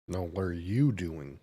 No, what are you doing?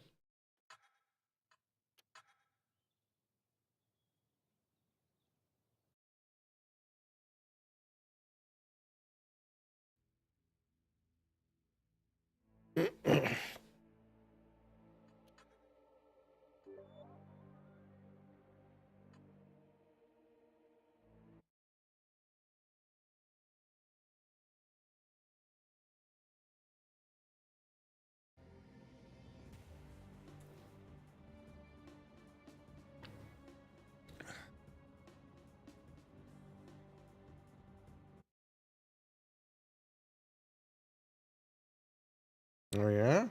Oh, yeah?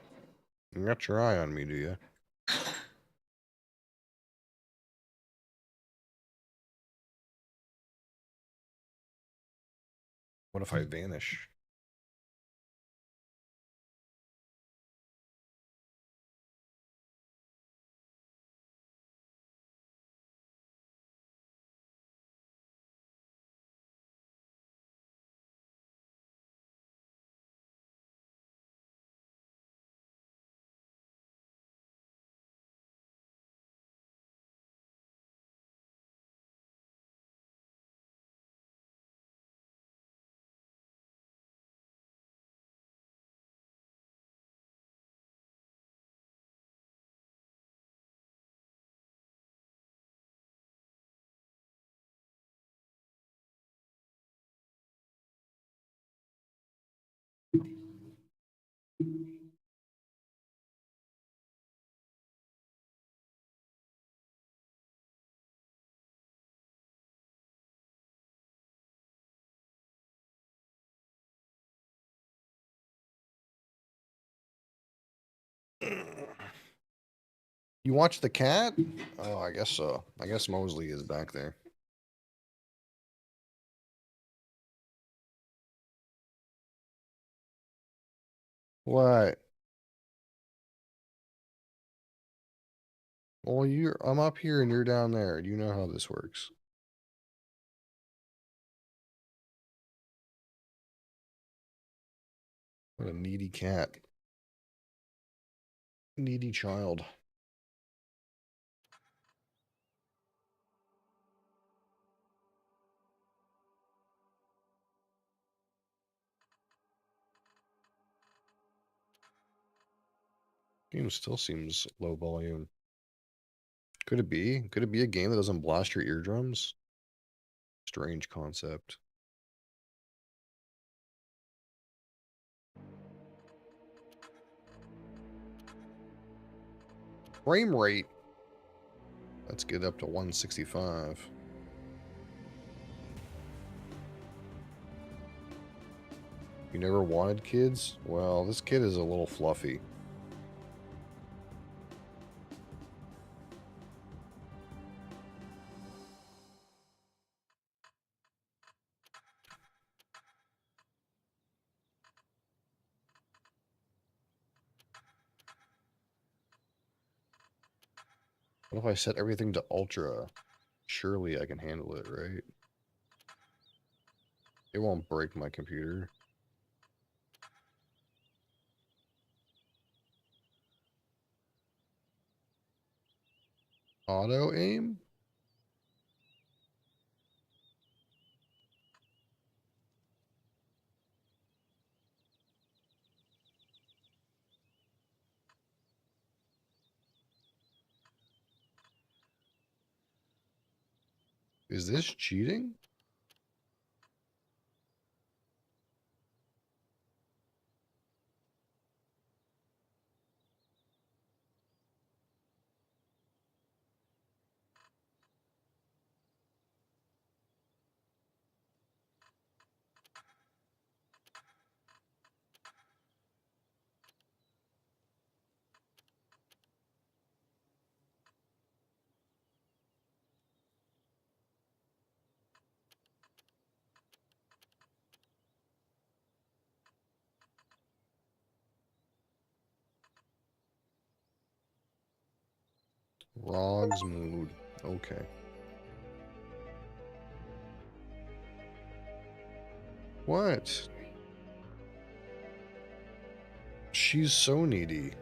You got your eye on me, do you? What if I vanish? You watch the cat? Oh, I guess so. I guess Mosley is back there. What? Well, I'm up here and you're down there. Do you know how this works? What a needy cat. Needy child. Game still seems low volume. Could it be? Could it be a game that doesn't blast your eardrums? Strange concept. Frame rate. Let's get up to 165. You never wanted kids? Well, this kid is a little fluffy. What if I set everything to ultra? Surely I can handle it, right? It won't break my computer. Auto aim? Is this cheating? Rogs mode. Okay. What? She's so needy.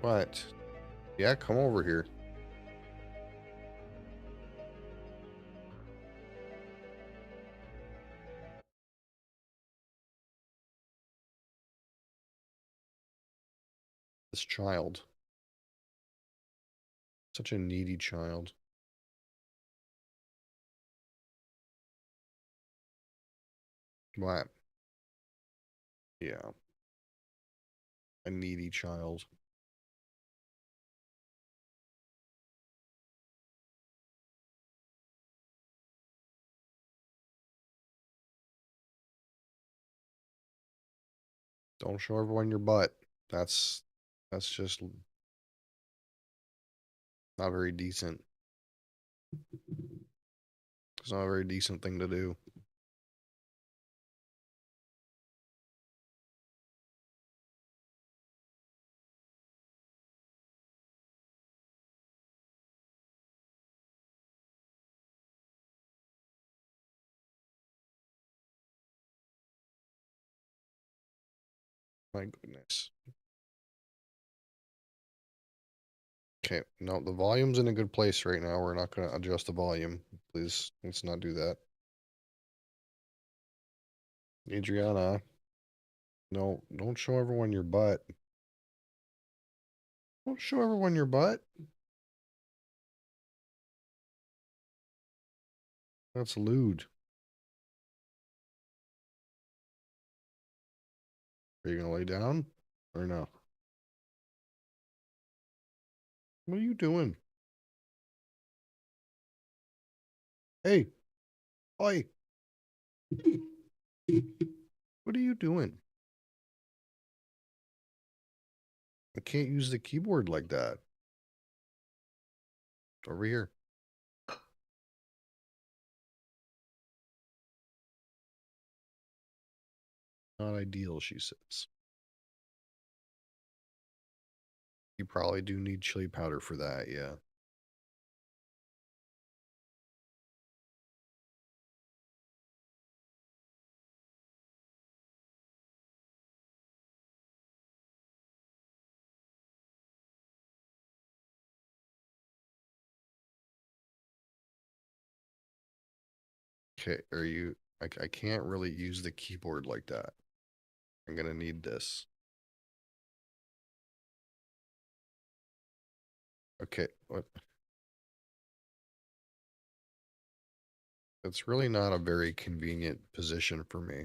What? Yeah, come over here. This child. Such a needy child. What? Yeah. A needy child. Don't show everyone your butt. That's just not very decent. It's not a very decent thing to do. My goodness. Okay, no, the volume's in a good place right now. We're not going to adjust the volume. Please, let's not do that. Adriana, no, don't show everyone your butt. Don't show everyone your butt. That's lewd. Are you gonna lay down or no? What are you doing? Hey, oi, what are you doing? I can't use the keyboard like that. Over here. Not ideal, she says. You probably do need chili powder for that, yeah. Okay, are you... I can't really use the keyboard like that. I'm gonna need this. Okay, what? That's really not a very convenient position for me.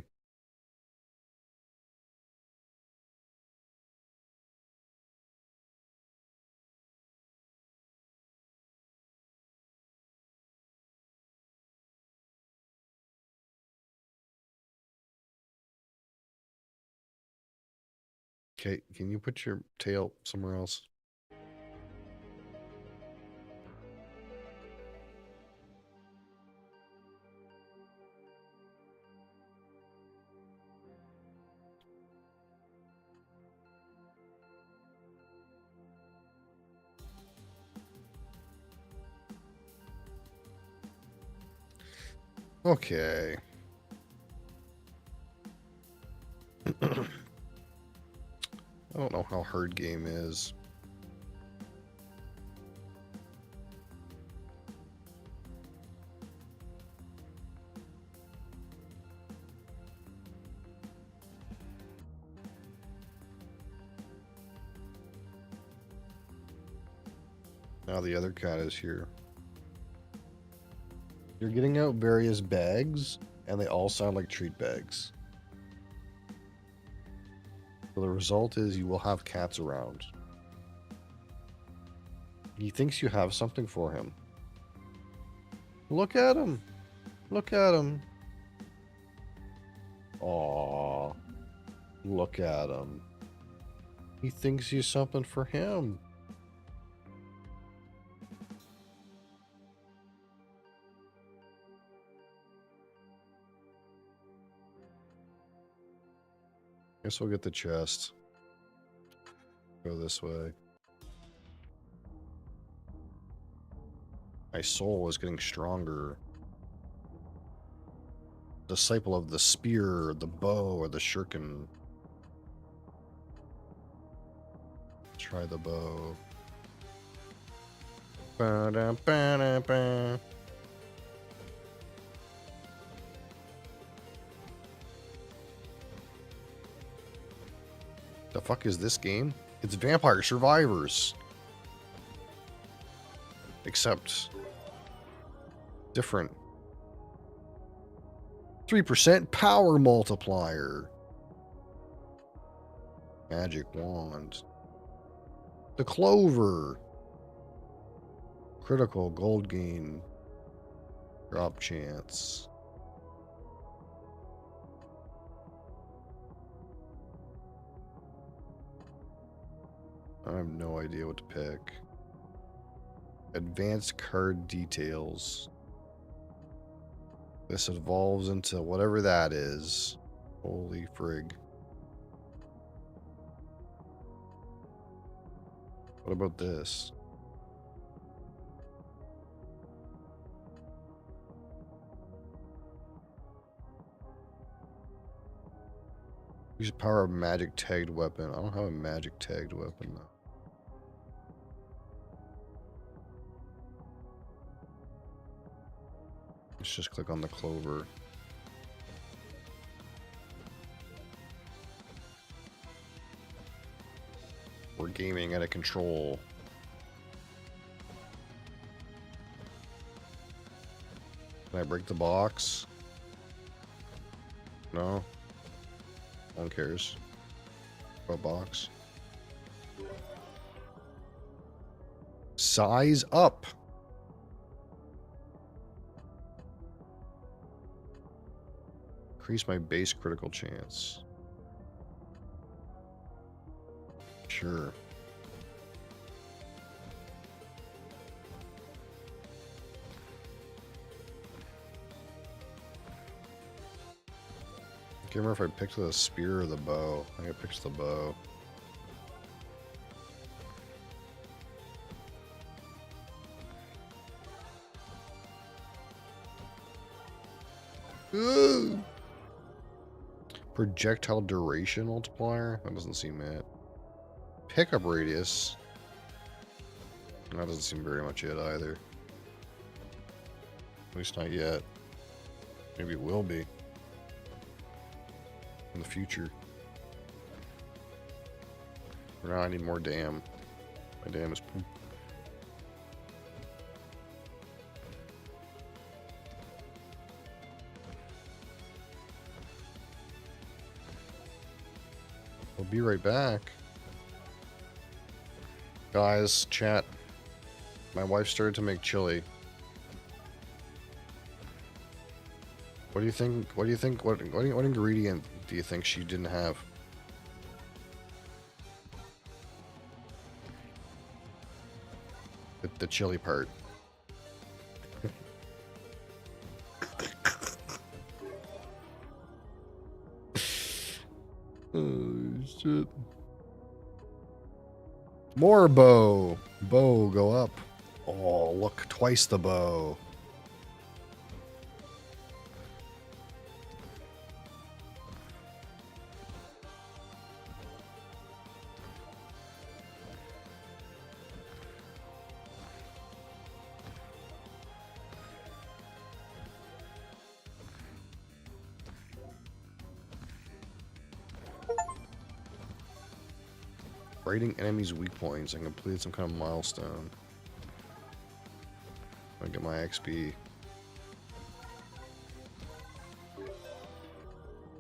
Okay, can you put your tail somewhere else? Okay. I don't know how hard game is. Now the other cat is here. You're getting out various bags, and they all sound like treat bags. So the result is you will have cats around. He thinks you have something for him. Look at him. Look at him. Aww. Look at him. He thinks you something for him. Guess we'll get the chest. Go this way. My soul is getting stronger. Disciple of the spear, the bow, or the shuriken. Try the bow. Ba-da-ba-da-ba. The fuck is this game? It's Vampire Survivors. Except different. 3% power multiplier. Magic wand. The clover. Critical gold gain. Drop chance. I have no idea what to pick. Advanced card details. This evolves into whatever that is. Holy frig. What about this? Use the power of magic tagged weapon. I don't have a magic tagged weapon though. Let's just click on the clover. We're gaming out of control. Can I break the box? No. No one cares about box. Size up. Increase my base critical chance. Sure. I can't remember if I picked the spear or the bow. I think I picked the bow. Ooh. Projectile duration multiplier? That doesn't seem it. Pickup radius. That doesn't seem very much it either. At least not yet. Maybe it will be. In the future. For now I need more dam. My dam is poop. I'll be right back. Guys, chat. My wife started to make chili. What do you think? What do you think? What ingredient do you think she didn't have? The chili part. Oh shit. More bow. Bow, go up. Oh, look, twice the bow. Raiding enemies' weak points and completed some kind of milestone. I get my XP.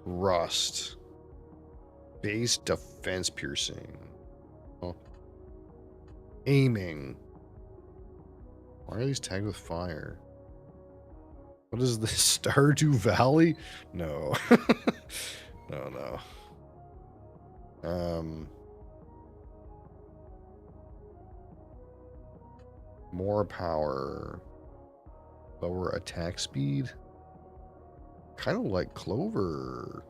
Rust. Base defense piercing. Oh. Aiming. Why are these tagged with fire? What is this? Stardew Valley? No. No. More power. Lower attack speed. Kind of like Clover.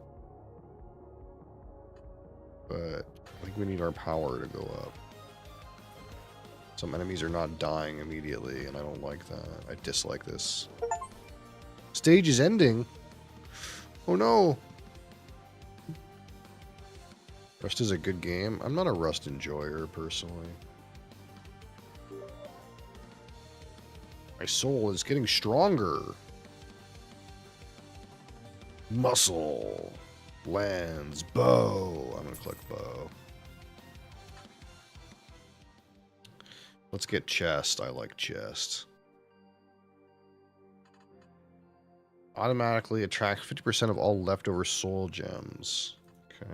But I think we need our power to go up. Some enemies are not dying immediately, and I don't like that. I dislike this. Stage is ending. Oh no. Rust is a good game. I'm not a Rust enjoyer, personally. My soul is getting stronger. Muscle. Lands. Bow. I'm going to click bow. Let's get chest. I like chest. Automatically attract 50% of all leftover soul gems. Okay.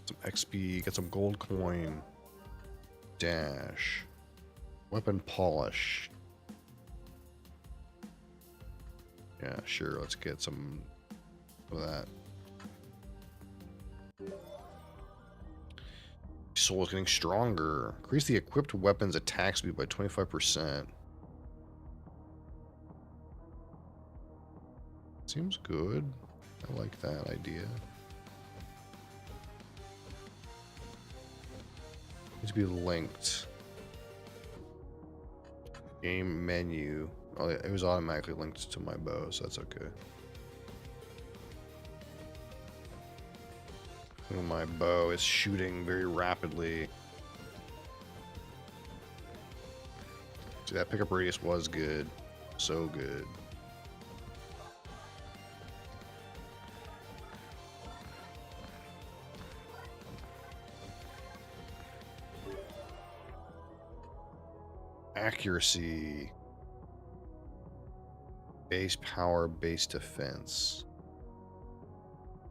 Some XP. Get some gold coin. Dash. Weapon polish. Yeah, sure. Let's get some of that. Soul is getting stronger. Increase the equipped weapon's attack speed by 25%. Seems good. I like that idea. Needs to be linked. Game menu. Oh, it was automatically linked to my bow, so that's okay. Oh, my bow is shooting very rapidly. See, that pickup radius was good. So good. Accuracy. Base power, base defense.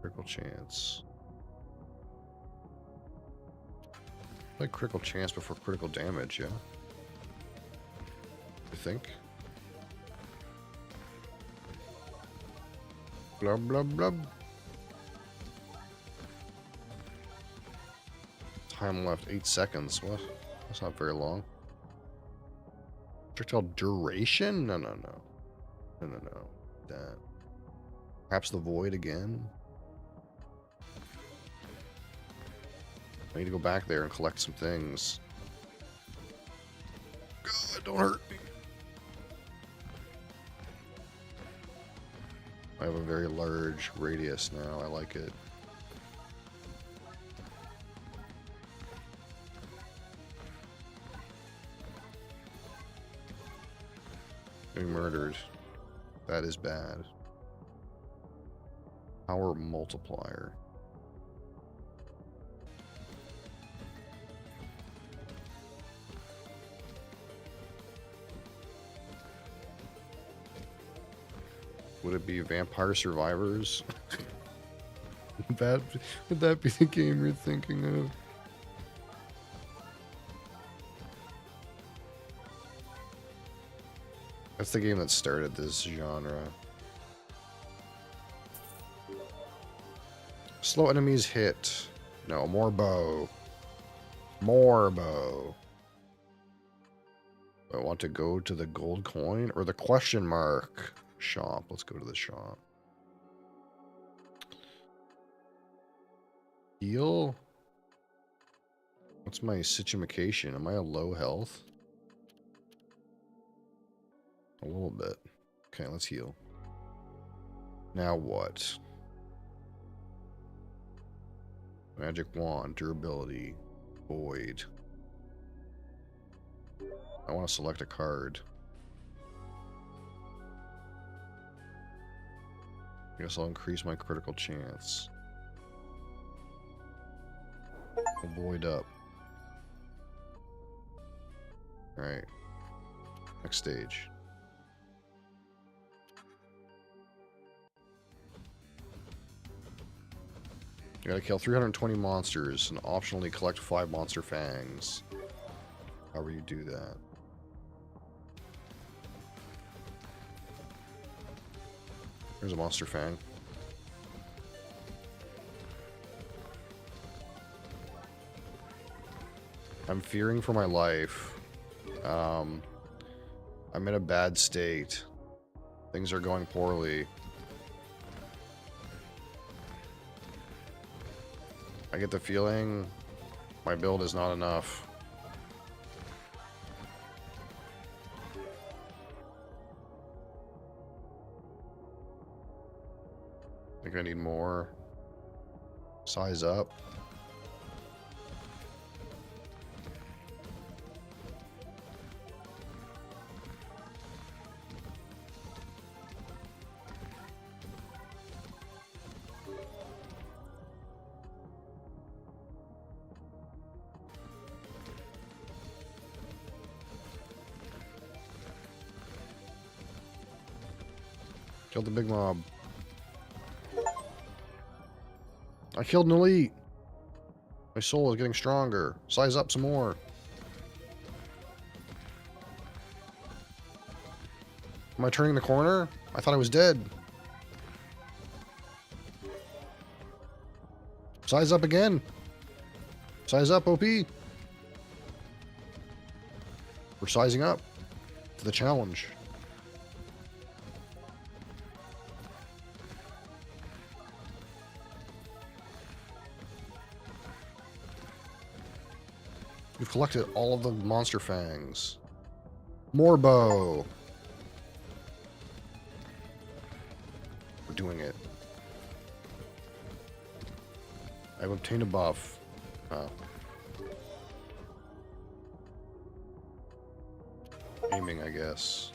Critical chance. Like critical chance before critical damage, yeah? You think? Blub, blub, blub. Time left 8 seconds. What? That's not very long. Projectile duration? No. That. Perhaps the void again? I need to go back there and collect some things. God, don't hurt me. I have a very large radius now. I like it. Getting murdered. That is bad. Power multiplier. Would it be Vampire Survivors? would that be the game you're thinking of? That's the game that started this genre. Slow enemies hit. No, more bow. More bow. I want to go to the gold coin or the question mark shop. Let's go to the shop. Heal? What's my situation? Am I a low health? A little bit. Okay, let's heal. Now what? Magic wand, durability, void. I want to select a card. I guess I'll increase my critical chance. I'll void up. Alright. Next stage. You gotta kill 320 monsters and optionally collect 5 monster fangs. However you do that. There's a monster fang. I'm fearing for my life. I'm in a bad state. Things are going poorly. I get the feeling my build is not enough. I think I need more. Size up. Killed the big mob. I killed an elite. My soul is getting stronger. Size up some more. Am I turning the corner? I thought I was dead. Size up again. Size up, OP. We're sizing up to the challenge. We've collected all of the monster fangs. Morbo. We're doing it. I've obtained a buff. Oh. Aiming, I guess.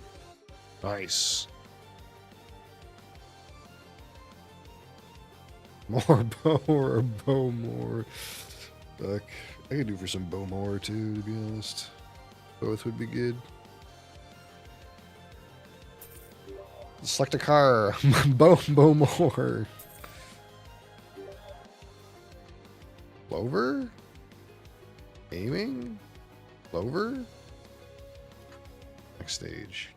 Nice. More bow or a bow more. Fuck. I could do for some bow more too, to be honest. Both would be good. Select a car. bow more. Clover? Aiming? Clover? Next stage.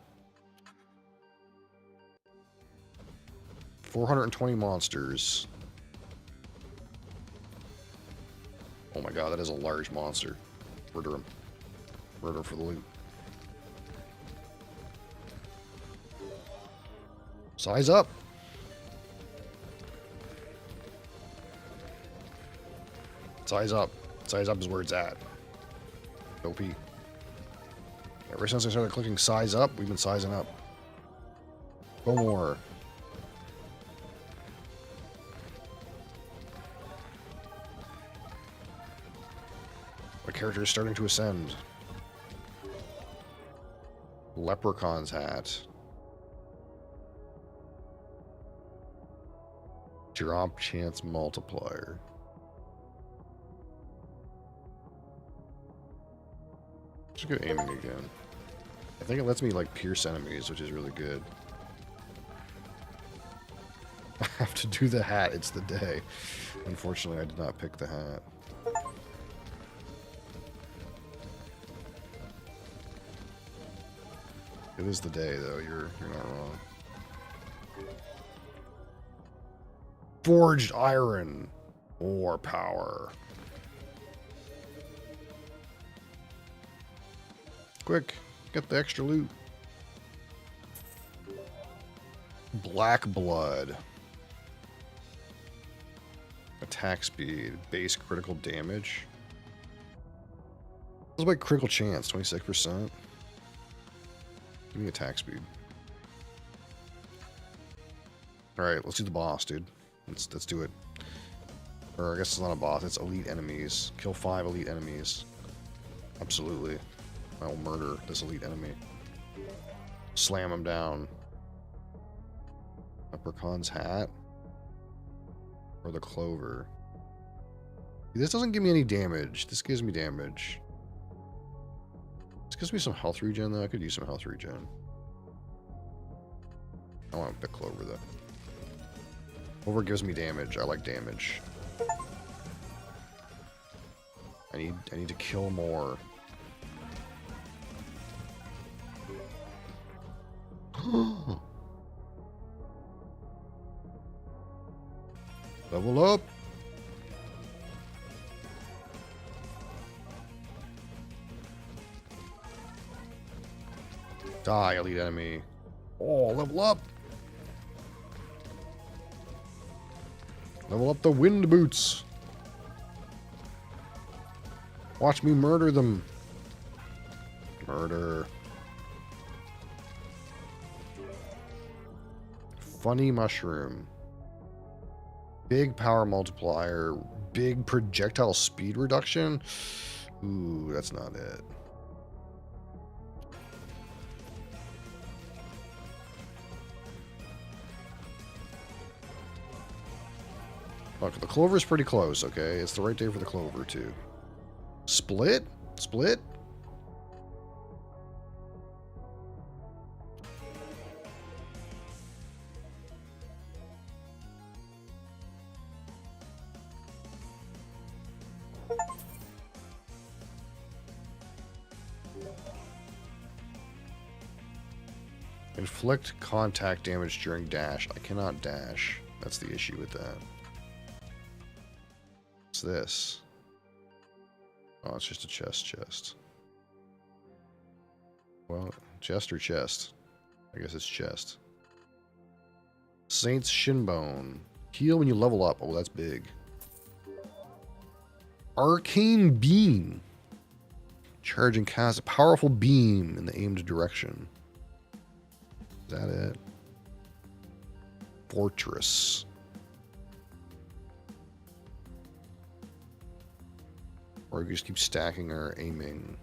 420 monsters. Oh my god, that is a large monster. Murder him. Murder for the loot. Size up. Size up. Size up is where it's at. OP. Ever since I started clicking size up, we've been sizing up. Go more. My character is starting to ascend. Leprechaun's hat. Drop chance multiplier. Just go aiming again. I think it lets me like pierce enemies, which is really good. I have to do the hat. It's the day. Unfortunately, I did not pick the hat. It is the day, though. You're not wrong. Forged iron. More power. Quick, get the extra loot. Black blood. Attack speed. Base critical damage. What's my critical chance? 26%. Give me attack speed. Alright, let's do the boss, dude. Let's do it. Or I guess it's not a boss, it's elite enemies. Kill 5 elite enemies. Absolutely. I will murder this elite enemy. Slam him down. Leprechaun's hat. Or the clover. This doesn't give me any damage. This gives me damage. This gives me some health regen, though. I could use some health regen. I want the clover, though. Clover gives me damage. I like damage. I need to kill more. Level up. Die, elite enemy. Oh, level up. Level up the wind boots. Watch me murder them. Murder. Funny mushroom. Big power multiplier. Big projectile speed reduction. Ooh, that's not it. Look, the clover's pretty close, okay? It's the right day for the clover, too. Split? Split? Inflict contact damage during dash. I cannot dash. That's the issue with that. What's this? Oh, it's just a chest. Well, chest or chest? I guess it's chest. Saint's Shinbone. Heal when you level up. Oh, that's big. Arcane Beam. Charge and cast a powerful beam in the aimed direction. Is that it? Fortress. Or we just keep stacking or aiming.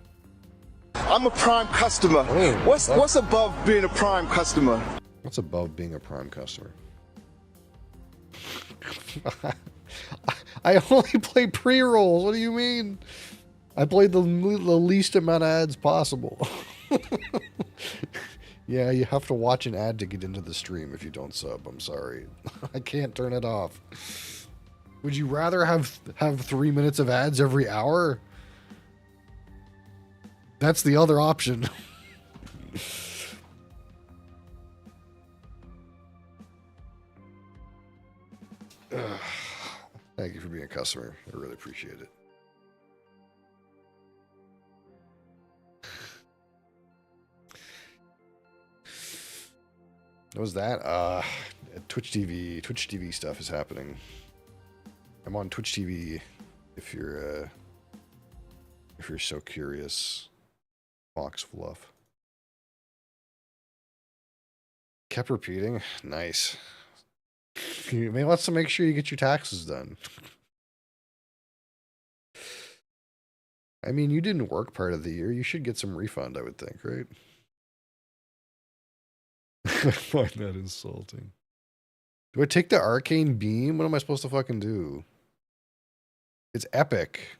I'm a Prime customer. Oh, what's above being a Prime customer? What's above being a Prime customer? I only play pre-rolls. What do you mean? I played the least amount of ads possible. Yeah, you have to watch an ad to get into the stream if you don't sub. I'm sorry. I can't turn it off. Would you rather have 3 minutes of ads every hour? That's the other option. Thank you for being a customer. I really appreciate it. What was that? Twitch TV stuff is happening. I'm on Twitch TV if you're so curious. Fox Fluff. Kept repeating. Nice. You may want to make sure you get your taxes done. I mean, you didn't work part of the year. You should get some refund, I would think, right? I find that insulting. Do I take the arcane beam? What am I supposed to fucking do? It's epic.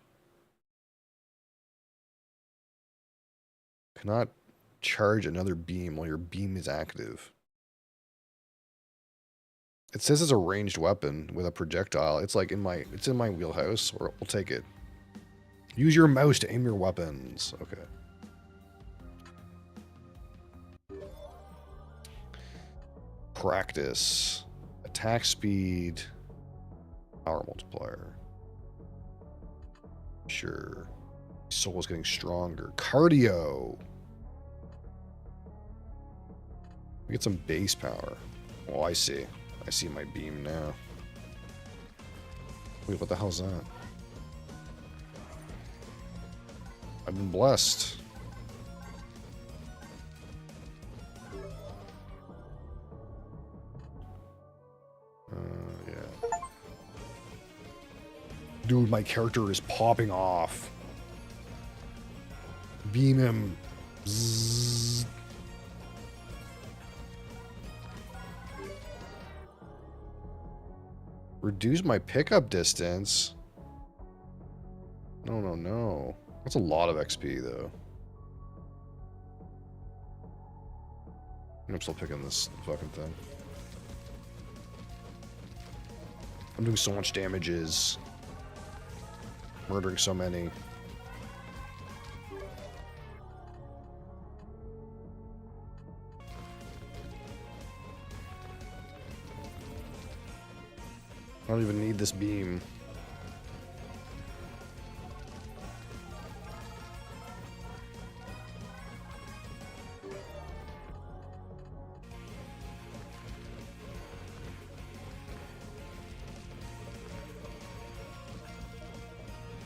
Cannot charge another beam while your beam is active. It says it's a ranged weapon with a projectile. It's like in my wheelhouse. Or we'll take it. Use your mouse to aim your weapons. Okay. Practice. Attack speed. Power multiplier. Sure. Soul's getting stronger. Cardio. We get some base power. Oh, I see. I see my beam now. Wait, what the hell's that? I've been blessed. Yeah. Dude, my character is popping off. Beam him. Zzz. Reduce my pickup distance. No. That's a lot of XP, though. I'm still picking this fucking thing. I'm doing so much damages. Murdering so many. I don't even need this beam.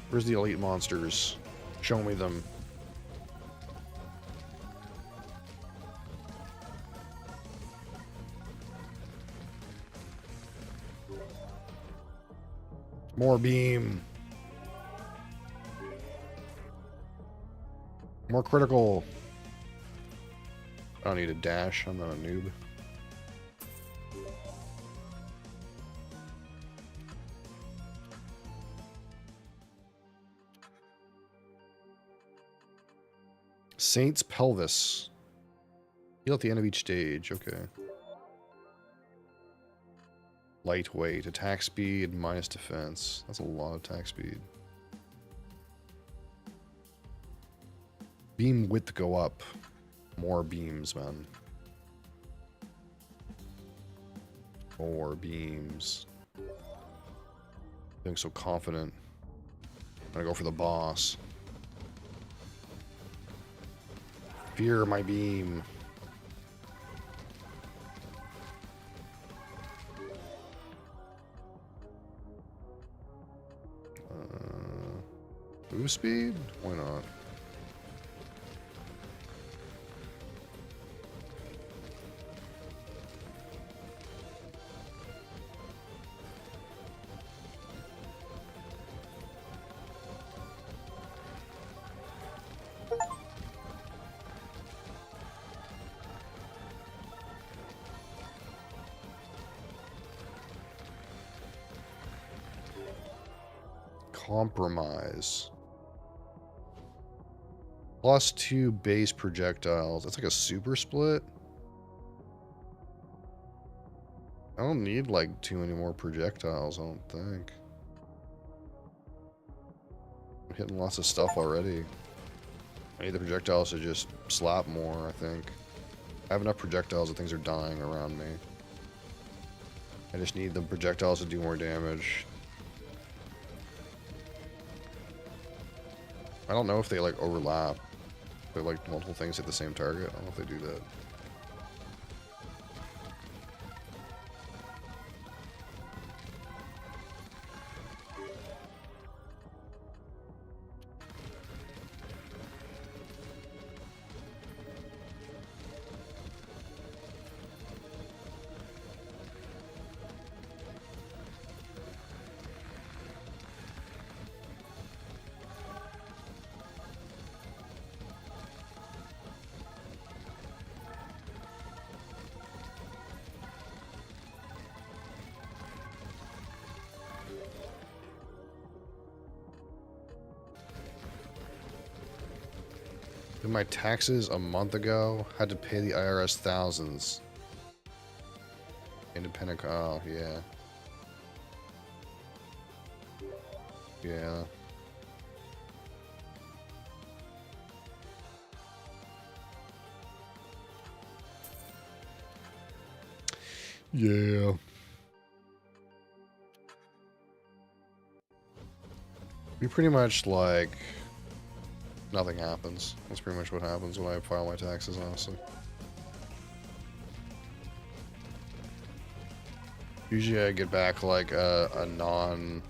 Where's the elite monsters? Show me them. More beam. More critical. I don't need a dash. I'm not a noob. Saint's Pelvis. Heal at the end of each stage. Okay. Lightweight. Attack speed minus defense. That's a lot of attack speed. Beam width go up. More beams, man. More beams. Feeling so confident. I'm gonna go for the boss. Fear my beam. Move speed? Why not? Compromise. +2 base projectiles. That's like a super split. I don't need like too many more projectiles, I don't think. I'm hitting lots of stuff already. I need the projectiles to just slap more, I think. I have enough projectiles that things are dying around me. I just need the projectiles to do more damage. I don't know if they like overlap. They're like multiple things hit the same target. I don't know if they do that. Did my taxes a month ago? Had to pay the IRS thousands. Independent. Oh, yeah. Yeah. Yeah. We pretty much like nothing happens. That's pretty much what happens when I file my taxes, honestly. Usually I get back like a non...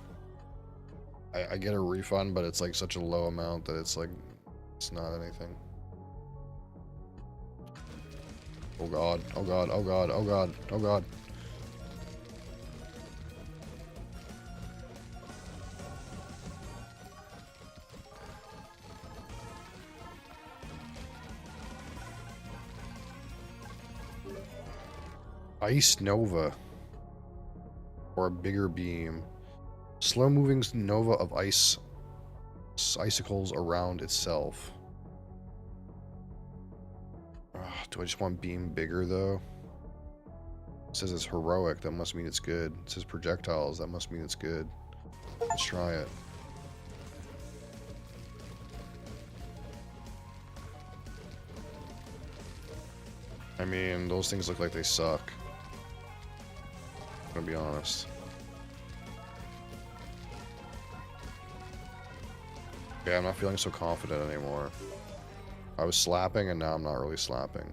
I get a refund, but it's like such a low amount that it's like, it's not anything. Oh god, oh god, oh god, oh god, oh god. Ice Nova. Or a bigger beam. Slow moving nova of icicles around itself. Do I just want beam bigger, though? It says it's heroic. That must mean it's good. It says projectiles. That must mean it's good. Let's try it. I mean, those things look like they suck. I'm gonna be honest. Yeah, I'm not feeling so confident anymore. I was slapping and now I'm not really slapping.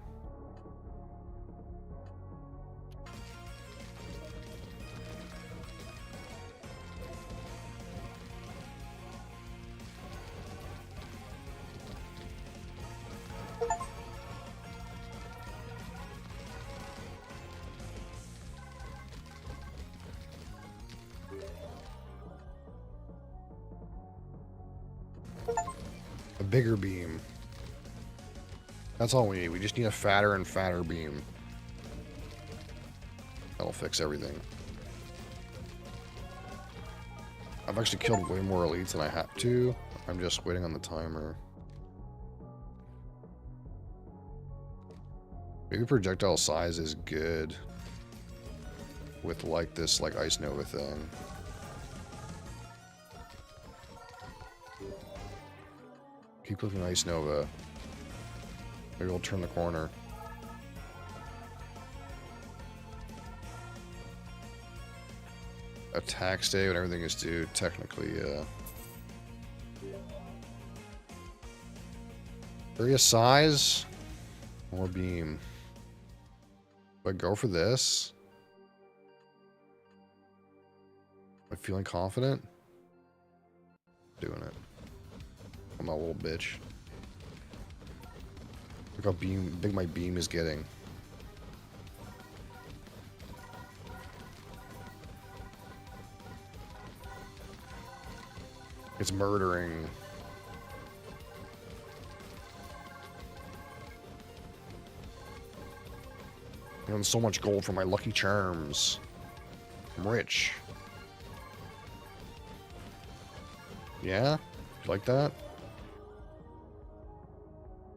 A bigger beam. That's all we need. We just need a fatter and fatter beam. That'll fix everything. I've actually killed way more elites than I had to. I'm just waiting on the timer. Maybe projectile size is good with like this like Ice Nova thing. Keep clicking Ice Nova. Maybe we'll turn the corner. Attack stay when everything is due, technically, yeah. Area size, more beam. Do I go for this? Am I feeling confident? Doing it. I'm a little bitch. Look how big my beam is getting. It's murdering. I earned so much gold for my lucky charms. I'm rich. Yeah? You like that?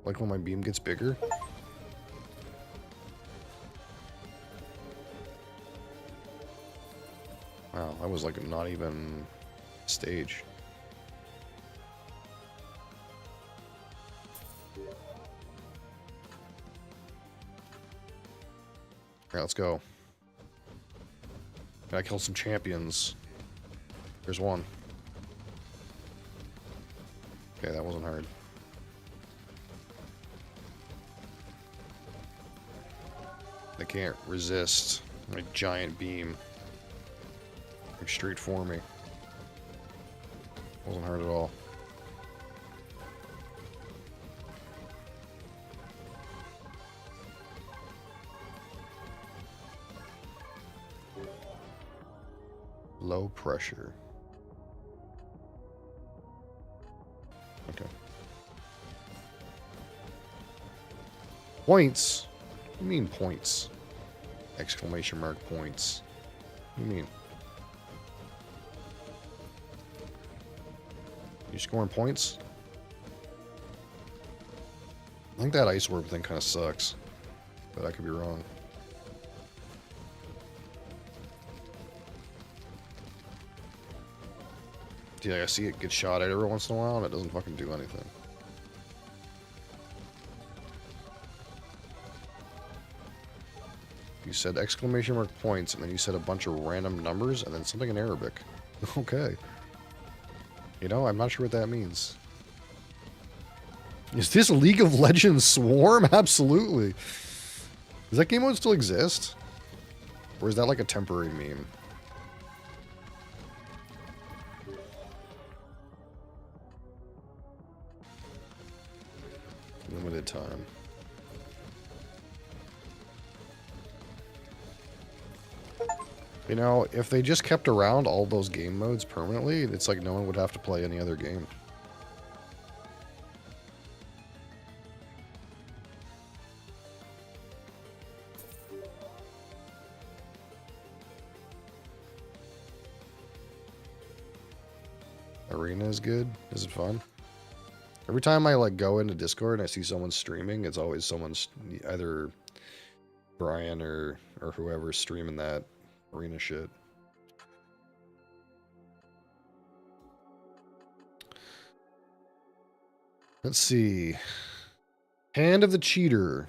Like when my beam gets bigger? Wow, that was like not even stage. Alright, let's go. I killed some champions. There's one. Okay, that wasn't hard. They can't resist my giant beam. Like straight for me. Wasn't hard at all. Low pressure. Okay. Points? What do you mean points? Exclamation mark points. What do you mean? You scoring points? I think that ice orb thing kind of sucks. But I could be wrong. Yeah, I see it get shot at every once in a while, and it doesn't fucking do anything. You said exclamation mark points, and then you said a bunch of random numbers, and then something in Arabic. Okay. You know, I'm not sure what that means. Is this League of Legends Swarm? Absolutely. Does that game mode still exist? Or is that like a temporary meme? Limited time. You know, if they just kept around all those game modes permanently, it's like no one would have to play any other game. Arena is good. Is it fun? Every time I like go into Discord and I see someone streaming, it's always someone's either Brian or whoever's streaming that arena shit. Let's see. Hand of the Cheater.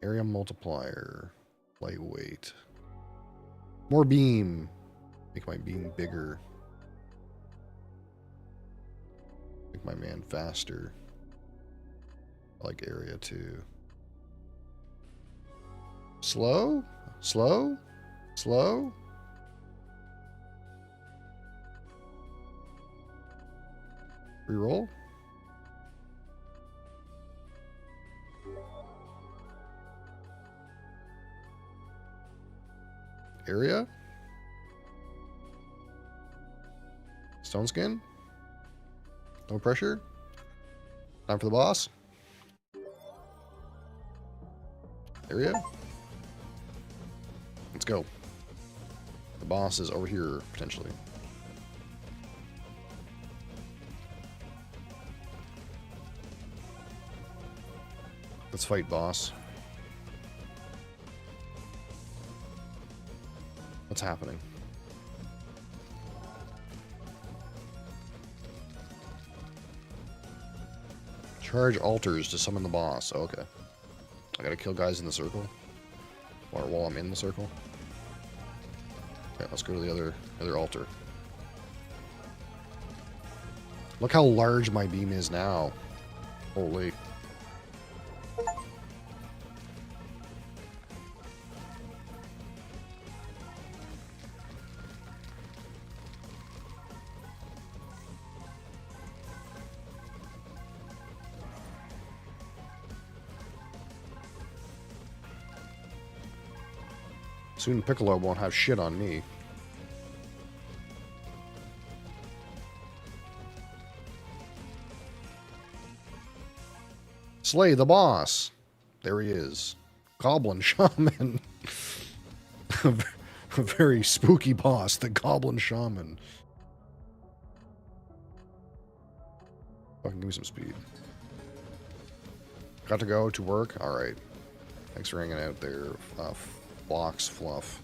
Area multiplier. Lightweight. More beam. Make my beam bigger. Make my man faster. I like area 2. Slow? Slow? Slow? Reroll? Area? Stone skin? No pressure? Time for the boss? Area? Let's go. The boss is over here, potentially. Let's fight, boss. What's happening? Charge altars to summon the boss. Oh, okay. I gotta kill guys in the circle. Or while I'm in the circle. Okay, let's go to the other altar. Look how large my beam is now. Holy. Soon Piccolo won't have shit on me. Slay the boss. There he is. Goblin Shaman. A very spooky boss, the Goblin Shaman. Fucking give me some speed. Got to go to work? Alright. Thanks for hanging out there, Fox Fluff.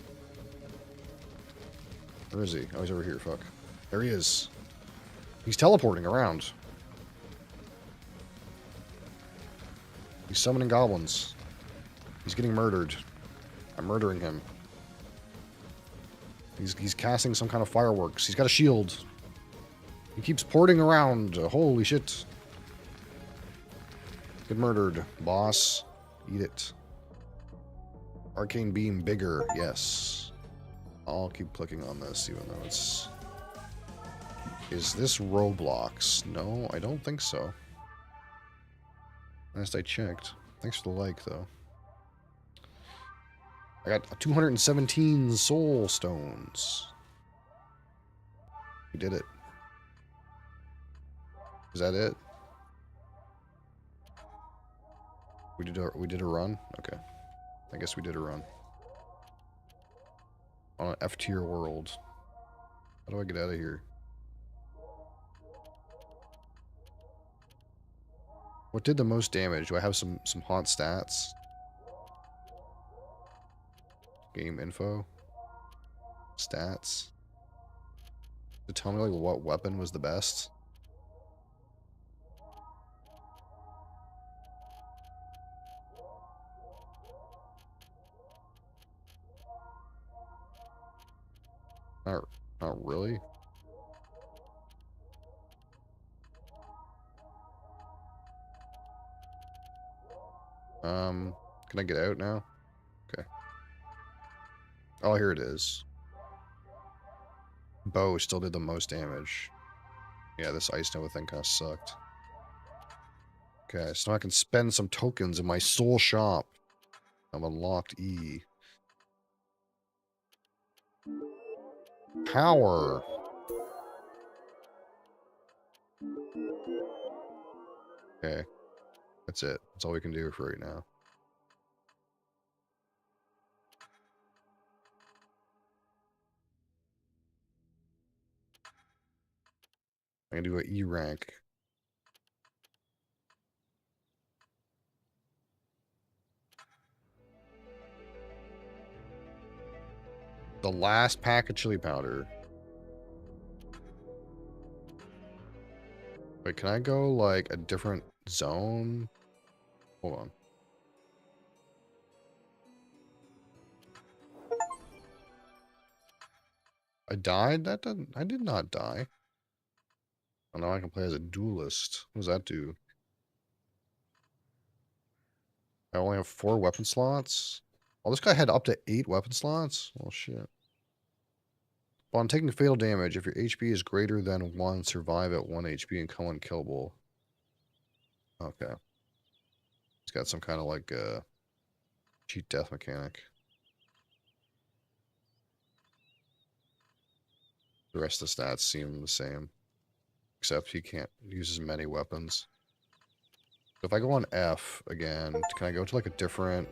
Where is he? Oh, he's over here, fuck. There he is. He's teleporting around. He's summoning goblins. He's getting murdered. I'm murdering him. He's casting some kind of fireworks. He's got a shield. He keeps porting around. Holy shit. Get murdered, boss. Eat it. Arcane beam bigger. Yes. I'll keep clicking on this even though it's... Is this Roblox? No, I don't think so. Last I checked. Thanks for the like, though. I got 217 soul stones. We did it. Is that it? We did a run? Okay. I guess we did a run. On an F tier world. How do I get out of here? What did the most damage? Do I have some hot stats? Game info? Stats? To tell me like what weapon was the best? Not really. Can I get out now? Okay. Oh, here it is. Bow still did the most damage. Yeah, this Ice Nova thing kind of sucked. Okay, so now I can spend some tokens in my soul shop. I've unlocked E. Power. Okay. That's it. That's all we can do for right now. I can do an E rank. The last pack of chili powder. Wait, can I go like a different zone? Hold on. I died? I did not die. Oh, now I can play as a duelist. What does that do? I only have 4 weapon slots? Oh, this guy had up to 8 weapon slots? Oh, shit. Upon taking fatal damage, if your HP is greater than 1, survive at 1 HP and come unkillable. Okay. He's got some kind of like cheat death mechanic. The rest of the stats seem the same. Except he can't use as many weapons. So if I go on F again, can I go to like a different...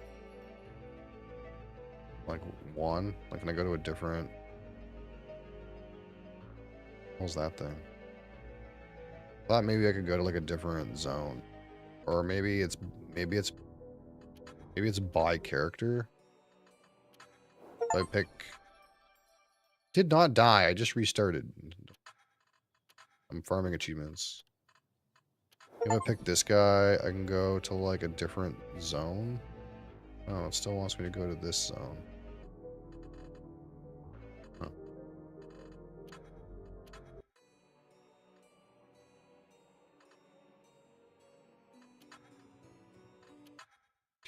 like 1? Like can I go to a different... What's that thing? I thought maybe I could go to like a different zone. Or maybe it's by character. If I pick... Did not die, I just restarted. I'm farming achievements. If I pick this guy, I can go to like a different zone. Oh, it still wants me to go to this zone. Huh.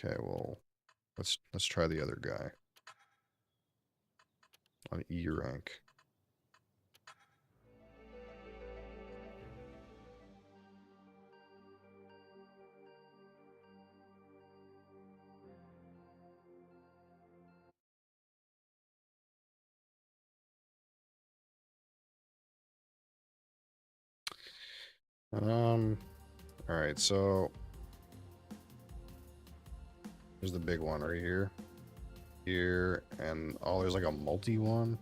Okay, well, let's try the other guy on E rank. All right, so here's the big one right here. Here, and oh, there's like a multi one.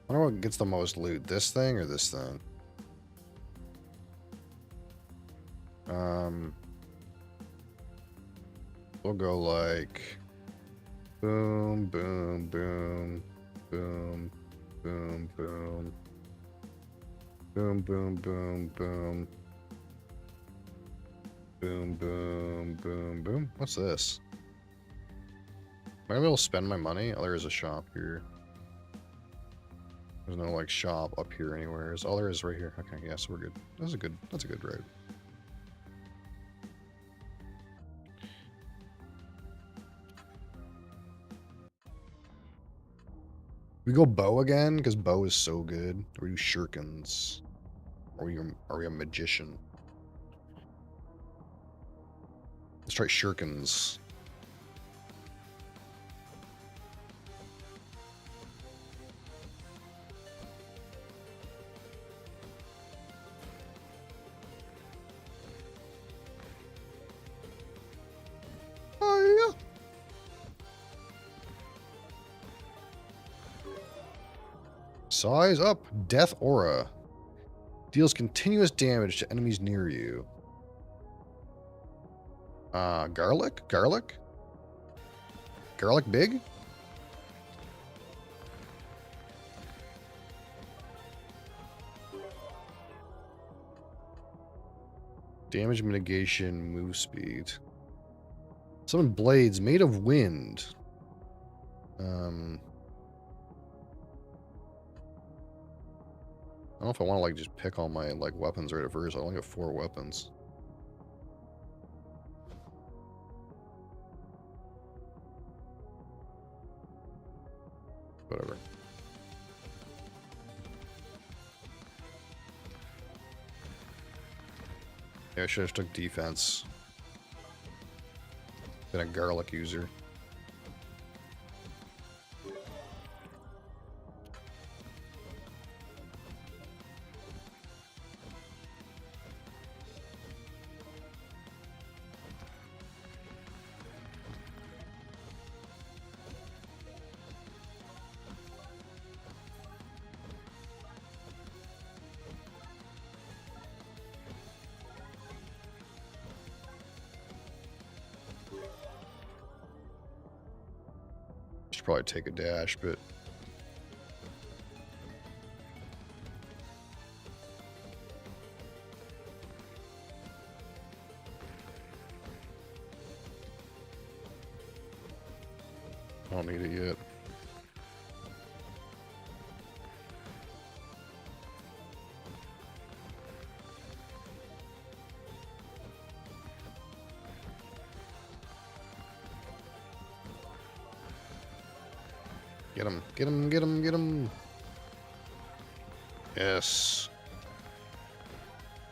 I wonder what gets the most loot, this thing or this thing? We'll go like boom, boom, boom, boom, boom, boom, boom, boom, boom, boom, boom, boom, boom, boom. What's this? Am I able to spend my money? Oh, there is a shop here. There's no like shop up here anywhere. Oh, there is right here. Okay, yeah, so we're good. That's a good raid. We go bow again because bow is so good. Or we do shurikens. Are we a magician? Let's try shurikens. Oh yeah. Size up. Death aura. Deals continuous damage to enemies near you. Garlic? Garlic? Garlic big? Damage mitigation, move speed. Summon blades made of wind. I don't know if I want to like just pick all my like weapons right at first. I only got 4 weapons. Whatever. Yeah, I should have took defense. Been a garlic user. Should probably take a dash, but I don't need it yet. Get him, get him, get him, get him. Yes.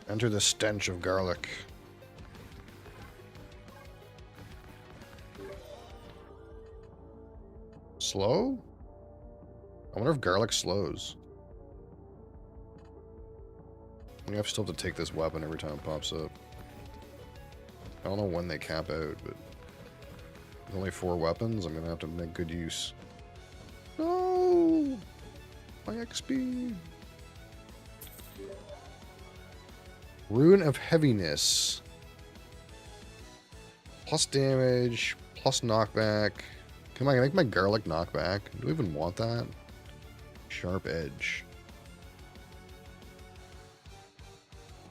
Enter the stench of garlic. Slow? I wonder if garlic slows. I have still have to take this weapon every time it pops up. I don't know when they cap out, but with only 4 weapons, I'm gonna have to make good use. No! My XP! Rune of Heaviness. Plus damage, plus knockback. Can I make my garlic knockback? Do we even want that? Sharp edge.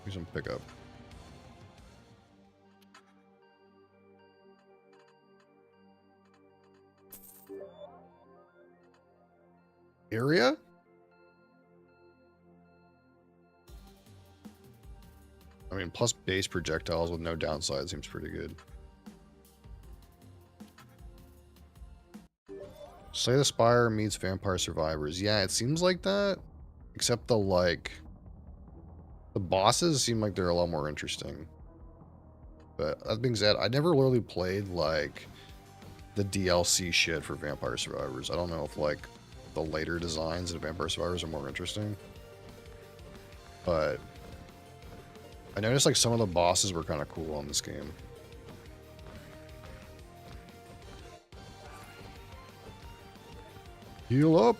Here's some pickup. Area? I mean, plus base projectiles with no downside seems pretty good. Slay the Spire meets Vampire Survivors. Yeah, it seems like that. Except the, like... The bosses seem like they're a lot more interesting. But that being said, I never really played, like, the DLC shit for Vampire Survivors. I don't know if, like, the later designs in Vampire Survivors are more interesting. But... I noticed, like, some of the bosses were kind of cool on this game. Heal up!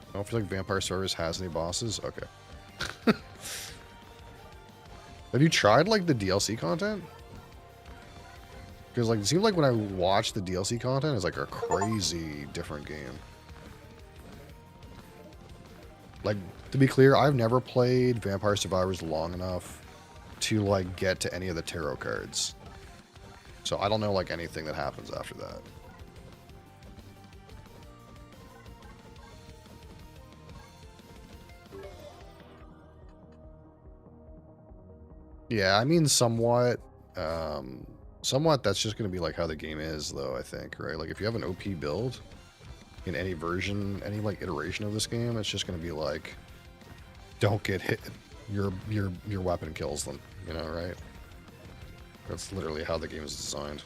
I don't feel like Vampire Survivors has any bosses. Okay. Have you tried, like, the DLC content? Because, like, it seems like when I watch the DLC content, it's, like, a crazy different game. Like, to be clear, I've never played Vampire Survivors long enough to, like, get to any of the tarot cards. So I don't know, like, anything that happens after that. Yeah, I mean, somewhat. Somewhat that's just going to be, like, how the game is, though, I think, right? Like, if you have an OP build in any version, any, like, iteration of this game, it's just going to be, like, don't get hit. Your weapon kills them, you know, right? That's literally how the game is designed.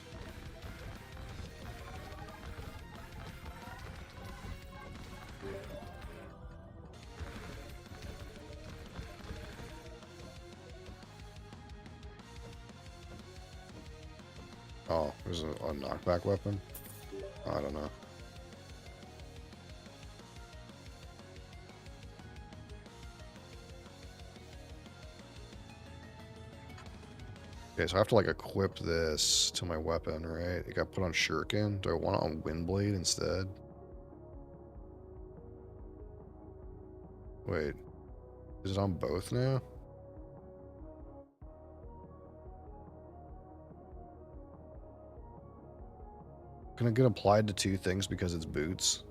Oh, there's a knockback weapon? I don't know. Okay, so I have to, like, equip this to my weapon, right? It got put on Shuriken. Do I want it on Windblade instead? Wait. Is it on both now? Can it get applied to 2 things because it's boots?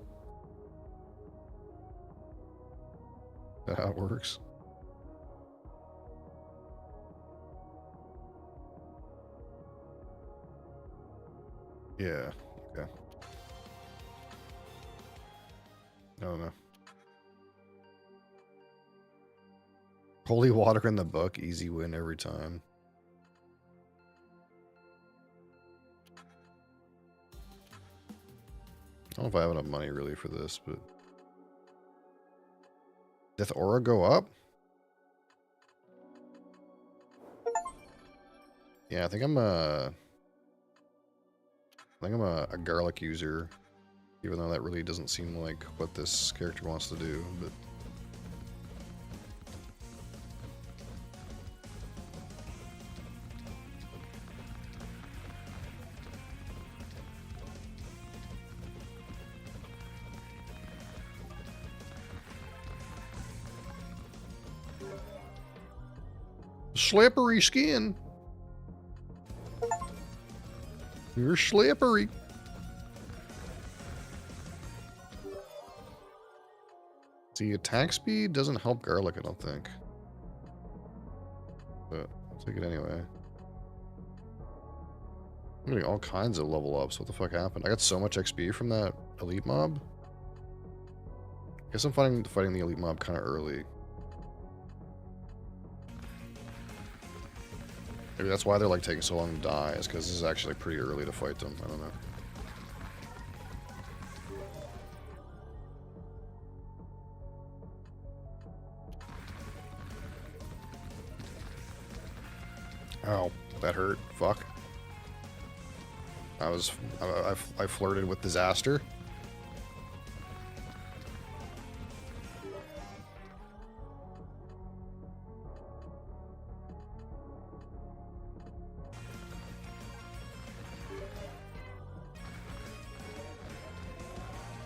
Is that how it works? Yeah, okay. I don't know. Holy water in the book, easy win every time. I don't know if I have enough money really for this, but... Death Aura go up? Yeah, I think I'm a garlic user, even though that really doesn't seem like what this character wants to do, but... Slippery skin. You're slippery. See, attack speed doesn't help garlic, I don't think. But I'll take it anyway. I'm getting all kinds of level ups. What the fuck happened? I got so much XP from that elite mob. I guess I'm fighting the elite mob kind of early. Maybe that's why they're like taking so long to die, is because this is actually pretty early to fight them. I don't know. Ow, that hurt. Fuck. I flirted with disaster.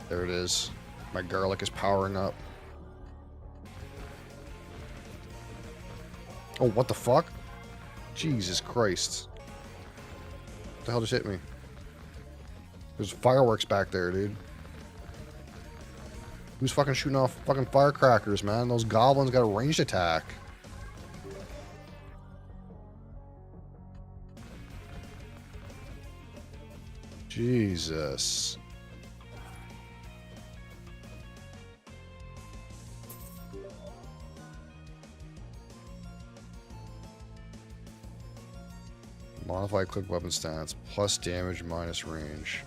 There it is. My garlic is powering up. Oh, what the fuck? Jesus Christ. What the hell just hit me? There's fireworks back there, dude. Who's fucking shooting off fucking firecrackers, man? Those goblins got a ranged attack. Jesus. Modify quick weapon stats. Plus damage, minus range.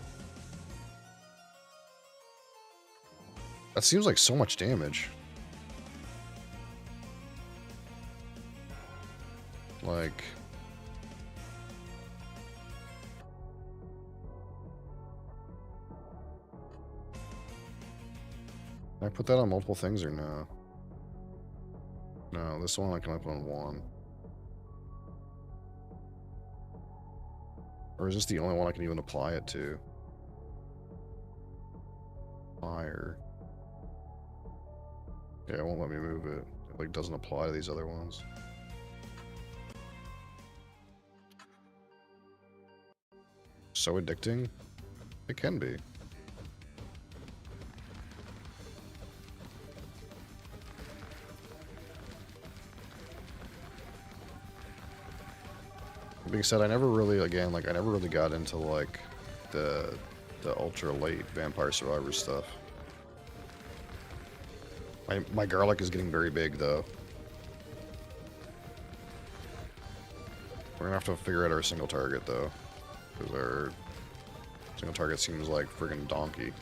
That seems like so much damage. Like... Can I put that on multiple things or no? No, this one I can put on one. Or is this the only one I can even apply it to? Fire. Yeah, it won't let me move it. It like doesn't apply to these other ones. So addicting? It can be. That being said, I never really, again, like, I never really got into, like, the ultra late Vampire Survivor stuff. My garlic is getting very big, though. We're gonna have to figure out our single target, though. Because our single target seems like friggin' donkey.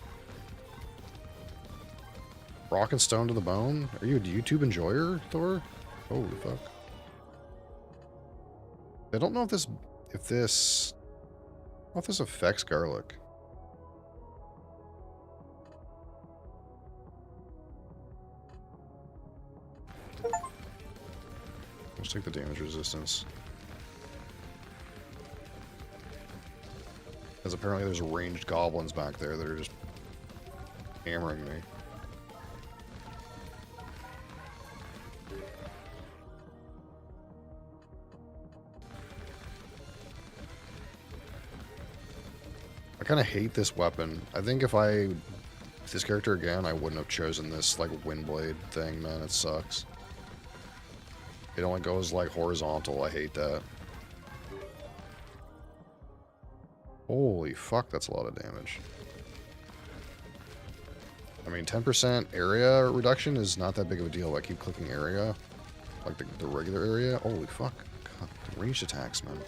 Rock and stone to the bone? Are you a YouTube enjoyer, Thor? Holy fuck. I don't know if this affects garlic. Let's take the damage resistance. Because apparently there's ranged goblins back there that are just hammering me. I kind of hate this weapon. I think if this character again, I wouldn't have chosen this, like, Windblade thing, man. It sucks. It only goes, like, horizontal. I hate that. Holy fuck, that's a lot of damage. I mean, 10% area reduction is not that big of a deal. I keep clicking area, like the regular area. Holy fuck. God, the ranged attacks, man.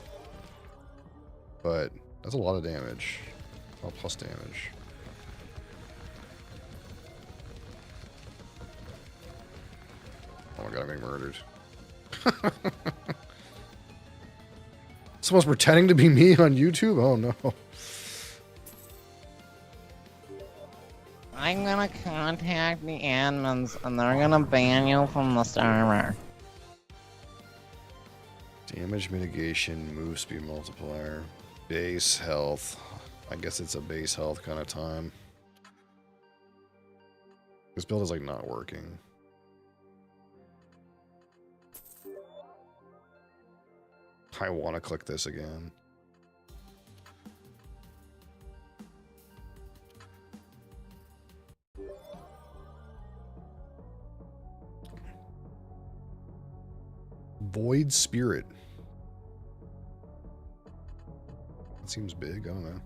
But that's a lot of damage. Oh, plus damage. Oh my god, I'm getting murdered. Someone's pretending to be me on YouTube? Oh no. I'm gonna contact the admins and they're gonna ban you from the server. Damage mitigation, move speed multiplier, base health. I guess it's a base health kind of time. This build is like not working. I want to click this again. Void Spirit. That seems big. I don't know.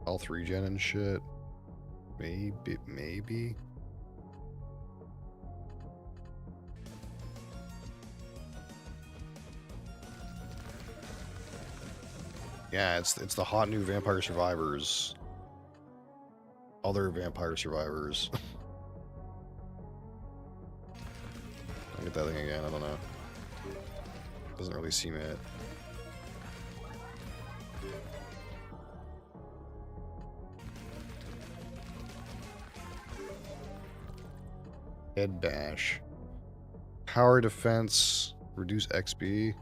Health regen and shit. Maybe. Yeah, it's the hot new Vampire Survivors. Other Vampire Survivors. I'll get that thing again, I don't know. Doesn't really seem it. Head bash. Power defense. Reduce XP.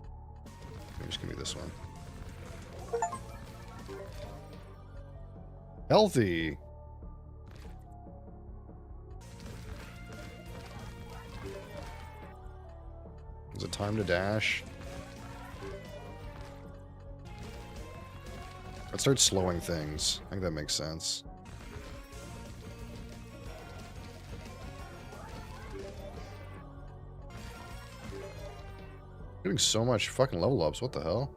Just give me this one. Healthy. Is it time to dash? It starts slowing things. I think that makes sense. Getting so much fucking level ups. What the hell?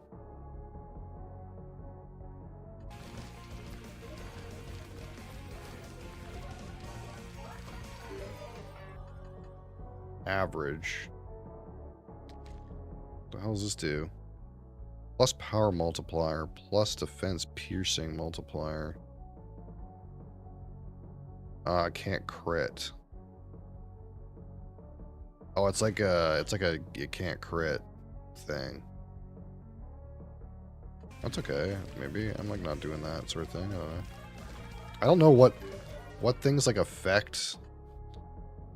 Average. What the hell does this do? Plus power multiplier, plus defense piercing multiplier. I can't crit. Oh, it's like a you can't crit thing. That's okay. Maybe I'm like not doing that sort of thing. I don't know. I don't know what things like affect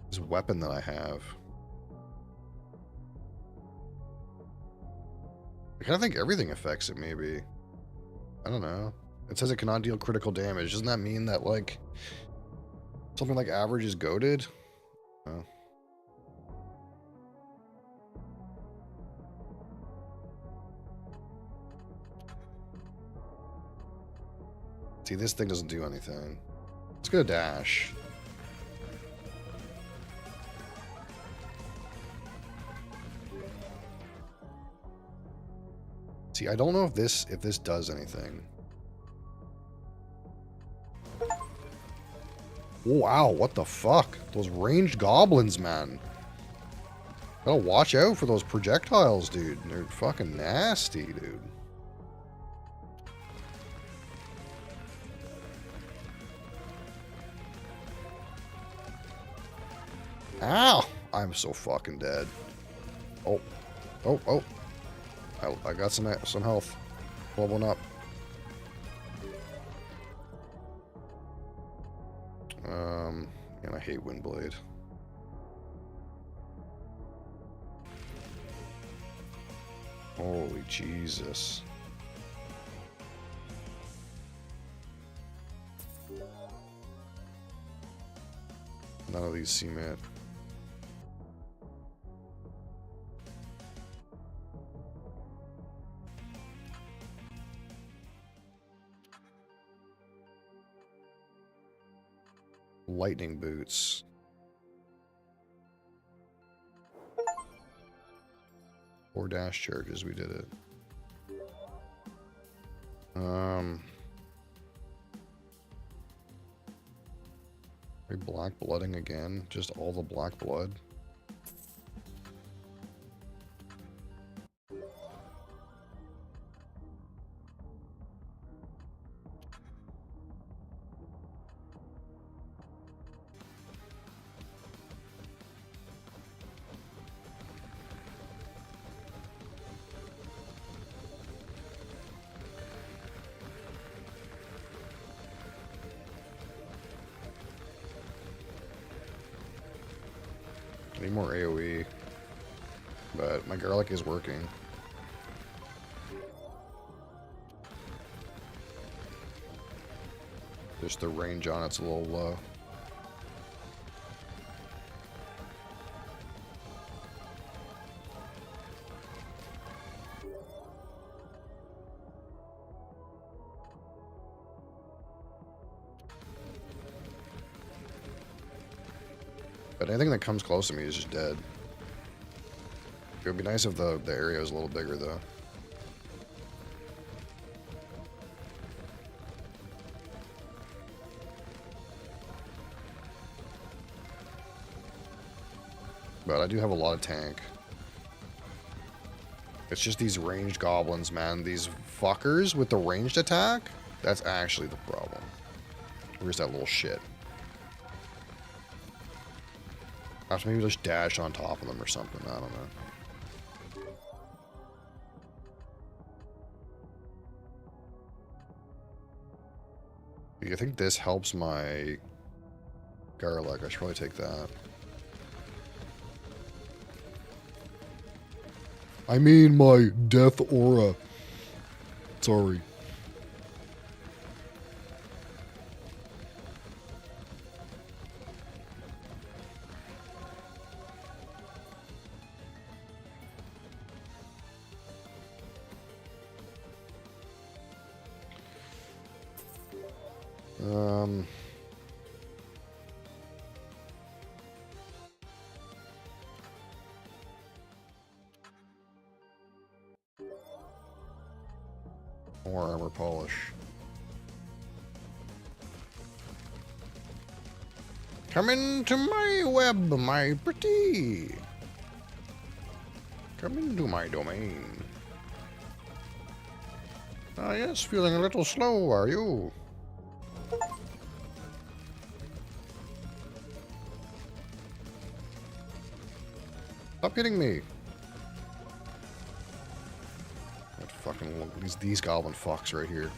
this weapon that I have. I kind of think everything affects it, maybe. I don't know. It says it cannot deal critical damage. Doesn't that mean that, like, something like average is goated? Oh. See, this thing doesn't do anything. Let's go dash. See, I don't know if this does anything. Wow, what the fuck? Those ranged goblins, man. Gotta watch out for those projectiles, dude. They're fucking nasty, dude. Ow! I'm so fucking dead. Oh. Oh, oh. I got some health. Leveling up. And I hate Windblade. Holy Jesus. None of these seem it. Lightning boots. Or dash charges, we did it. Are we black blooding again? Just all the black blood? I need more AoE, but my garlic is working. Just the range on it's a little low. But anything that comes close to me is just dead. It would be nice if the area was a little bigger, though. But I do have a lot of tank. It's just these ranged goblins, man. These fuckers with the ranged attack, that's actually the problem. Where's that little shit? I have to maybe just dash on top of them or something. I don't know. I think this helps my garlic. I should probably take that. I mean my death aura. Sorry. More armor polish. Come into my web, my pretty. Come into my domain. Ah, yes, feeling a little slow, are you? Stop hitting me. Fucking these goblin fucks right here.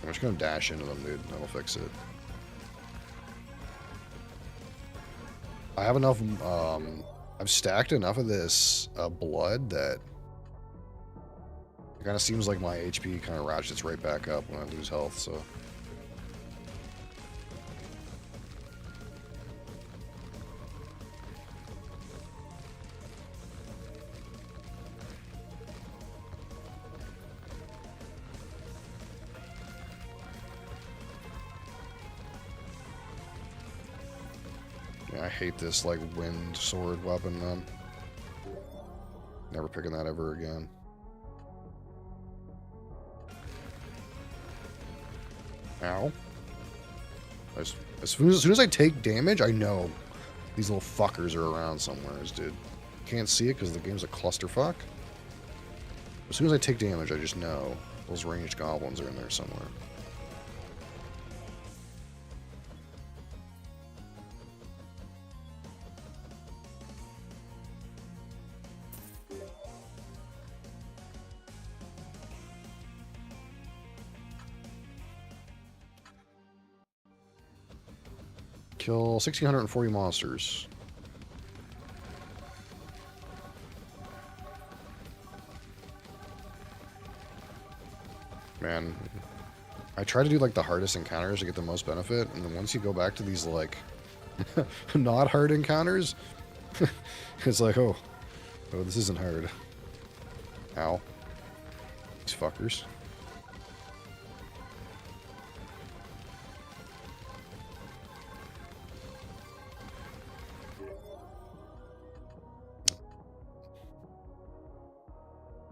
I'm just gonna dash into them, dude. That'll fix it. I have enough, I've stacked enough of this blood that it kind of seems like my HP kind of ratchets right back up when I lose health, so. I hate this, like, wind sword weapon, man. Never picking that ever again. Ow. As soon as I take damage, I know these little fuckers are around somewhere, dude. Can't see it because the game's a clusterfuck. As soon as I take damage, I just know those ranged goblins are in there somewhere. Kill 1,640 monsters. Man, I try to do like the hardest encounters to get the most benefit, and then once you go back to these like not hard encounters, it's like, oh, this isn't hard. Ow. These fuckers.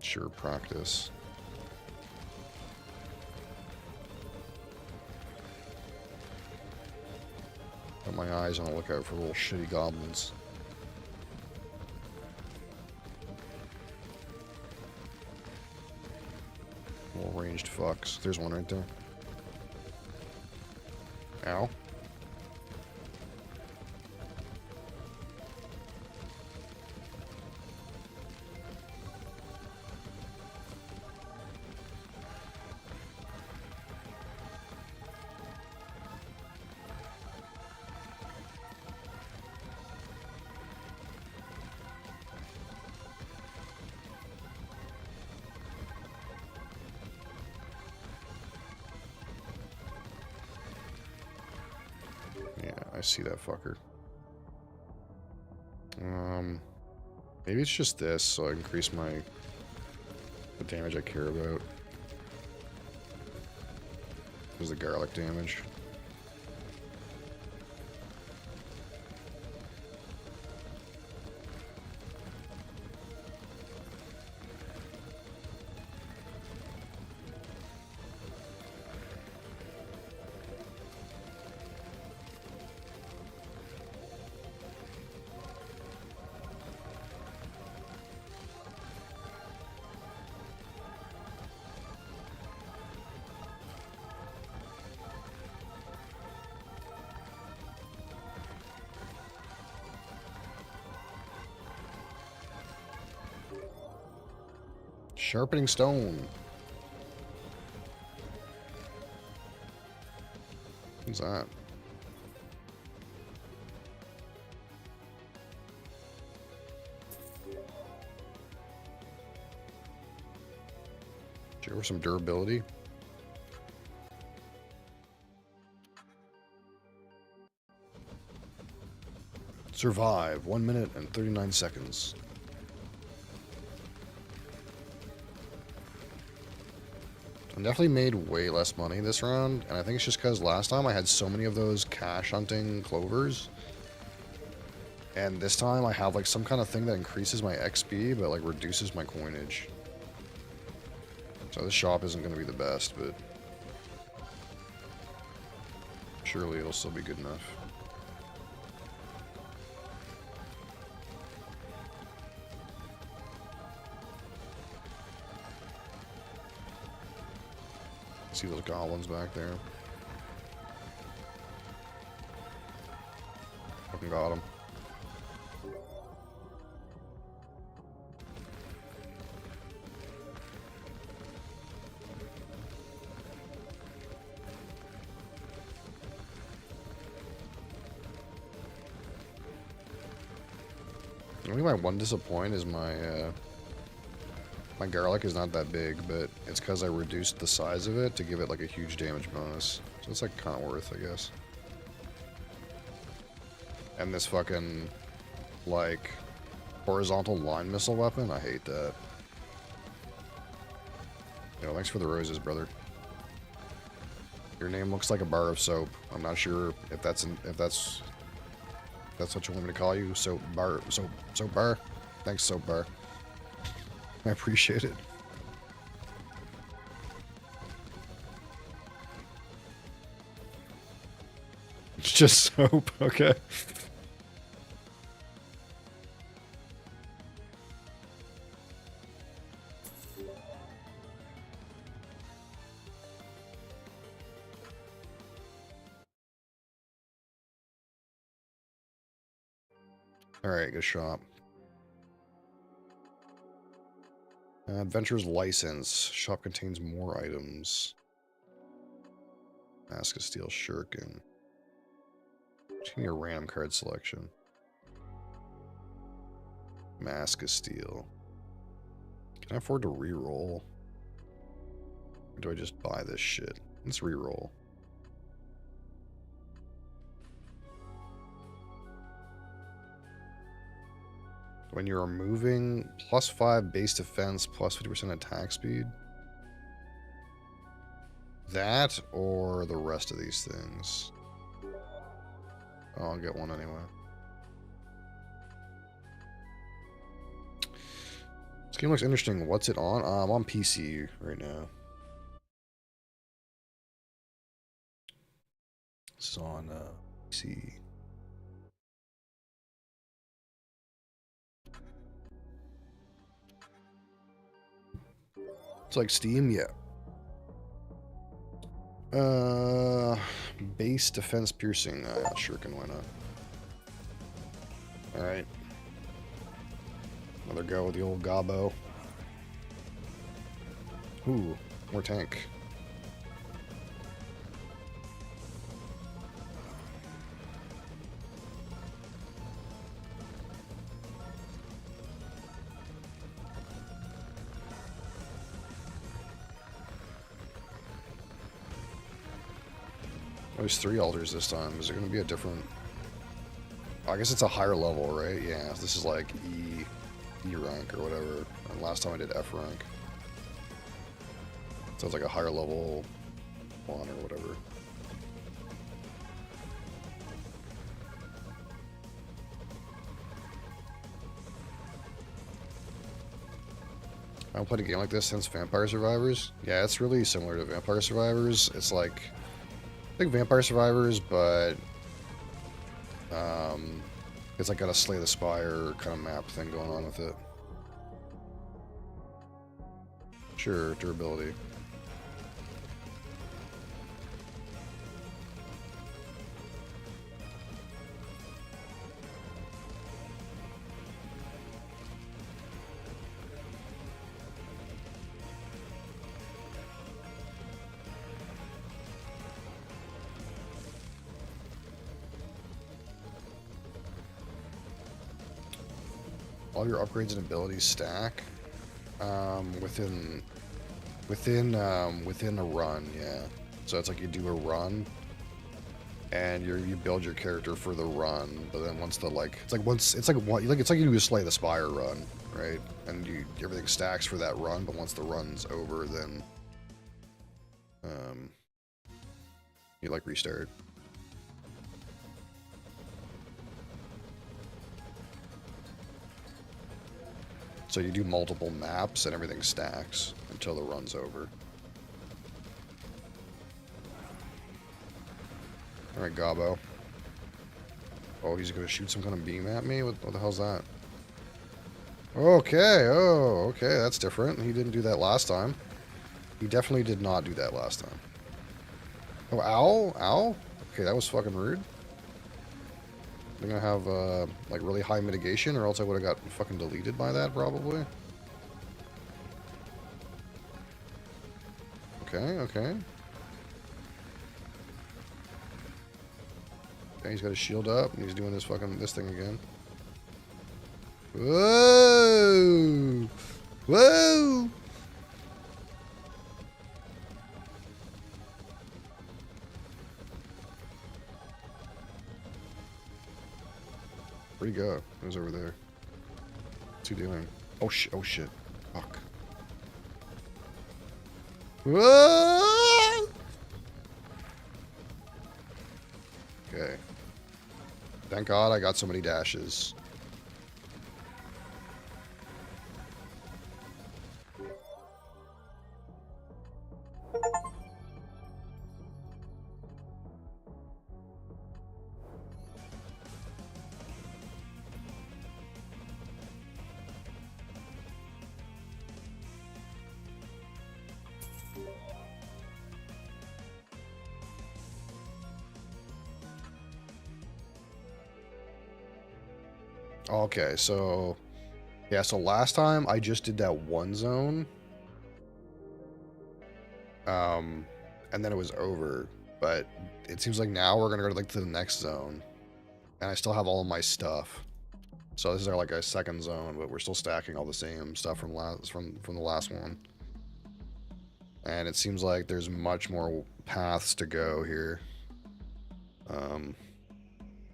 Sure, practice. Got my eyes on the lookout for little shitty goblins. Little ranged fucks. There's one right there. Ow. see that fucker. Maybe it's just this, so I increase the damage I care about. There's the garlic damage. Sharpening stone. What's that? Show her some durability. Survive 1 minute and 39 seconds. I definitely made way less money this round, and I think it's just because last time I had so many of those cash hunting clovers. And this time I have like some kind of thing that increases my XP, but like reduces my coinage. So this shop isn't going to be the best, but surely it'll still be good enough. See those goblins back there. Fucking got them. I think my one disappoint is my garlic is not that big, but it's because I reduced the size of it to give it like a huge damage bonus. So it's like kind of worth, I guess. And this fucking like horizontal line missile weapon, I hate that. Yo, thanks for the roses, brother. Your name looks like a bar of soap. I'm not sure if that's what you want me to call you. Soap bar. Thanks, soap bar. I appreciate it. It's just soap, okay. Alright, good shop. Adventurer's license. Shop contains more items. Mask of Steel Shuriken. Just give me a random card selection. Mask of Steel. Can I afford to re-roll? Or do I just buy this shit? Let's re-roll. When you're moving, +5 base defense, +50% attack speed. That or the rest of these things? Oh, I'll get one anyway. This game looks interesting. What's it on? I'm on PC right now. This is on PC. It's like Steam, yeah. Base defense piercing. Sure can, why not? Alright. Another go with the old gobbo. Ooh, more tank. There's 3 altars this time. Is there going to be a different I guess it's a higher level, right? Yeah, this is like E rank or whatever. And last time I did F rank. So it's like a higher level one or whatever. I haven't played a game like this since Vampire Survivors. Yeah, it's really similar to Vampire Survivors. It's like Vampire Survivors, but it's like got a Slay the Spire kind of map thing going on with it. Sure, durability. All your upgrades and abilities stack within a run, yeah. So it's like you do a run, and you build your character for the run. But then once it's like you do a Slay the Spire run, right? And everything stacks for that run. But once the run's over, then you like restart. So you do multiple maps and everything stacks until the run's over. Alright, Gobbo. Oh, he's gonna shoot some kind of beam at me? What the hell's that? Okay, oh, okay, that's different. He didn't do that last time. He definitely did not do that last time. Oh, owl? Owl? Okay, that was fucking rude. I'm gonna have, like, really high mitigation, or else I would have got fucking deleted by that, probably. Okay, okay. Okay, he's got his shield up, and he's doing this thing again. Whoa! Whoa! Where'd he go? He was over there. What's he doing? Oh shit! Oh shit! Fuck! Whoa! Okay. Thank God I got so many dashes. Okay, so yeah, so last time I just did that one zone. And then it was over. But it seems like now we're gonna go to the next zone. And I still have all of my stuff. So this is like a second zone, but we're still stacking all the same stuff from the last one. And it seems like there's much more paths to go here.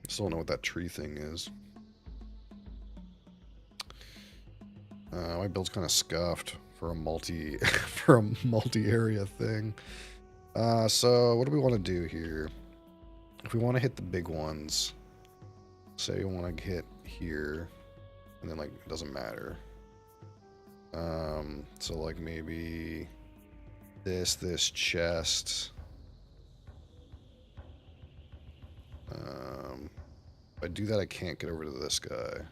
Still don't know what that tree thing is. My build's kind of scuffed for a multi-area thing. So what do we want to do here? If we want to hit the big ones, say we want to hit here, and then like it doesn't matter. So like maybe this chest. If I do that, I can't get over to this guy.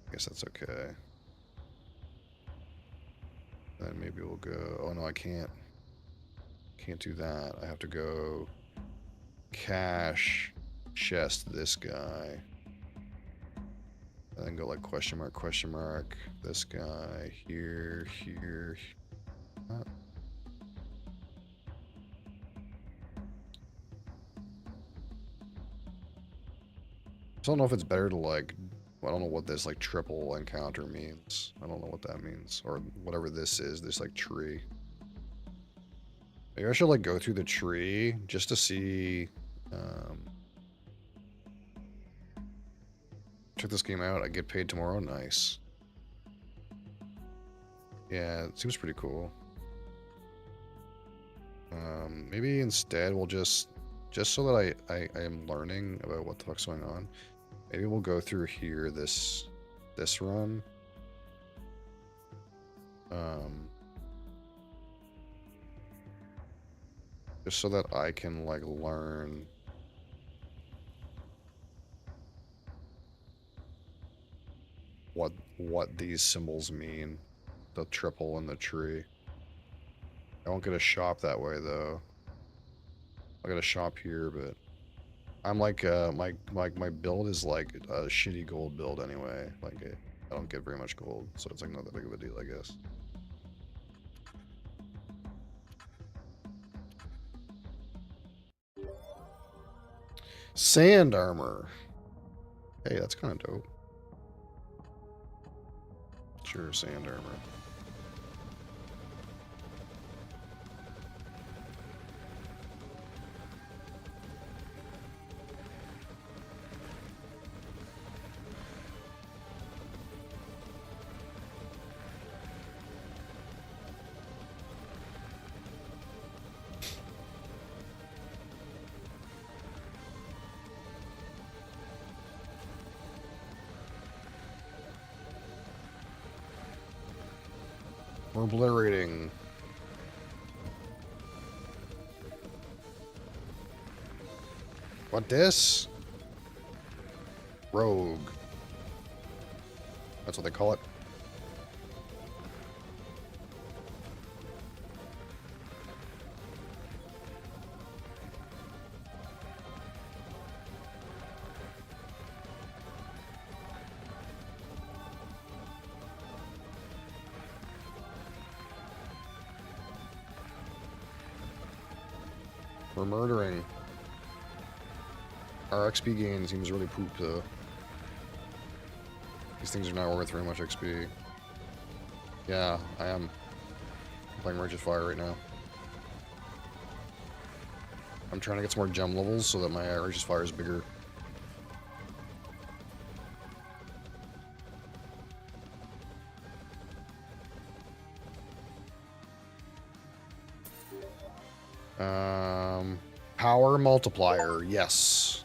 I guess that's okay. Then maybe we'll go... Oh, no, I can't. Can't do that. I have to go... Cash. Chest this guy. And then go like question mark. This guy. Here. I don't know if it's better to like... I don't know what this like triple encounter means. I don't know what that means. Or whatever this is, this like tree. Maybe I should like go through the tree just to see Check this game out. I get paid tomorrow. Nice. Yeah, it seems pretty cool. Maybe instead we'll just so that I am learning about what the fuck's going on. Maybe we'll go through here this run. Just so that I can like learn what these symbols mean. The triple and the tree. I won't get a shop that way though. I'll get a shop here, but I'm like my build is like a shitty gold build anyway. Like I don't get very much gold, so it's like not that big of a deal, I guess. Sand armor. Hey, that's kind of dope. Sure, sand armor. We're obliterating. What this? Rogue. That's what they call it. We're murdering. Our XP gain seems really poop though. These things are not worth very much XP. Yeah, I am. I'm playing Righteous Fire right now. I'm trying to get some more gem levels so that my Righteous Fire is bigger. Power multiplier, yes.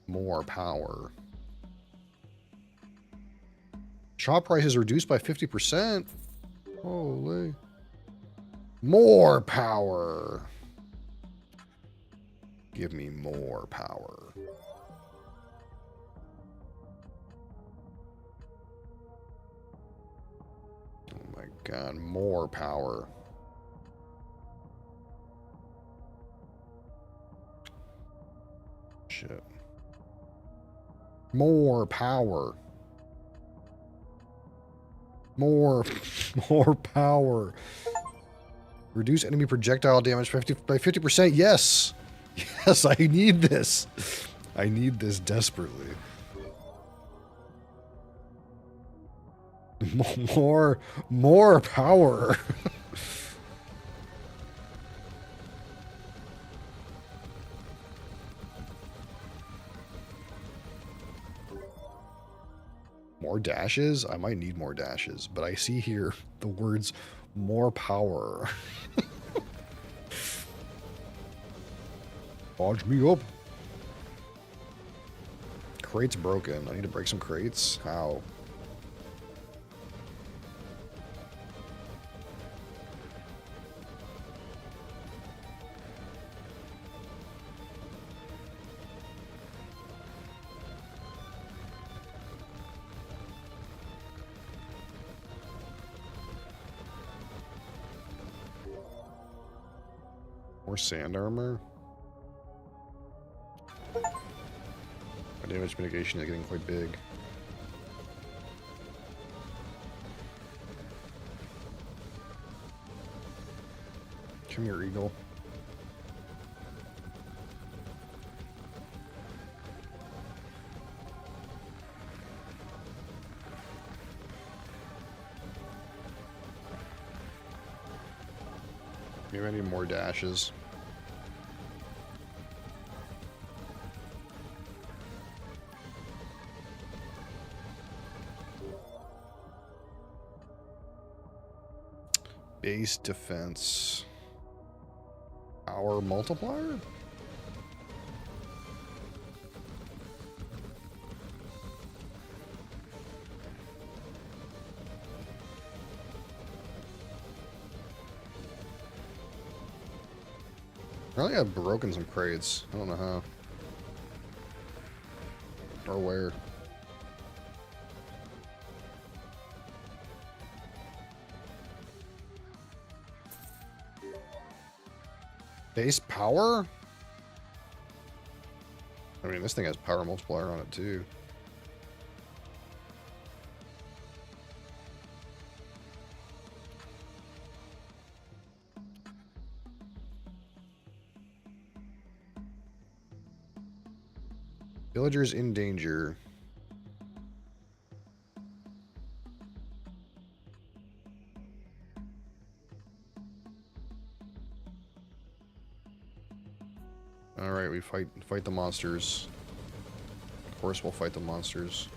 More power. Shop price is reduced by 50%. Holy. More power. Give me more power. Oh my god, more power. Shit. More power. More power. Reduce enemy projectile damage by 50%. Yes. Yes, I need this. I need this desperately. More power. More dashes? I might need more dashes, but I see here the words more power. Dodge me up. Crate's broken. I need to break some crates. How? More sand armor. My damage mitigation is getting quite big. Come here, eagle. Maybe I need more dashes. Base defense. Power multiplier? Apparently I've broken some crates. I don't know how. Or where. Base power? I mean, this thing has power multiplier on it too. Villagers in danger. Alright, we fight the monsters. Of course we'll fight the monsters.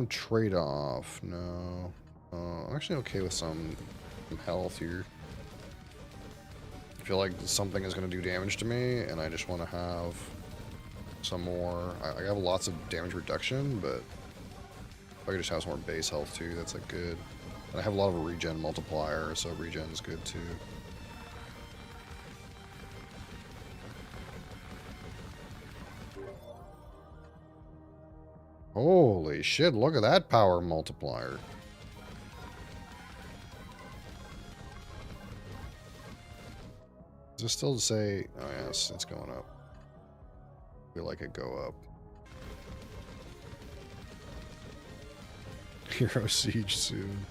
Trade-off. No. I'm actually okay with some health here. I feel like something is going to do damage to me, and I just want to have some more. I have lots of damage reduction, but if I could just have some more base health too, that's like good. And I have a lot of a regen multiplier, so regen's good too. Holy shit, look at that power multiplier. Does it still say... Oh yes, it's going up. I feel like it go up. Hero Siege soon.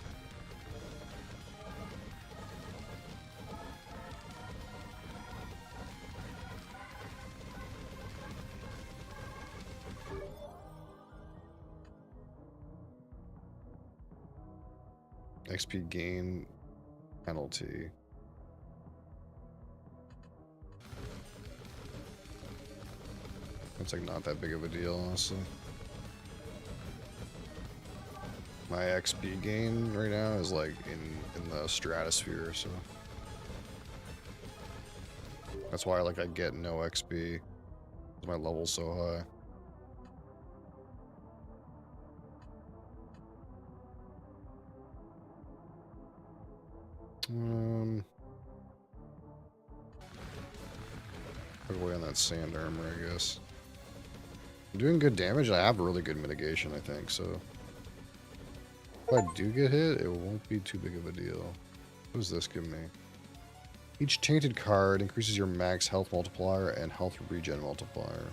XP gain penalty. It's like not that big of a deal, honestly. My XP gain right now is like in the stratosphere, so that's why I get no XP. My level's so high. Put away on that sand armor, I guess. I'm doing good damage, and I have really good mitigation, I think, so if I do get hit, it won't be too big of a deal. What does this give me? Each tainted card increases your max health multiplier and health regen multiplier.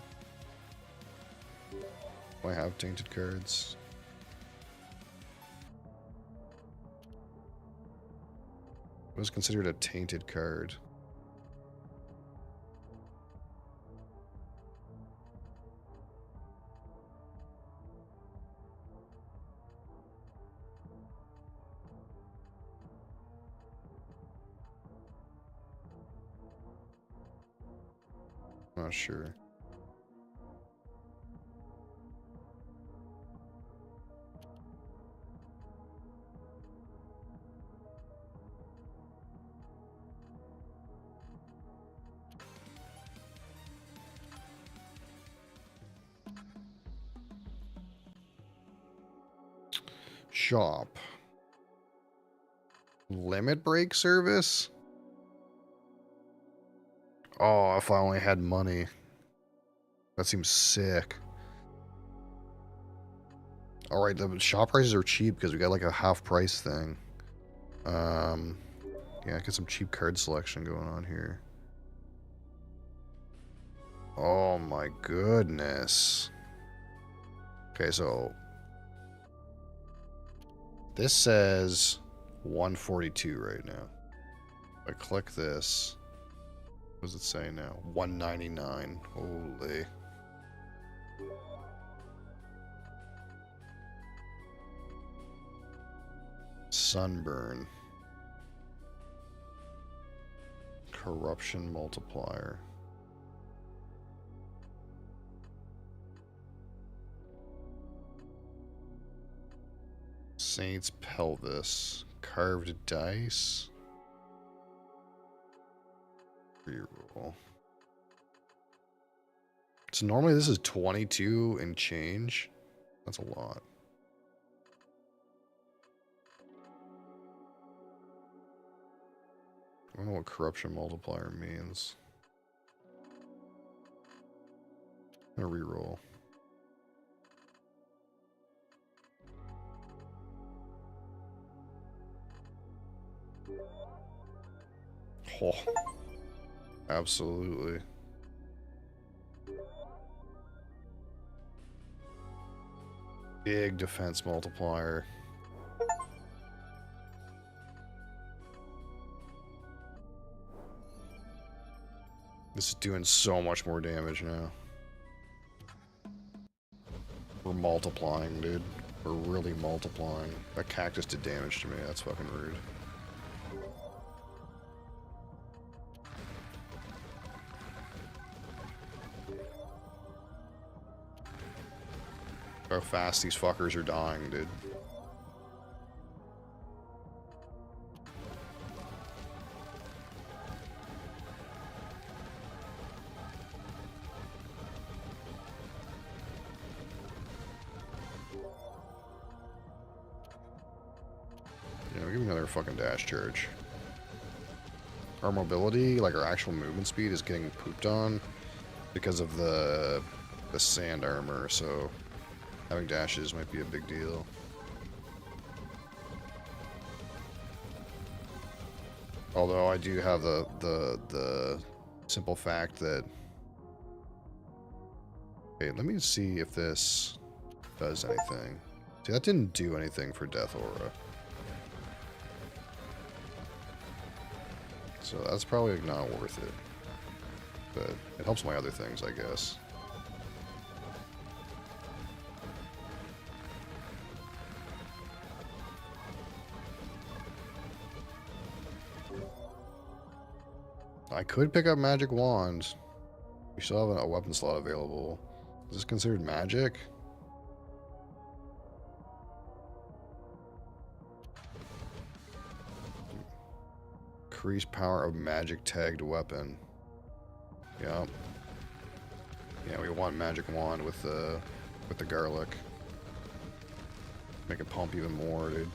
Do I have tainted cards? What is considered a tainted card? Not sure. Shop. Limit break service? Oh, if I only had money. That seems sick. Alright, the shop prices are cheap because we got like a half price thing. Yeah, get some cheap card selection going on here. Oh my goodness. Okay, so this says 142 right now. If I click this, what does it say now? 199. Holy. Sunburn. Corruption multiplier. Saint's pelvis. Carved dice. Reroll. So normally this is 22 and change. That's a lot. I don't know what corruption multiplier means. I'm gonna reroll. Oh, absolutely. Big defense multiplier. This is doing so much more damage now. We're multiplying, dude. We're really multiplying. That cactus did damage to me. That's fucking rude. How fast these fuckers are dying, dude. Yeah, give me another fucking dash charge. Our mobility, like our actual movement speed, is getting pooped on because of the sand armor, so having dashes might be a big deal. Although I do have the simple fact that... Okay, let me see if this does anything. See, that didn't do anything for Death Aura. So that's probably not worth it. But it helps my other things, I guess. I could pick up Magic Wand. We still have a weapon slot available. Is this considered magic? Increase power of magic tagged weapon. Yep. Yeah, we want Magic Wand with the garlic. Make it pump even more, dude.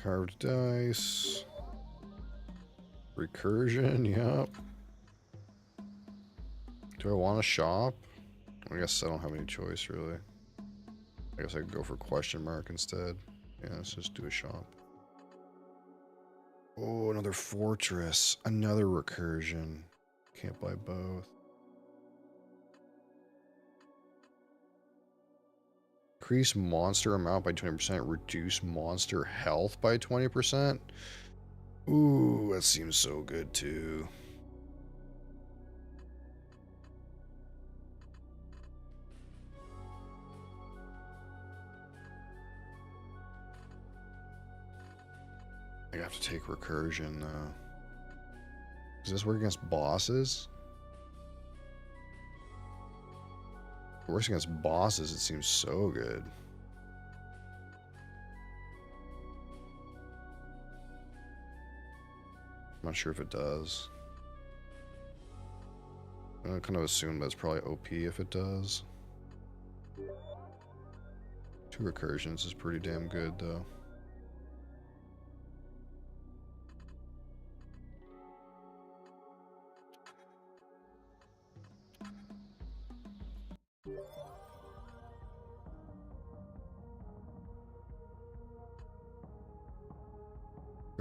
Carved dice. Recursion, yep. Do I want to shop? I guess I don't have any choice, really. I guess I could go for question mark instead. Yeah, let's just do a shop. Oh, another fortress. Another recursion. Can't buy both. Increase monster amount by 20%. Reduce monster health by 20%. Ooh, that seems so good too. I have to take recursion though. Does this work against bosses? If it works against bosses, it seems so good. I'm not sure if it does. I kind of assume that's probably OP if it does. 2 recursions is pretty damn good though.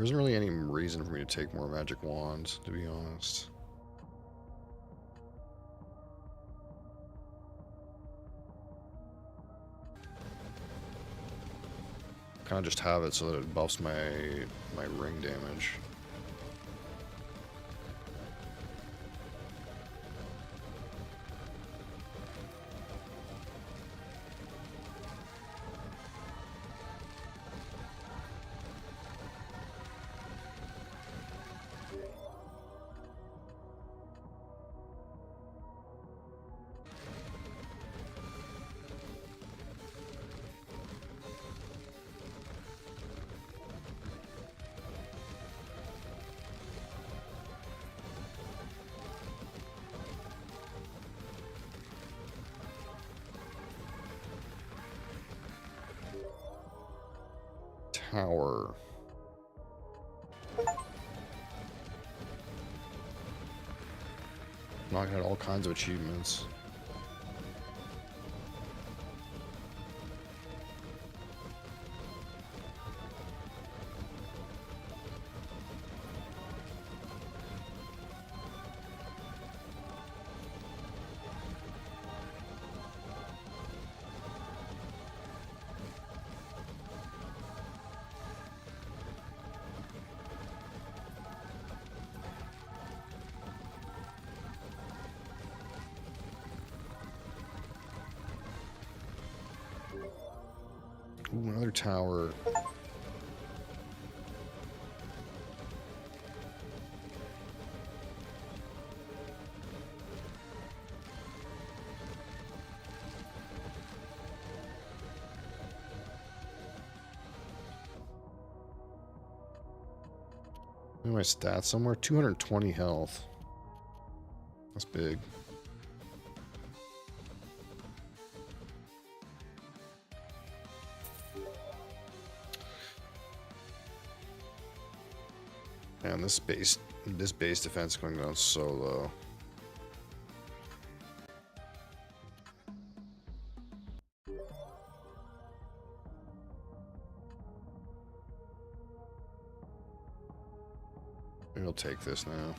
There isn't really any reason for me to take more magic wands, to be honest. Kind of just have it so that it buffs my ring damage. Tower. Knocking out all kinds of achievements. Ooh, another tower. Look at my stats somewhere. 220 health. That's big. Man, this base defense is going down so low. Maybe I'll take this now.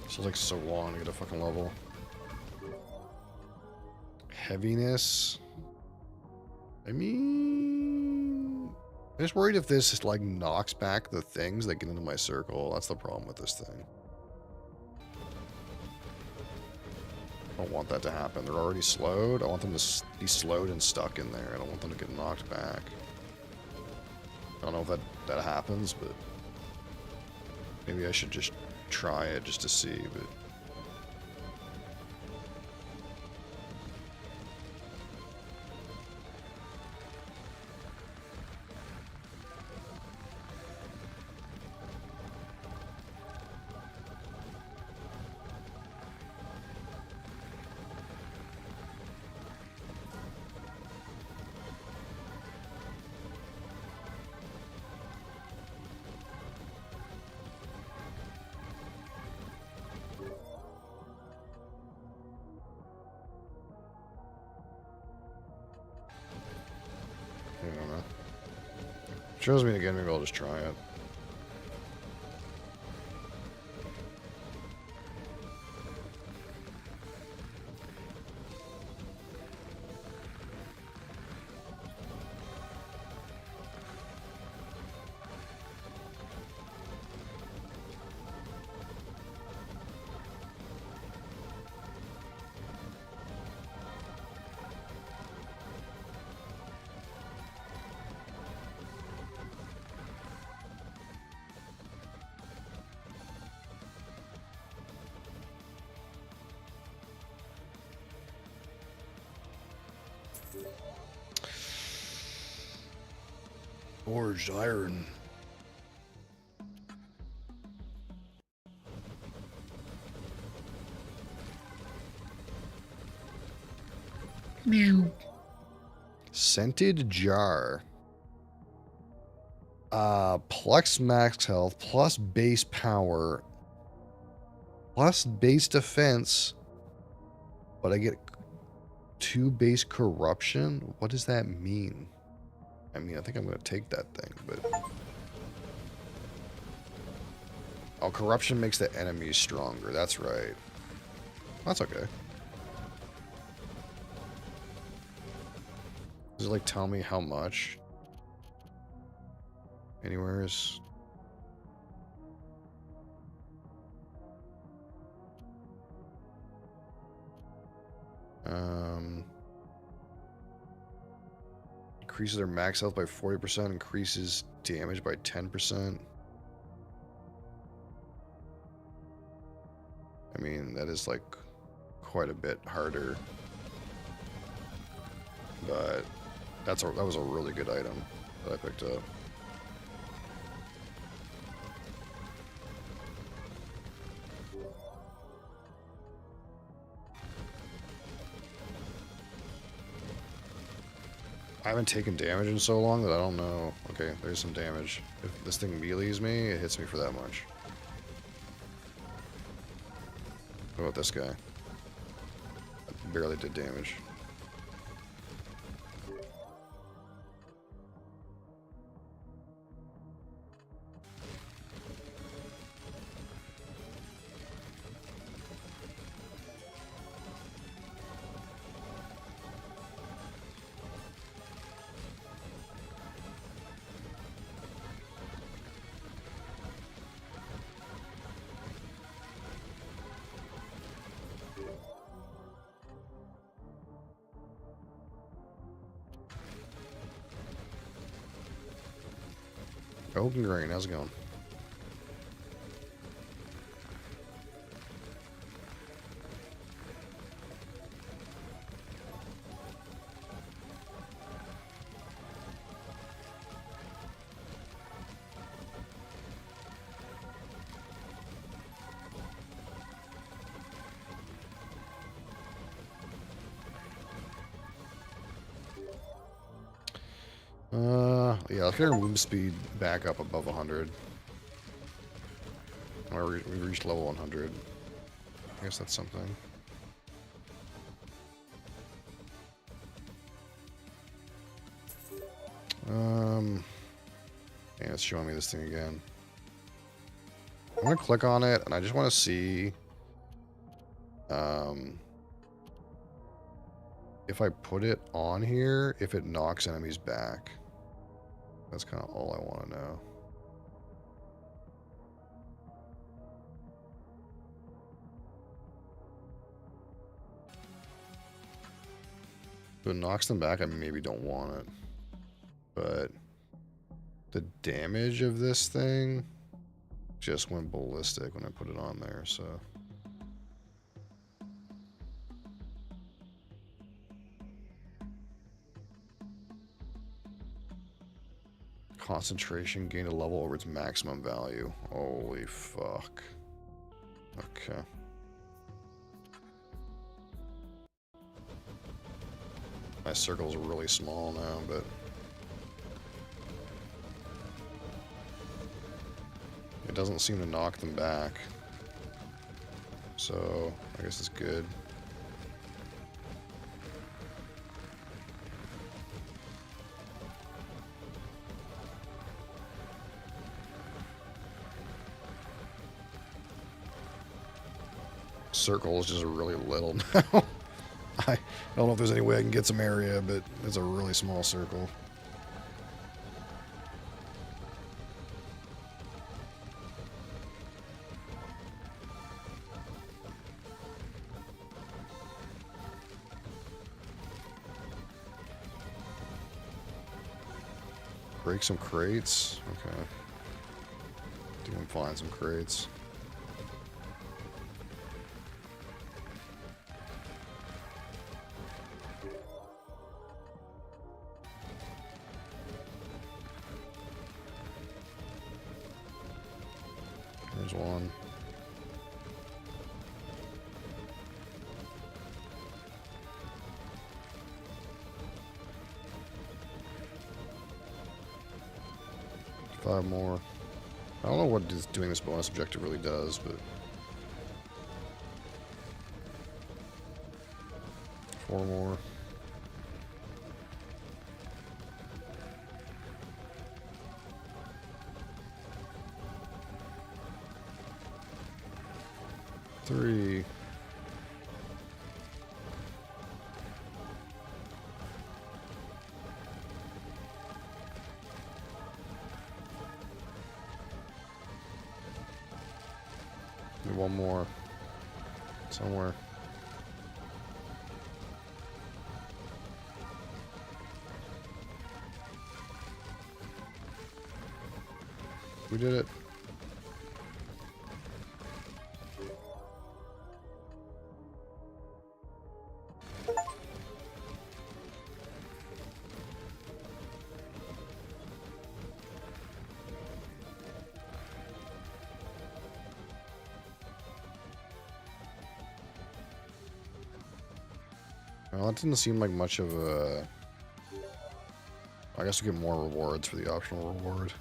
This is like so long to get a fucking level. Heaviness. I mean, I'm just worried if this like knocks back the things that get into my circle. That's the problem with this thing. I don't want that to happen. They're already slowed. I want them to be slowed and stuck in there. I don't want them to get knocked back. I don't know if that happens, but maybe I should just try it just to see, but I don't know. Shows me again, maybe I'll just try it. Forged iron. Meow. Scented jar. Plus max health, plus base power, plus base defense, but I get 2 base corruption? What does that mean? I mean, I think I'm going to take that thing, but... Oh, corruption makes the enemies stronger. That's right. That's okay. Does it, like, tell me how much? Anywheres? Increases their max health by 40%, increases damage by 10%. I mean, that is like quite a bit harder. But that was a really good item that I picked up. I haven't taken damage in so long that I don't know. Okay, there's some damage. If this thing melees me, it hits me for that much. What about this guy? That barely did damage. Open grain, how's it going? Yeah, let's get our move speed back up above 100. We reached level 100. I guess that's something. Yeah, it's showing me this thing again. I'm gonna click on it, and I just want to see if I put it on here, if it knocks enemies back. That's kind of all I want to know. If it knocks them back, I maybe don't want it. But the damage of this thing just went ballistic when I put it on there, so... Concentration gained a level over its maximum value. Holy fuck. Okay. My circle's really small now, but... it doesn't seem to knock them back. So, I guess it's good. Circle is just really little now. I don't know if there's any way I can get some area, but it's a really small circle. Break some crates? Okay. I think I'm find some crates. There's one. Five more. I don't know what doing this bonus objective really does, but... 4 more. Three. Need one more. Somewhere. We did it. Well, that didn't seem like much of a... I guess we get more rewards for the optional reward.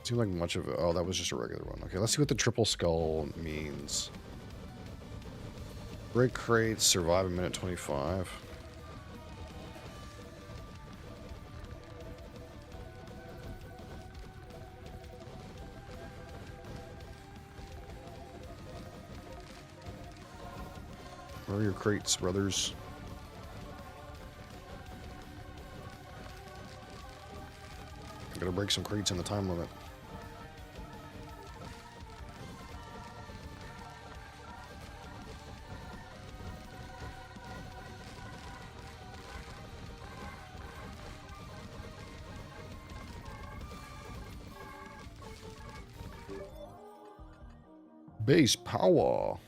Seemed like much of it. Oh, that was just a regular one. Okay, let's see what the triple skull means. Break crates, survive a minute 25. Where are your crates, brothers? I gotta break some crates in the time limit. Base power.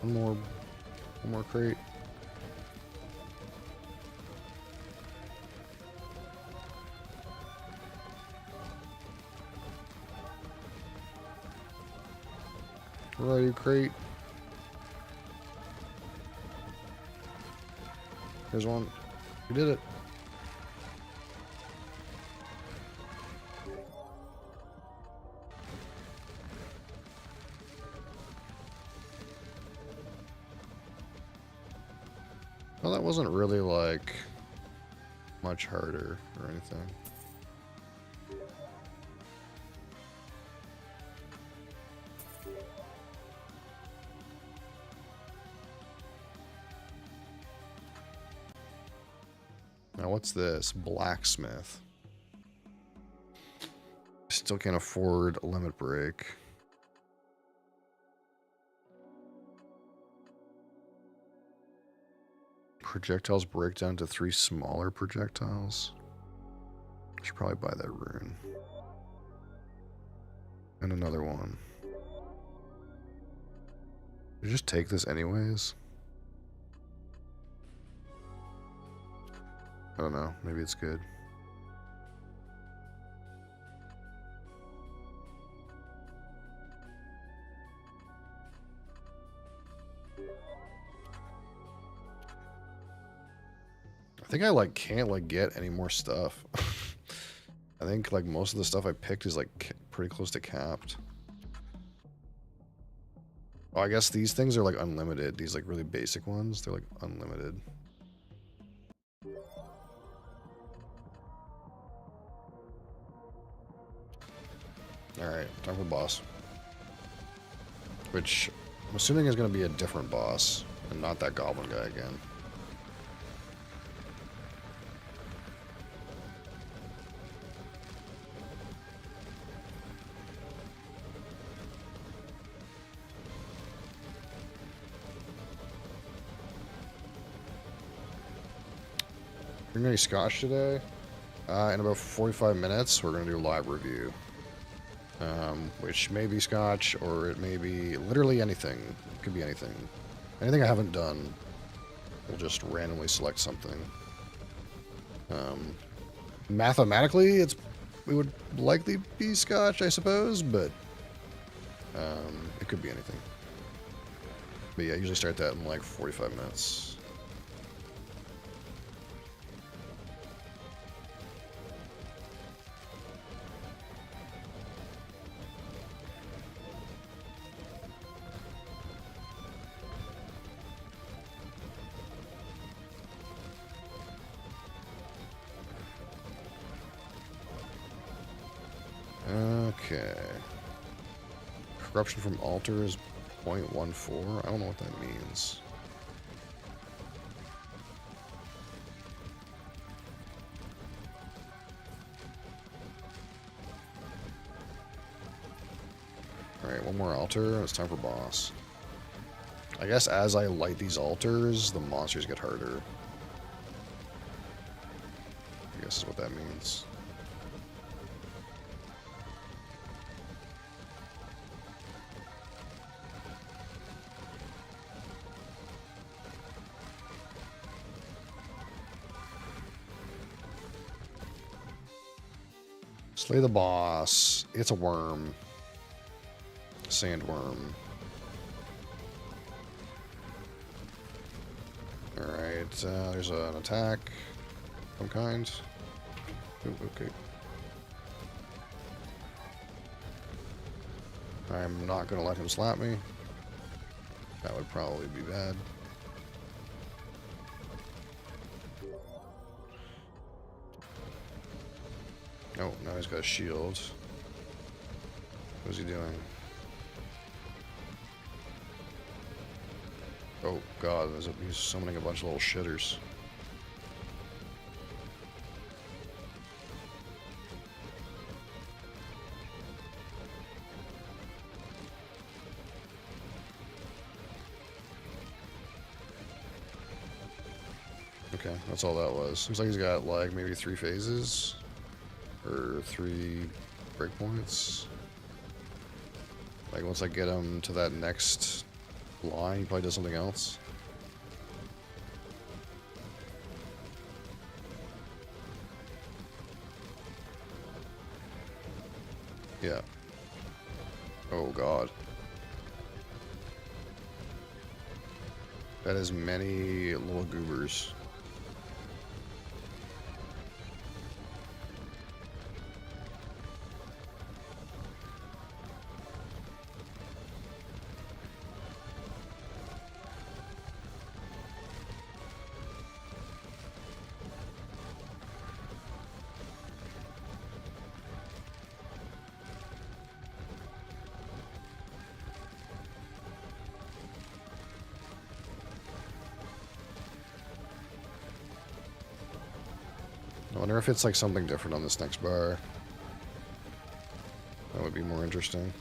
One more crate. Where are you, crate? Here's one. We did it. Well, that wasn't really like much harder or anything. Now what's this? Blacksmith. Still can't afford a limit break. Projectiles break down to 3 smaller projectiles. I should probably buy that rune. And another one. You just take this anyways? I don't know. Maybe it's good. I think I like can't like get any more stuff. I think like most of the stuff I picked is like pretty close to capped. Oh, I guess these things are like unlimited. These like really basic ones, they're like unlimited. Alright, time for the boss. Which I'm assuming is going to be a different boss and not that goblin guy again. Drinking any scotch today? In about 45 minutes, we're going to do a live review. Which may be scotch, or it may be literally anything. It could be anything. Anything I haven't done. We'll just randomly select something. Mathematically, it would likely be scotch, I suppose, but it could be anything. But yeah, I usually start that in like 45 minutes. Okay. Corruption from altar is 0.14. I don't know what that means. Alright, one more altar, and it's time for boss. I guess as I light these altars, the monsters get harder. I guess is what that means. Slay the boss. It's a worm. Sandworm. Alright, there's an attack of some kind. Ooh, okay. I'm not going to let him slap me. That would probably be bad. Oh, now he's got a shield. What's he doing? Oh god, he's summoning a bunch of little shitters. Okay, that's all that was. Seems like he's got like maybe 3 phases. Or 3 breakpoints. Like once I get him to that next line, he probably does something else. Yeah. Oh god. That is many little goobers. I wonder if it's like something different on this next bar. That would be more interesting.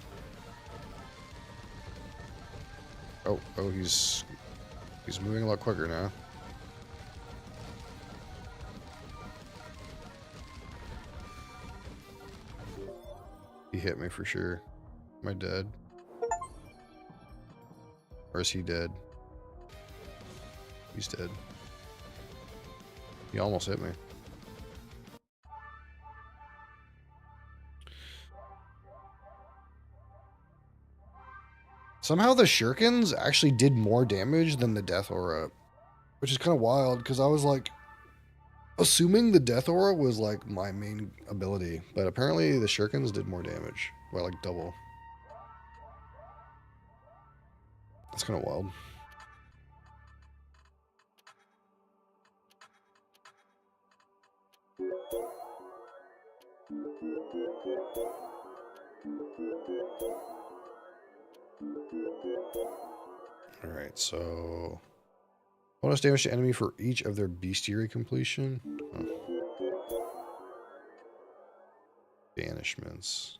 Oh, he's moving a lot quicker now. He hit me for sure. Am I dead? Or is he dead? He's dead. He almost hit me. Somehow the shurikens actually did more damage than the death aura, which is kind of wild because I was like assuming the death aura was like my main ability, but apparently the shurikens did more damage by like double. That's kind of wild. Alright, so bonus damage to enemy for each of their bestiary completion. Huh. Banishments.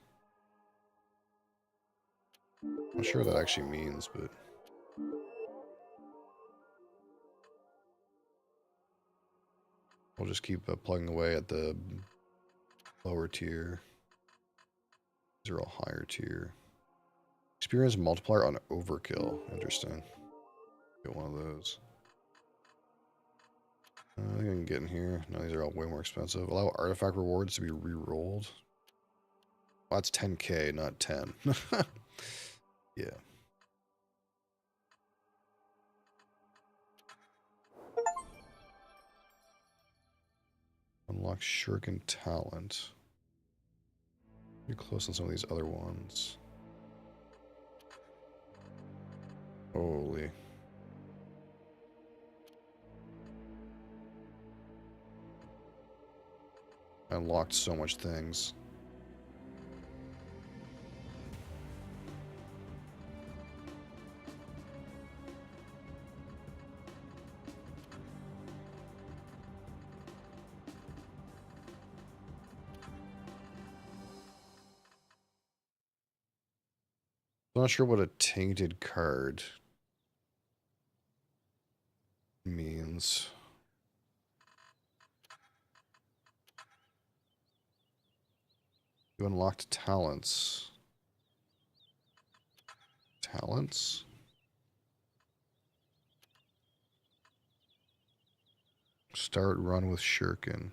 Not sure what that actually means, but We'll just keep plugging away at the lower tier. These are all higher tier. Experience multiplier on overkill. Interesting. Get one of those. I think I can get in here. No, these are all way more expensive. Allow artifact rewards to be re-rolled. Well, that's 10k, not 10. Yeah. Unlock Shuriken talent. You're close on some of these other ones. Holy. I unlocked so much things. I'm not sure what a tainted card means. You unlocked talents. Talents? Start run with Shuriken.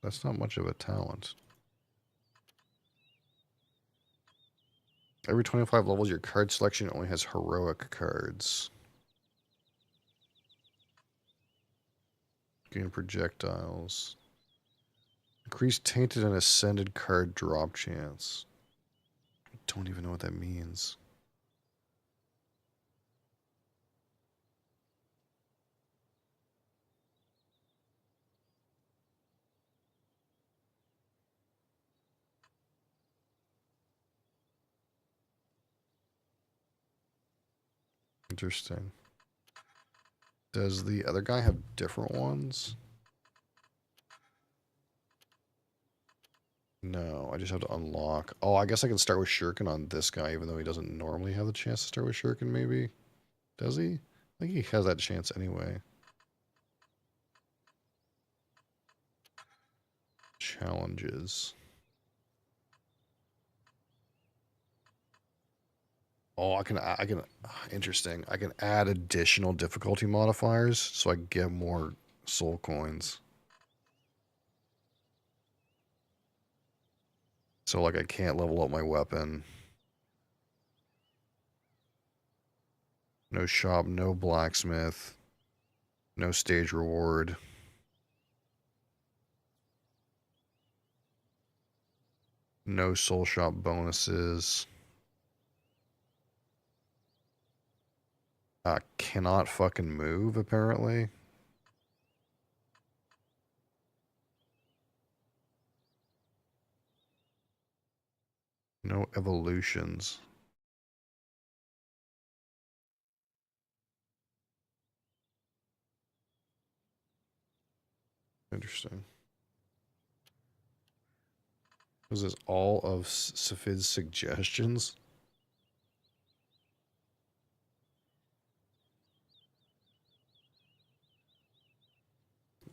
That's not much of a talent. Every 25 levels, your card selection only has heroic cards. Gain projectiles. Increase tainted and ascended card drop chance. I don't even know what that means. Interesting. Does the other guy have different ones? No, I just have to unlock. Oh, I guess I can start with Shuriken on this guy, even though he doesn't normally have the chance to start with Shuriken, maybe? Does he? I think he has that chance anyway. Challenges. Oh, interesting. I can add additional difficulty modifiers so I get more soul coins. So, like, I can't level up my weapon. No shop, no blacksmith. No stage reward. No soul shop bonuses. Cannot fucking move, apparently. No evolutions. Interesting. Was this all of Safid's suggestions?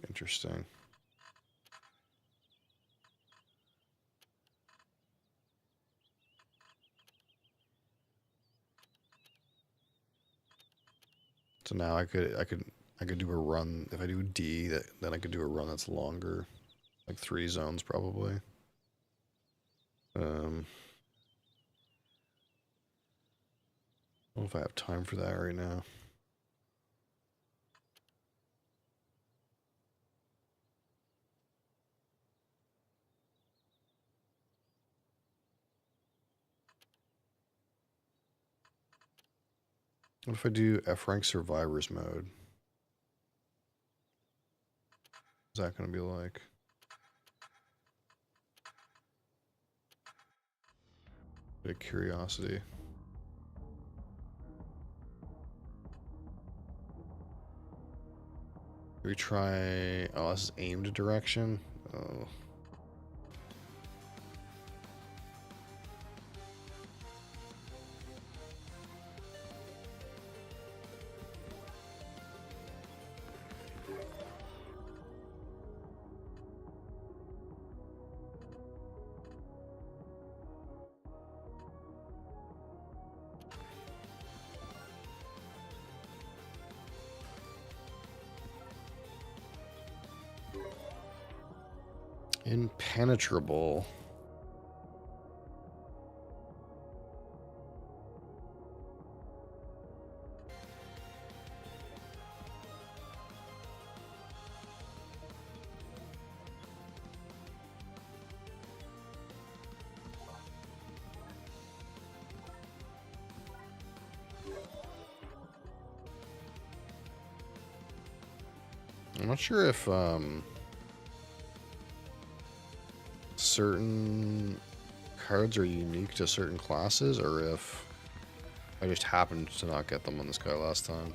Interesting. So now I could do a run. If I do D, then I could do a run that's longer. Like 3 zones, probably. I don't know if I have time for that right now. What if I do F rank survivors mode? What's that going to be like? Bit of curiosity. We try. Oh, this is aimed direction. Oh. Impenetrable. I'm not sure if certain cards are unique to certain classes or if I just happened to not get them on this guy last time.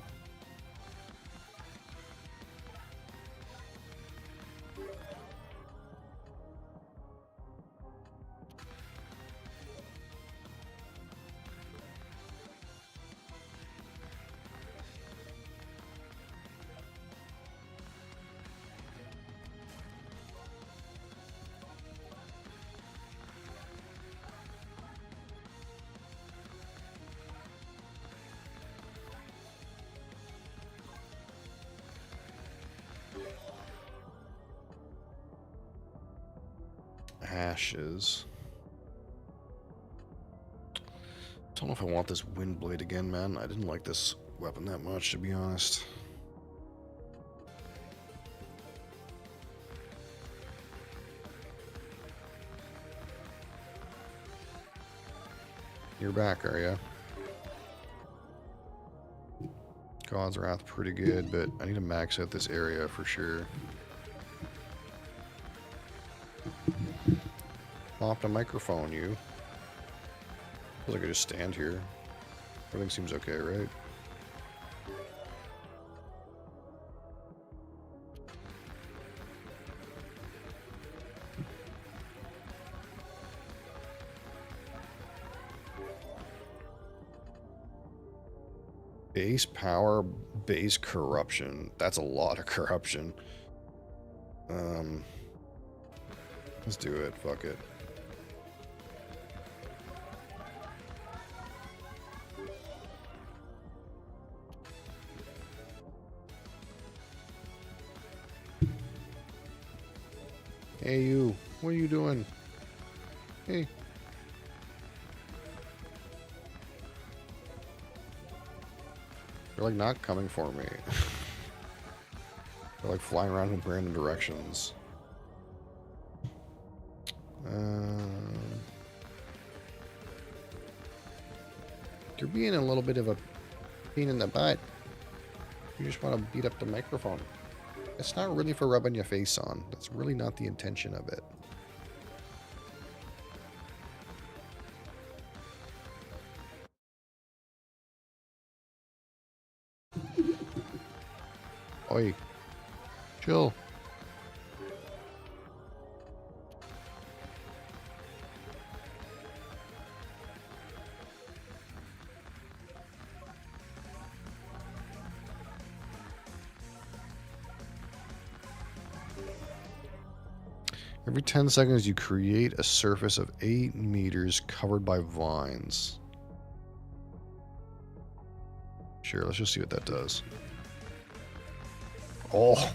Ashes. Don't know if I want this wind blade again, man. I didn't like this weapon that much, to be honest. You're back, are ya? God's Wrath pretty good, but I need to max out this area for sure. Pop the microphone, you. Feels like I just stand here. Everything seems okay, right? Base power, base corruption. That's a lot of corruption. Let's do it. Fuck it. Hey, you. What are you doing? Hey. They're like not coming for me. They're like flying around in random directions. You're being a little bit of a pain in the butt. You just want to beat up the microphone. It's not really for rubbing your face on. That's really not the intention of it. Oi. Chill. Every 10 seconds, you create a surface of 8 meters covered by vines. Sure, let's just see what that does. Oh.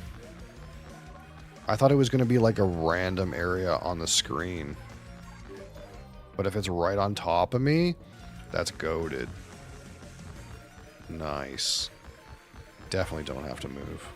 I thought it was going to be like a random area on the screen. But if it's right on top of me, that's goated. Nice. Definitely don't have to move.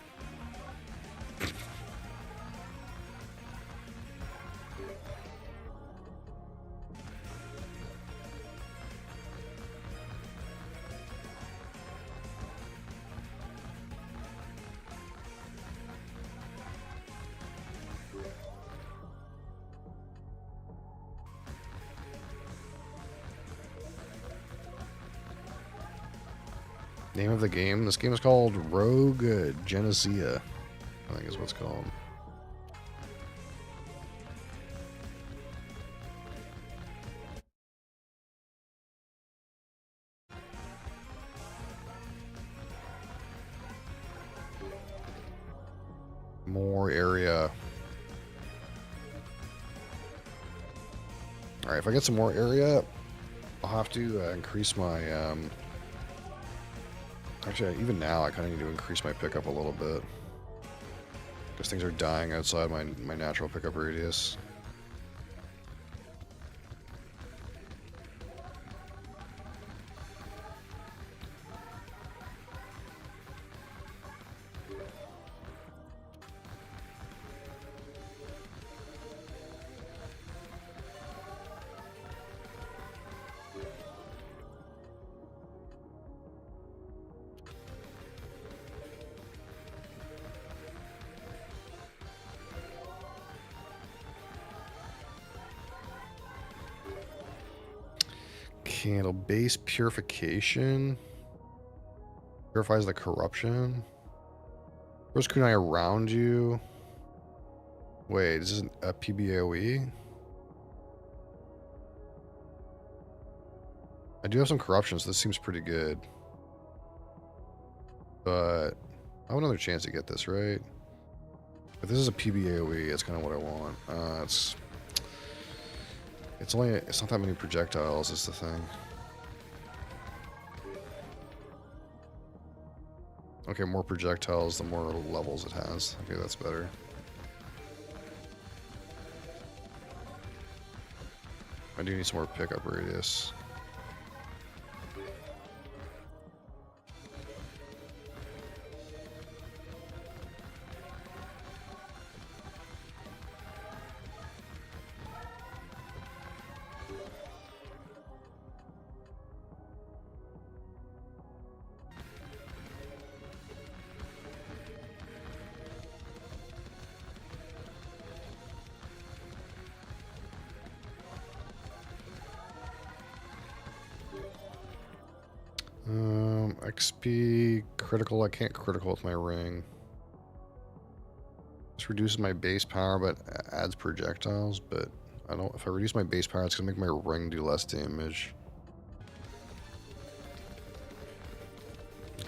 Name of the game? This game is called Rogue Genesia, I think is what it's called. More area. Alright, if I get some more area, I'll have to increase my... Actually, even now, I kind of need to increase my pickup a little bit. Because things are dying outside my natural pickup radius. Candle base purification. Purifies the corruption. First kunai around you. Wait, this is a PBAOE? I do have some corruption, so this seems pretty good. But I have another chance to get this, right? If this is a PBAOE, that's kind of what I want. It's not that many projectiles is the thing. Okay, more projectiles, the more levels it has. Okay, that's better. I do need some more pickup radius. XP critical. I can't critical with my ring. This reduces my base power, but adds projectiles. But I don't. If I reduce my base power, it's gonna make my ring do less damage.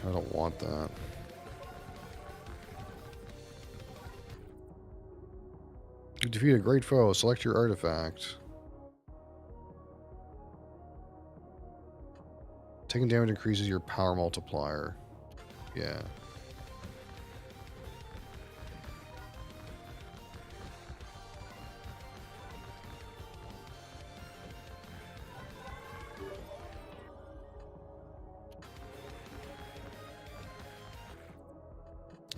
I don't want that. You defeat a great foe. Select your artifact. Taking damage increases your power multiplier. Yeah.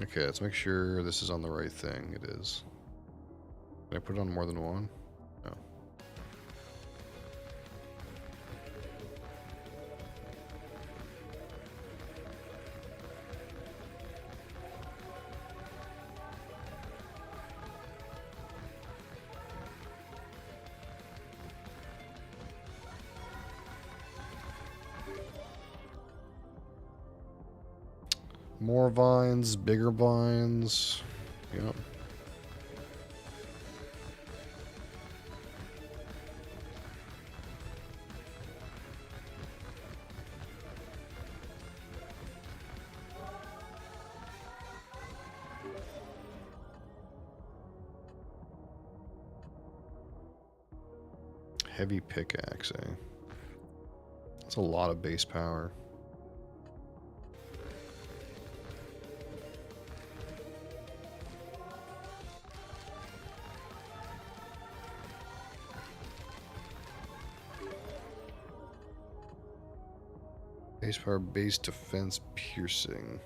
Okay, let's make sure this is on the right thing. It is. Can I put it on more than one? No. More vines, bigger vines. Yep. Heavy pickaxe, eh? That's a lot of base power. Base power, base defense, piercing.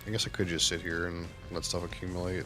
I guess I could just sit here and let stuff accumulate.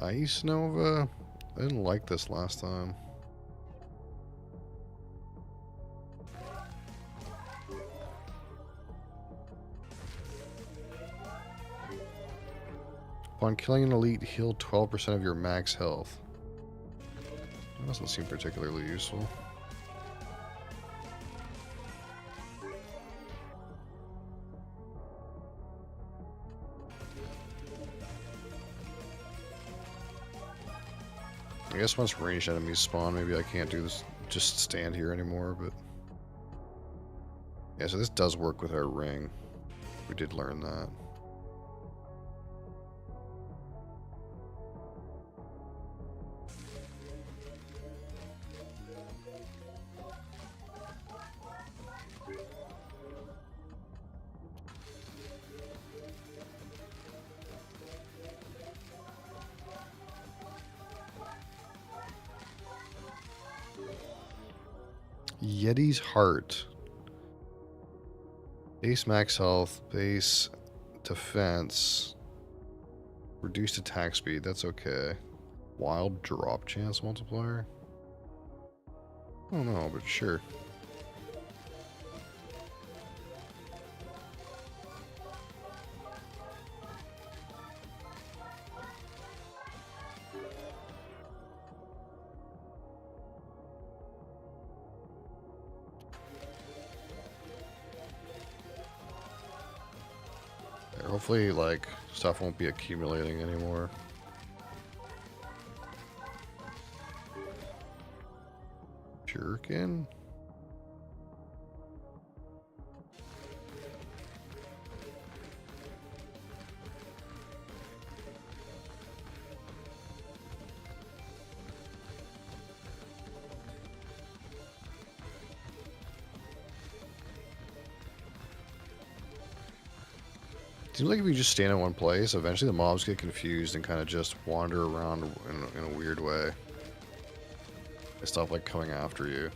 Ice Nova? I didn't like this last time. Upon killing an elite, heal 12% of your max health. That doesn't seem particularly useful. I guess once ranged enemies spawn, maybe I can't do this, just stand here anymore, but... Yeah, so this does work with our ring. We did learn that. Yeti's Heart. Base max health, base defense, reduced attack speed, that's okay. Wild drop chance multiplier? I don't know, but sure. Hopefully, like, stuff won't be accumulating anymore. Jerkin? Seems like if you just stand in one place, eventually the mobs get confused and kind of just wander around in a weird way. They stop, like, coming after you.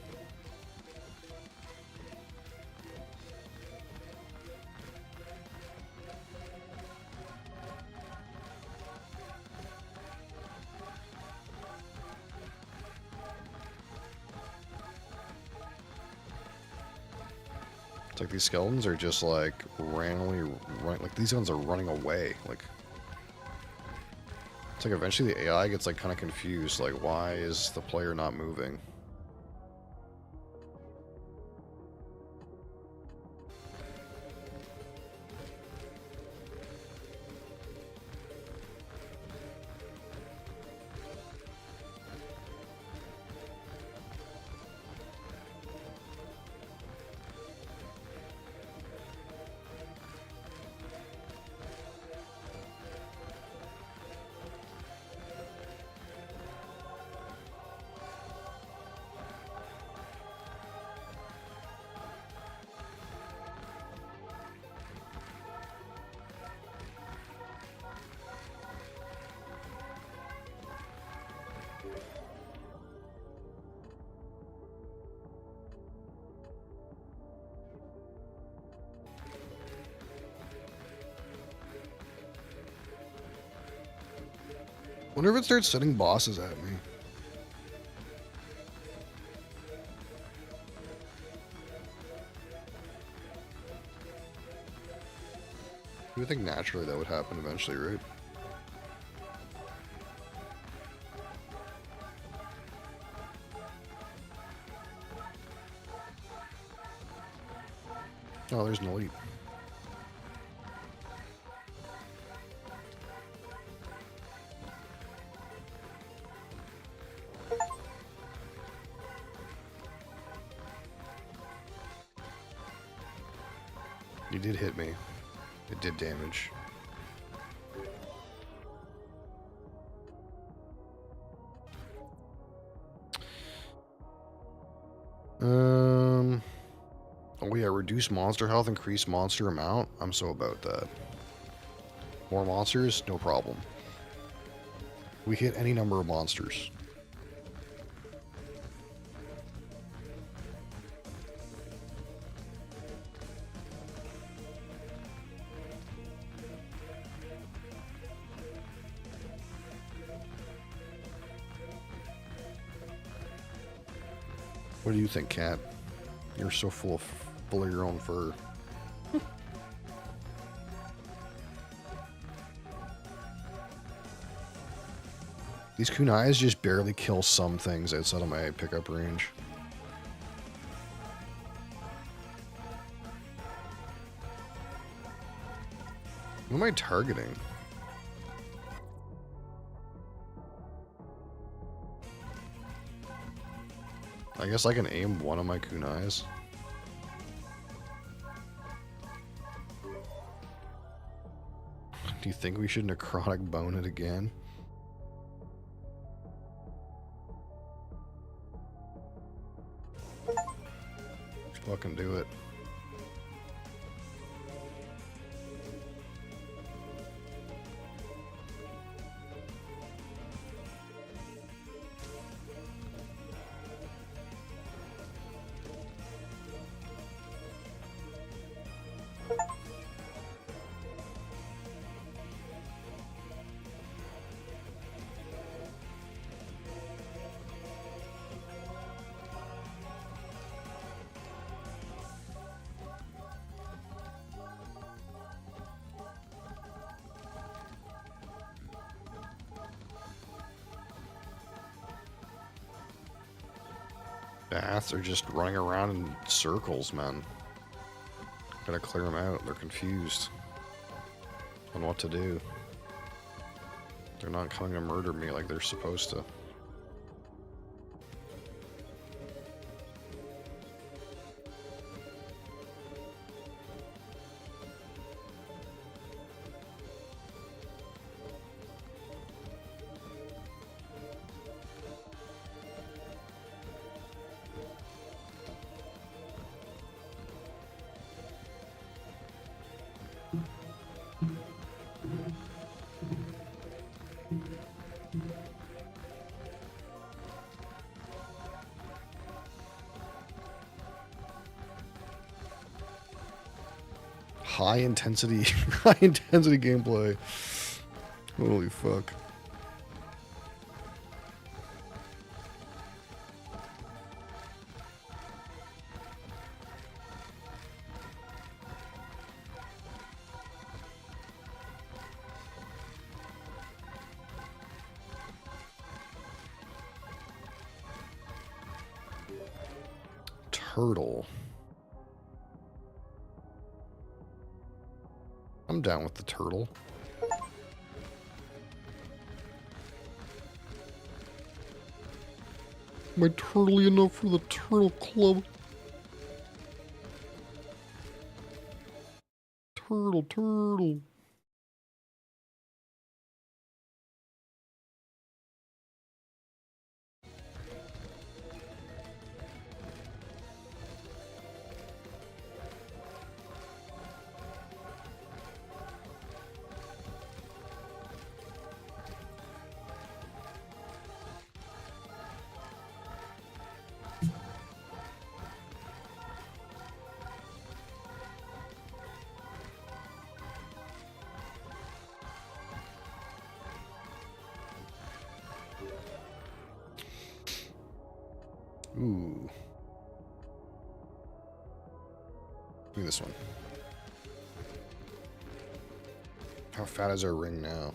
It's like these skeletons are just, like, randomly running. Like, these ones are running away. Like, it's like eventually the AI gets, like, kind of confused. Like, why is the player not moving? Wonder if it starts sending bosses at me. You would think naturally that would happen eventually, right? Oh, there's an elite. You did hit me. It did damage. Oh yeah, reduce monster health, increase monster amount. I'm so about that. More monsters, no problem. We hit any number of monsters. What do you think, Cat? You're so full of your own fur. These kunais just barely kill some things outside of my pickup range. Who am I targeting? I guess I can aim one of my kunais. Do you think we should necrotic bone it again? Let's fucking do it. Bats are just running around in circles, man. Gotta clear them out. They're confused on what to do. They're not coming to murder me like they're supposed to. High intensity gameplay. Holy fuck. Turtle. I'm down with the turtle. Am I turtly enough for the turtle club? Turtle. Ooh. Give me this one. How fat is our ring now?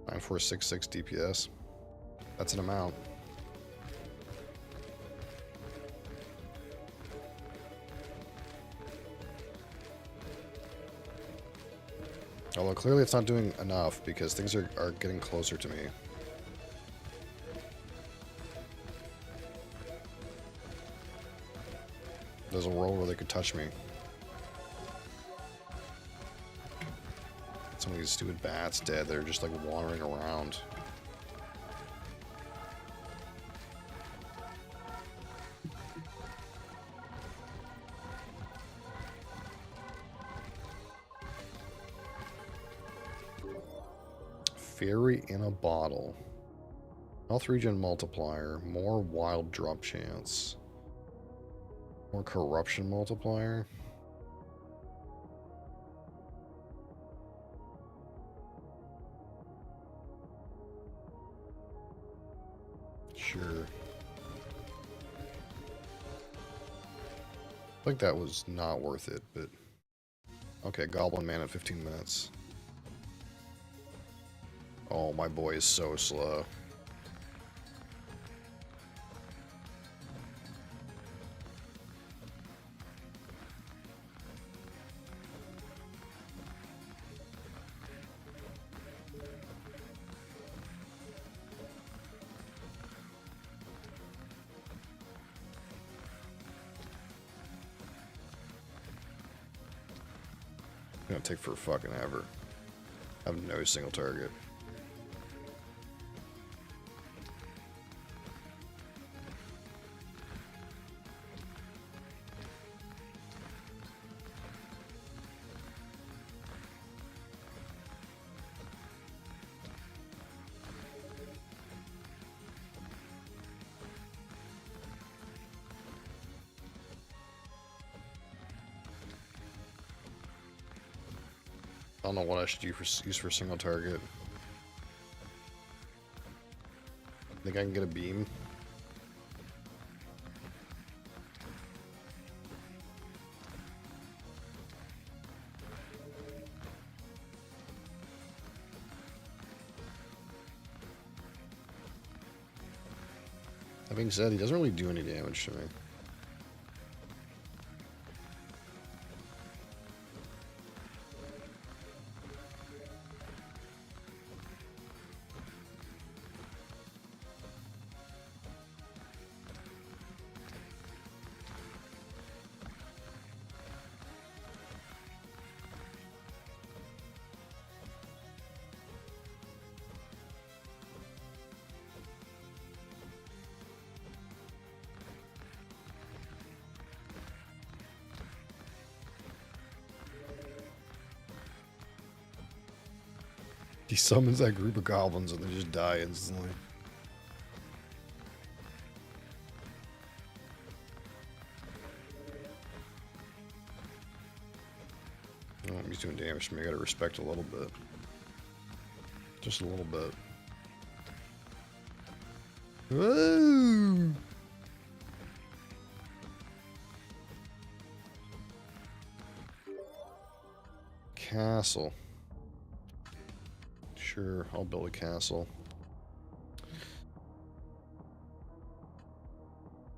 9466 DPS. That's an amount. Although clearly it's not doing enough because things are getting closer to me. There's a world where they could touch me. Some of these stupid bats dead. They're just like wandering around. Fairy in a bottle. Health regen multiplier. More wild drop chance. More corruption multiplier. Sure. I think that was not worth it, but... Okay, Goblin Man at 15 minutes. Oh, my boy is so slow. Gonna take for fucking ever. I have no single target. I don't know what I should use for single target. Think I can get a beam? That being said, he doesn't really do any damage to me. He summons that group of goblins and they just die instantly. Oh, he's doing damage to me. I gotta respect a little bit. Just a little bit. Whoa! Castle. Sure, I'll build a castle.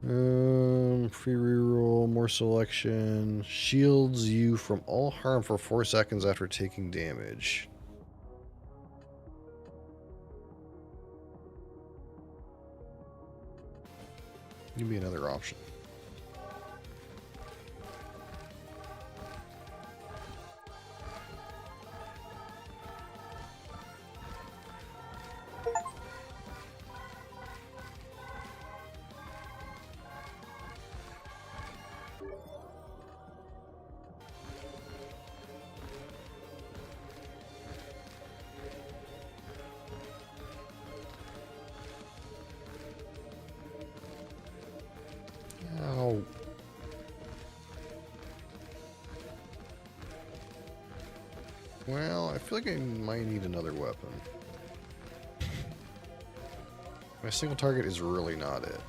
Free reroll, more selection. Shields you from all harm for 4 seconds after taking damage. Give me another option. Ow. Well, I feel like I might need another weapon. My single target is really not it.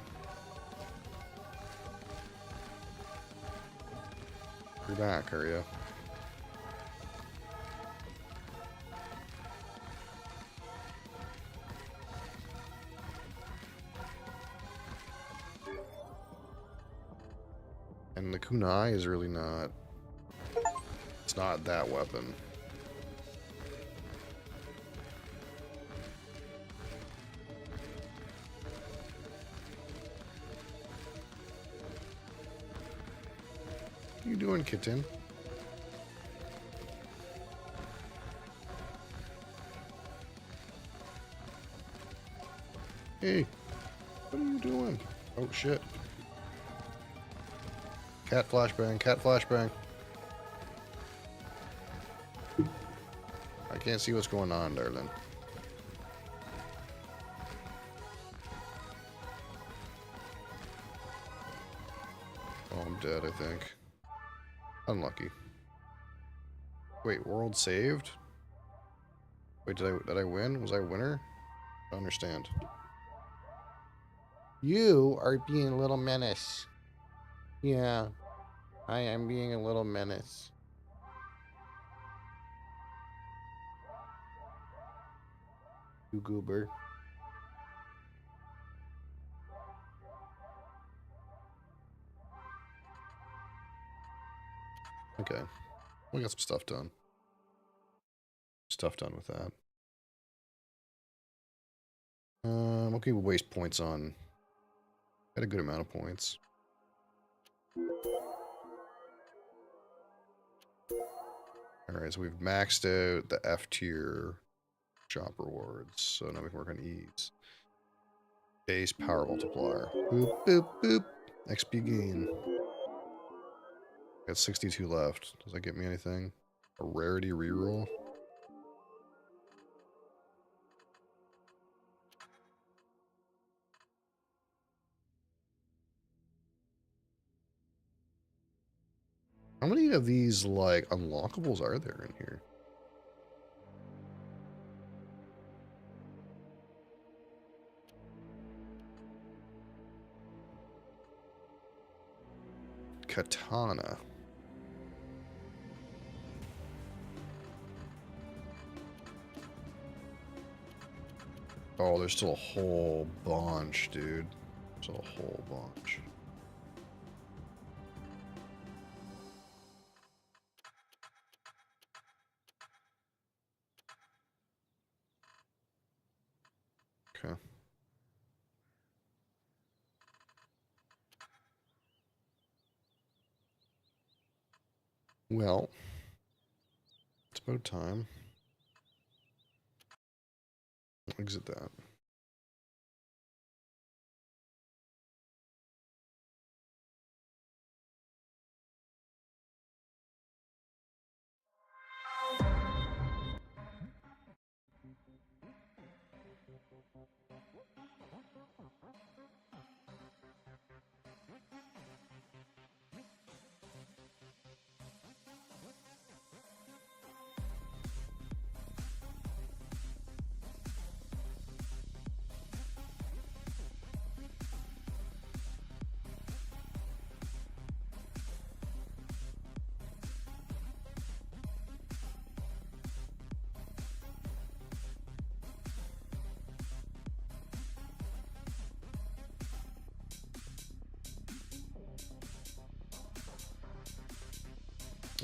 You're back, are you? And the kunai is really not... It's not that weapon. What are you doing, kitten? Hey, what are you doing? Oh shit. Cat flashbang, cat flashbang. I can't see what's going on, darling. Oh, I'm dead, I think. Unlucky. Wait, world saved? Wait, did I win? Was I a winner? I don't understand. You are being a little menace. Yeah, I am being a little menace. You goober. Okay, we got some stuff done. Stuff done with that. Okay, we'll waste points on. Got a good amount of points. Alright, so we've maxed out the F tier shop rewards. So now we can work on E's. Base power multiplier. Boop, boop, boop. XP gain. Got 62 left. Does that get me anything? A rarity reroll? How many of these, like, unlockables are there in here? Katana. Oh, there's still a whole bunch, dude. There's a whole bunch. Okay. Well, it's about time. Exit that.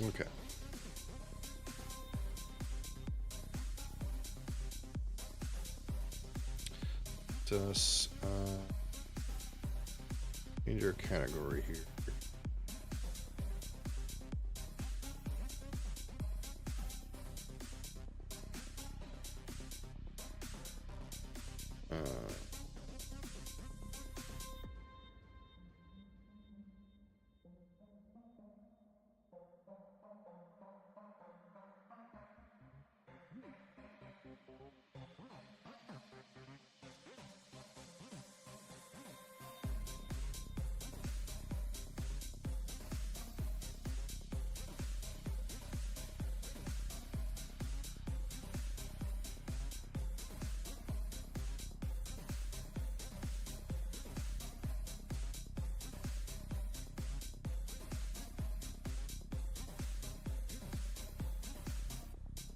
Okay. Just change your category here.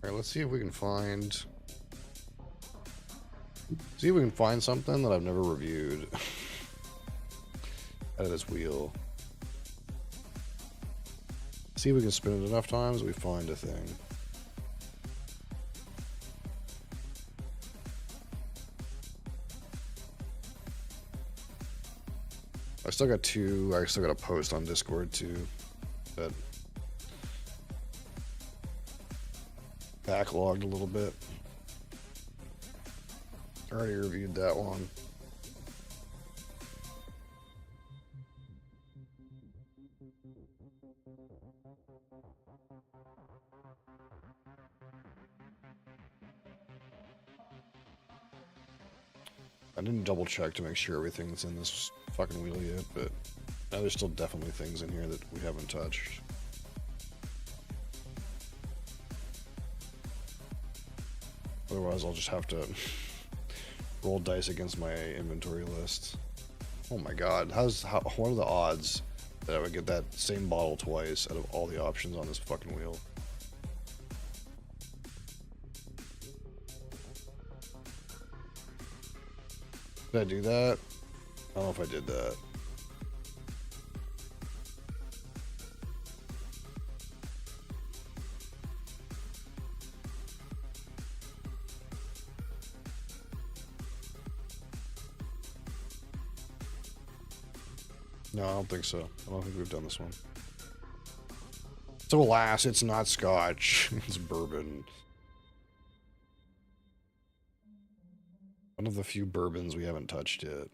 Alright, let's see if we can find... See if we can find something that I've never reviewed. Out of this wheel. See if we can spin it enough times we find a thing. I still got a post on Discord too. That backlogged a little bit. Already reviewed that one. I didn't double check to make sure everything's in this fucking wheel yet, but now there's still definitely things in here that we haven't touched. Otherwise, I'll just have to roll dice against my inventory list. Oh my god, what are the odds that I would get that same bottle twice out of all the options on this fucking wheel? Did I do that? I don't know if I did that. No, I don't think so. I don't think we've done this one. So alas, it's not scotch. It's bourbon. One of the few bourbons we haven't touched yet.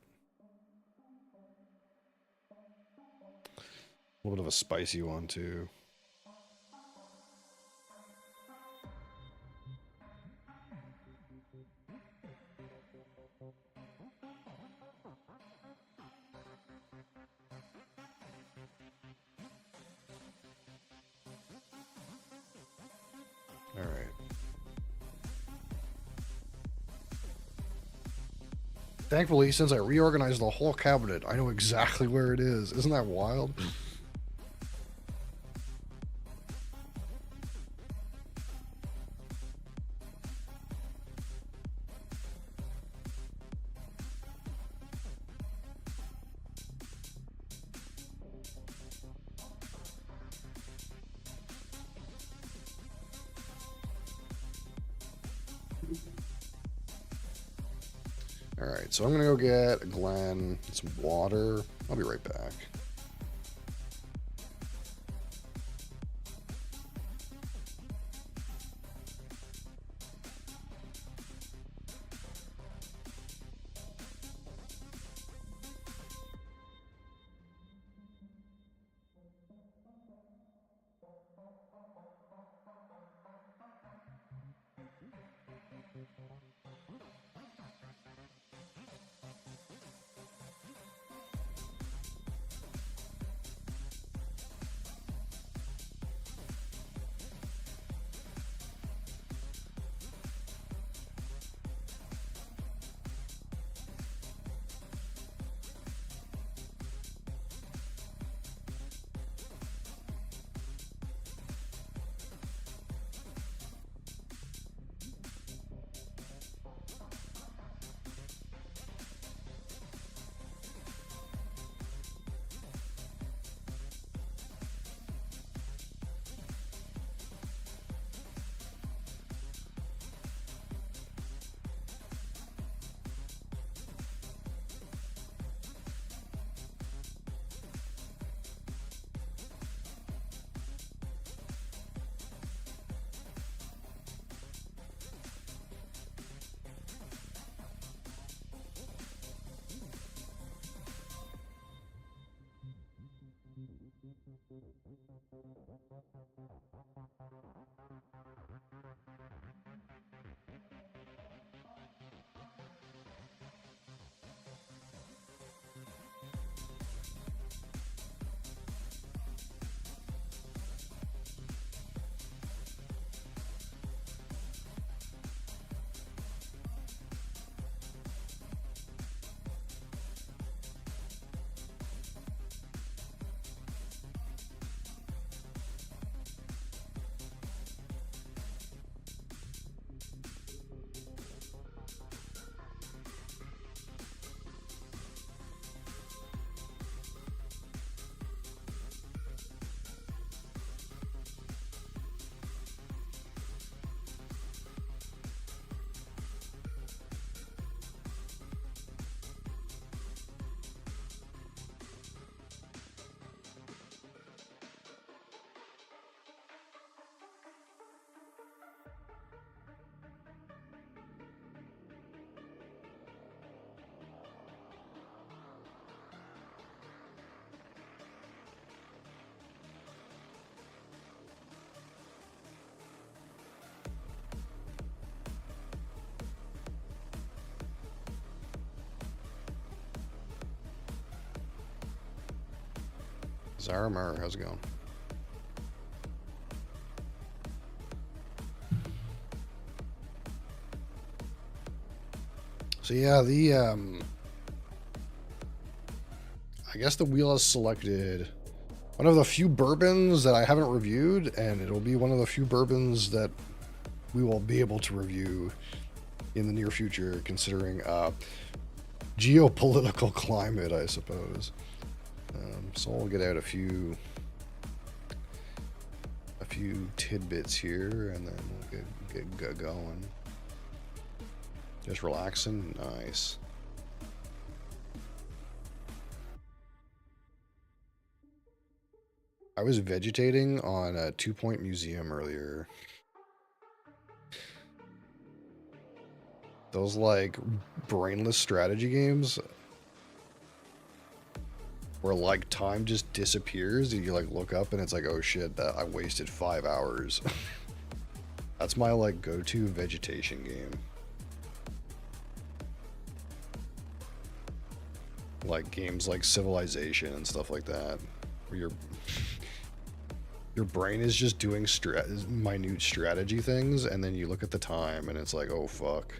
A little bit of a spicy one, too. All right. Thankfully, since I reorganized the whole cabinet, I know exactly where it is. Isn't that wild? Alright, so I'm gonna go get Glenn some water. I'll be right back. Zaramar, how's it going? So yeah, guess the wheel has selected one of the few bourbons that I haven't reviewed, and it'll be one of the few bourbons that we will be able to review in the near future, considering geopolitical climate, I suppose. So I'll get out a few tidbits here, and then we'll get going. Just relaxing, nice. I was vegetating on a 2 Point Museum earlier. Those like brainless strategy games where like time just disappears and you like look up and it's like, oh shit, that I wasted 5 hours. That's my like go-to vegetation game. Like games like Civilization and stuff like that, where your brain is just doing minute strategy things, and then you look at the time and it's like, oh fuck.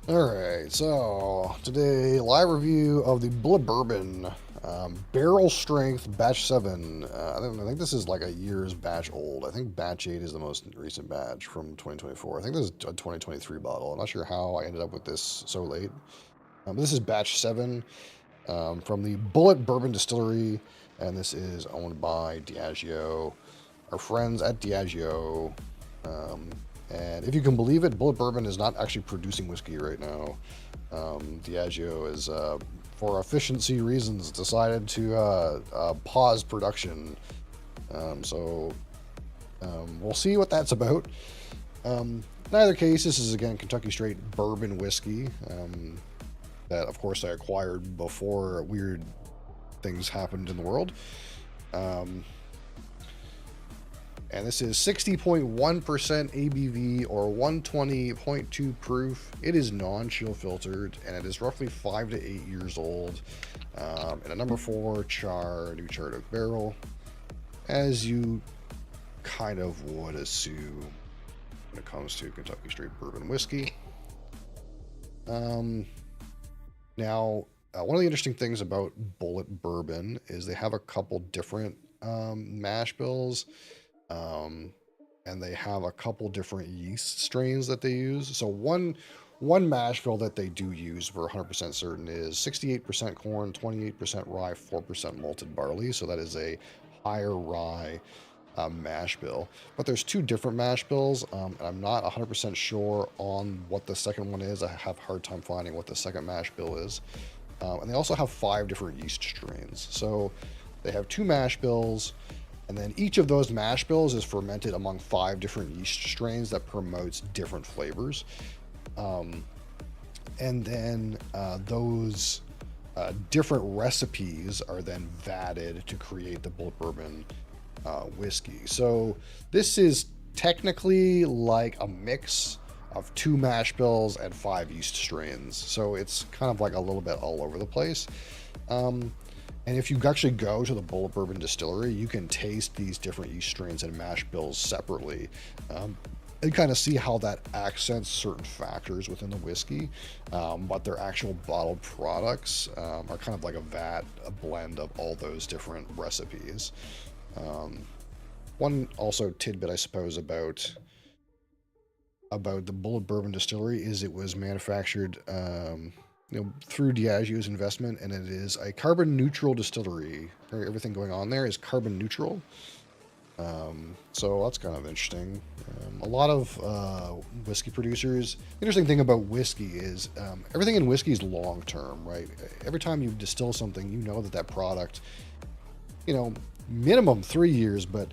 Alright, so today, live review of the Bullet Bourbon Barrel Strength Batch 7. I think this is like a year's batch old. I think Batch 8 is the most recent batch from 2024. I think this is a 2023 bottle. I'm not sure how I ended up with this so late. But this is Batch 7 from the Bullet Bourbon Distillery, and this is owned by Diageo, our friends at Diageo. And if you can believe it, Bullet Bourbon is not actually producing whiskey right now. Diageo is, for efficiency reasons, decided to pause production. So we'll see what that's about. In either case, this is, again, Kentucky Straight Bourbon Whiskey that, of course, I acquired before weird things happened in the world. And this is 60.1% ABV or 120.2 proof. It is non-chill filtered, and it is roughly 5 to 8 years old. And a number 4 char, new charred oak barrel, as you kind of would assume when it comes to Kentucky Straight Bourbon Whiskey. Now, one of the interesting things about Bullet Bourbon is they have a couple different mash bills. And they have a couple different yeast strains that they use. So one mash bill that they do use for 100% certain is 68% corn, 28% rye, 4% malted barley. So that is a higher rye mash bill. But there's 2 different mash bills, and I'm not 100% sure on what the second one is. I have a hard time finding what the second mash bill is. And they also have 5 different yeast strains. So they have 2 mash bills. And then each of those mash bills is fermented among 5 different yeast strains that promotes different flavors. And then those different recipes are then vatted to create the Bullet Bourbon whiskey. So this is technically like a mix of 2 mash bills and 5 yeast strains. So it's kind of like a little bit all over the place. And if you actually go to the Bullet Bourbon Distillery, you can taste these different yeast strains and mash bills separately and kind of see how that accents certain factors within the whiskey. But their actual bottled products are kind of like a blend of all those different recipes. One also tidbit, I suppose, about the Bullet Bourbon Distillery is it was manufactured through Diageo's investment, and it is a carbon neutral distillery. Everything going on there is carbon neutral. So that's kind of interesting. A lot of whiskey producers, the interesting thing about whiskey is everything in whiskey is long term, right? Every time you distill something, you know that product, minimum 3 years, but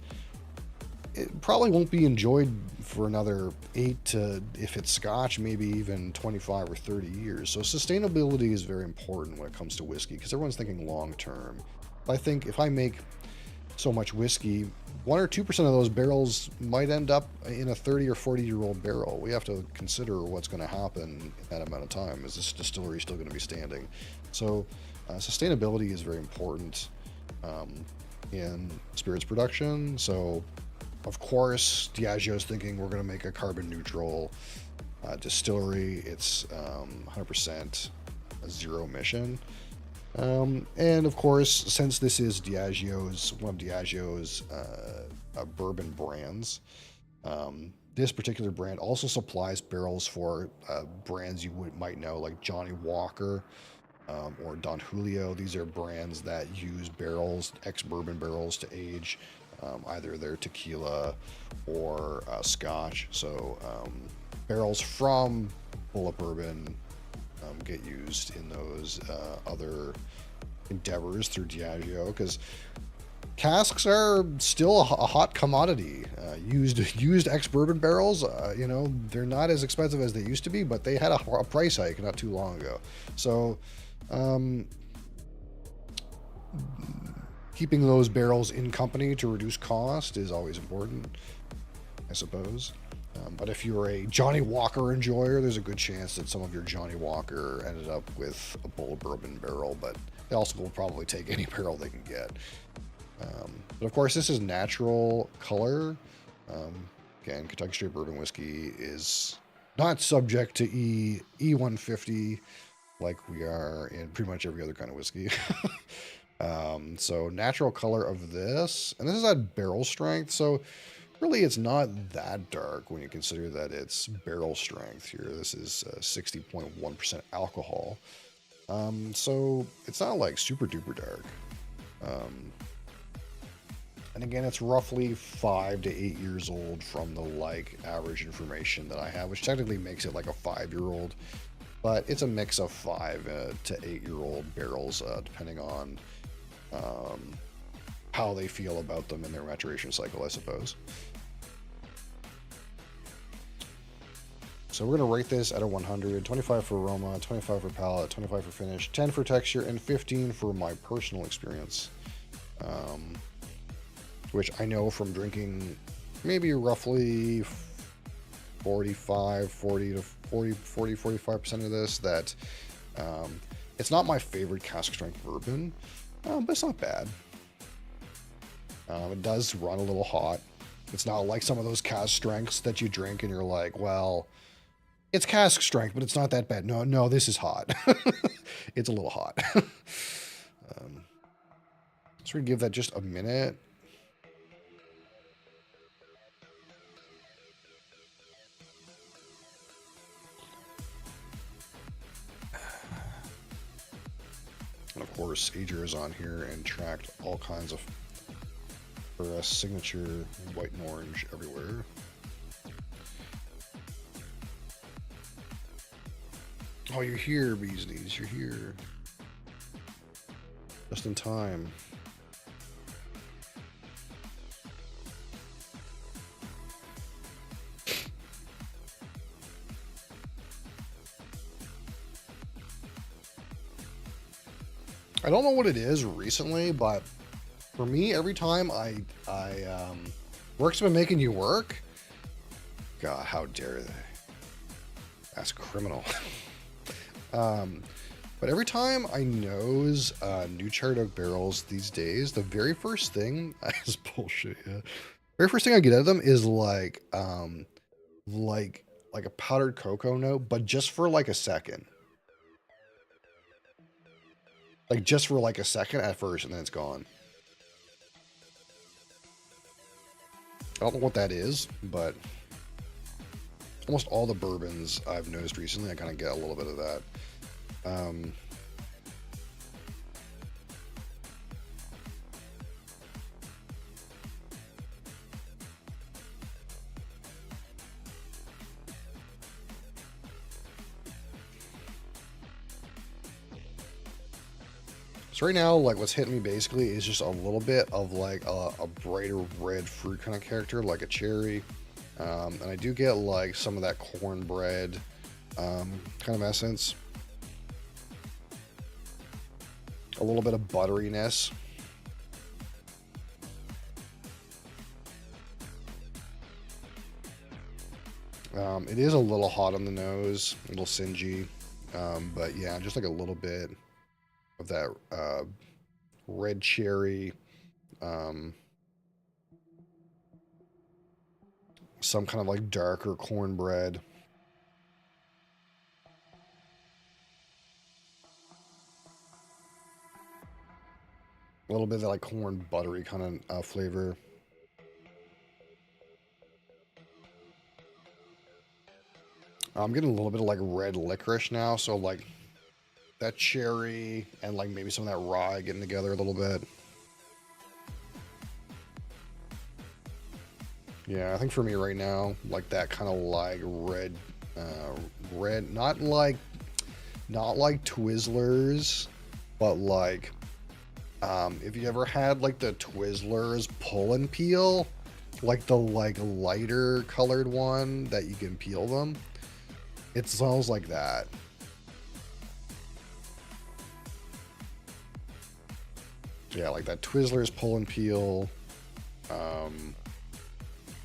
it probably won't be enjoyed for another 8 to, if it's Scotch, maybe even 25 or 30 years. So sustainability is very important when it comes to whiskey because everyone's thinking long term. I think if I make so much whiskey, 1 or 2% of those barrels might end up in a 30 or 40-year-old barrel. We have to consider what's going to happen in that amount of time. Is this distillery still going to be standing? So sustainability is very important in spirits production. So of course, Diageo's thinking we're going to make a carbon neutral distillery. It's 100% zero emission. And of course, since this is Diageo's, one of Diageo's bourbon brands, this particular brand also supplies barrels for brands you might know, like Johnny Walker or Don Julio. These are brands that use barrels, ex-bourbon barrels, to age either their tequila or scotch. So barrels from Bulleit Bourbon get used in those other endeavors through Diageo, because casks are still a hot commodity. Used ex-bourbon barrels, you know, they're not as expensive as they used to be, but they had a price hike not too long ago. So keeping those barrels in company to reduce cost is always important, I suppose. But if you're a Johnny Walker enjoyer, there's a good chance that some of your Johnny Walker ended up with a Bulleit Bourbon barrel, but they also will probably take any barrel they can get. But of course, this is natural color. Again, Kentucky Straight Bourbon Whiskey is not subject to E150 like we are in pretty much every other kind of whiskey. So natural color of this, and this is at barrel strength, so really it's not that dark when you consider that it's barrel strength here. This is 60.1% alcohol. So it's not like super duper dark. And again, it's roughly 5 to 8 years old from the like average information that I have, which technically makes it like a 5-year-old, but it's a mix of 5 to 8-year-old barrels, depending on how they feel about them in their maturation cycle, I suppose. So we're going to rate this at a 100, 25 for aroma, 25 for palate, 25 for finish, 10 for texture, and 15 for my personal experience. Which I know from drinking maybe roughly 45% of this, that it's not my favorite cask strength bourbon, but it's not bad. It does run a little hot. It's not like some of those cask strengths that you drink and you're like, well, it's cask strength, but it's not that bad. No, this is hot. It's a little hot. So we're going to give that just a minute. And of course, Ager is on here and tracked all kinds of for signature white and orange everywhere. Oh, you're here, Beasleys. You're here. Just in time. I don't know what it is recently, but for me, every time work's been making you work. God, how dare they? That's criminal. But every time I nose new charred oak barrels these days, the very first thing is bullshit. Yeah, very first thing I get out of them is like a powdered cocoa note, but just for like a second. Like just for like a second at first, and then it's gone. I don't know what that is, but almost all the bourbons I've noticed recently, I kind of get a little bit of that. So right now, like what's hitting me basically is just a little bit of like a brighter red fruit kind of character, like a cherry. And I do get like some of that cornbread kind of essence. A little bit of butteriness. It is a little hot on the nose, a little singy, but yeah, just like a little bit of that red cherry, some kind of like darker cornbread. A little bit of that like corn buttery kind of flavor. I'm getting a little bit of like red licorice now, so like that cherry and like maybe some of that rye getting together a little bit. Yeah, I think for me right now, like that kind of like red, not like Twizzlers, but like, if you ever had like the Twizzlers pull and peel, like the like lighter colored one that you can peel them, it smells like that. Yeah, like that Twizzlers pull and peel,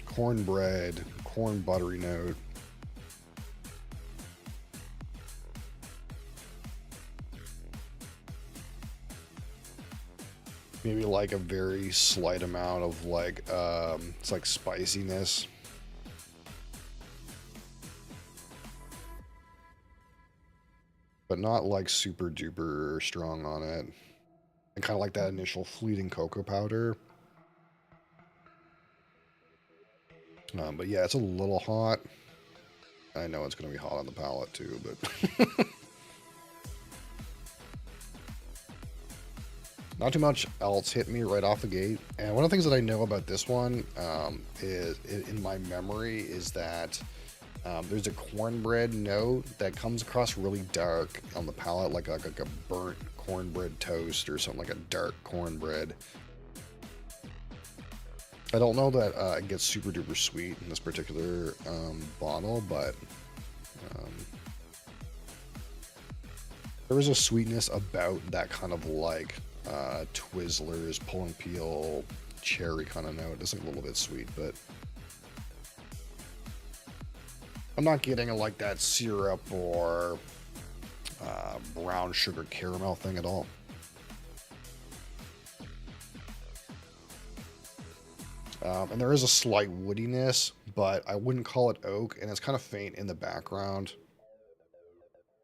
cornbread, corn buttery note. Maybe like a very slight amount of like, it's like spiciness. But not like super duper strong on it. And kind of like that initial fleeting cocoa powder. But yeah, it's a little hot. I know it's going to be hot on the palate too, but... Not too much else hit me right off the gate. And one of the things that I know about this one is, in my memory, is that there's a cornbread note that comes across really dark on the palate, like a burnt cornbread toast or something, like a dark cornbread. I don't know that it gets super duper sweet in this particular bottle, but there is a sweetness about that kind of like Twizzlers pull and peel cherry kind of note. It's like a little bit sweet, but I'm not getting like that syrup or brown sugar caramel thing at all. And there is a slight woodiness, but I wouldn't call it oak, and it's kind of faint in the background.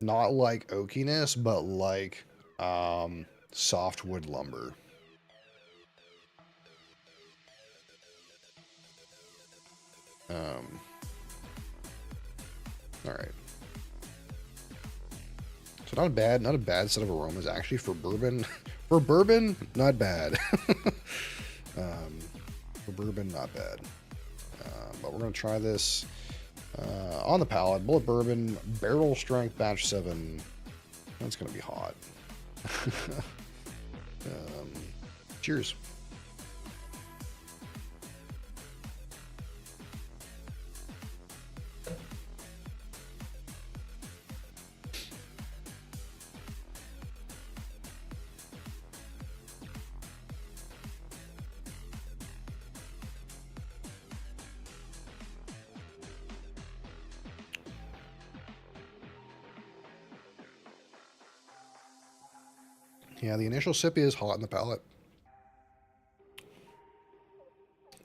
Not like oakiness, but like softwood lumber. All right. So not a bad set of aromas actually for bourbon. For bourbon, not bad. For bourbon, not bad. But we're gonna try this on the palate. Bullet bourbon, barrel strength, batch 7. That's gonna be hot. Cheers. Yeah, the initial sip is hot in the palate.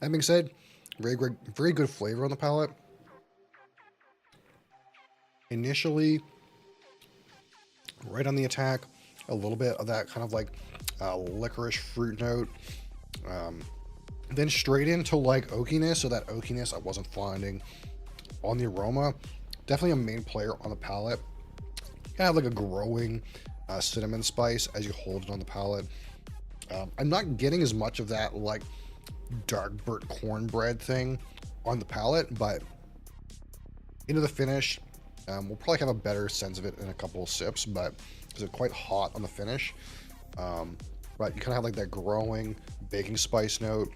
That being said, very good flavor on the palate. Initially, right on the attack, a little bit of that kind of like licorice fruit note. Then straight into like oakiness, so that oakiness I wasn't finding on the aroma. Definitely a main player on the palate. Kind of have like a growing cinnamon spice as you hold it on the palate. I'm not getting as much of that like dark burnt cornbread thing on the palate, but into the finish, we'll probably have a better sense of it in a couple of sips, but it's quite hot on the finish. But you kind of have like that growing baking spice note,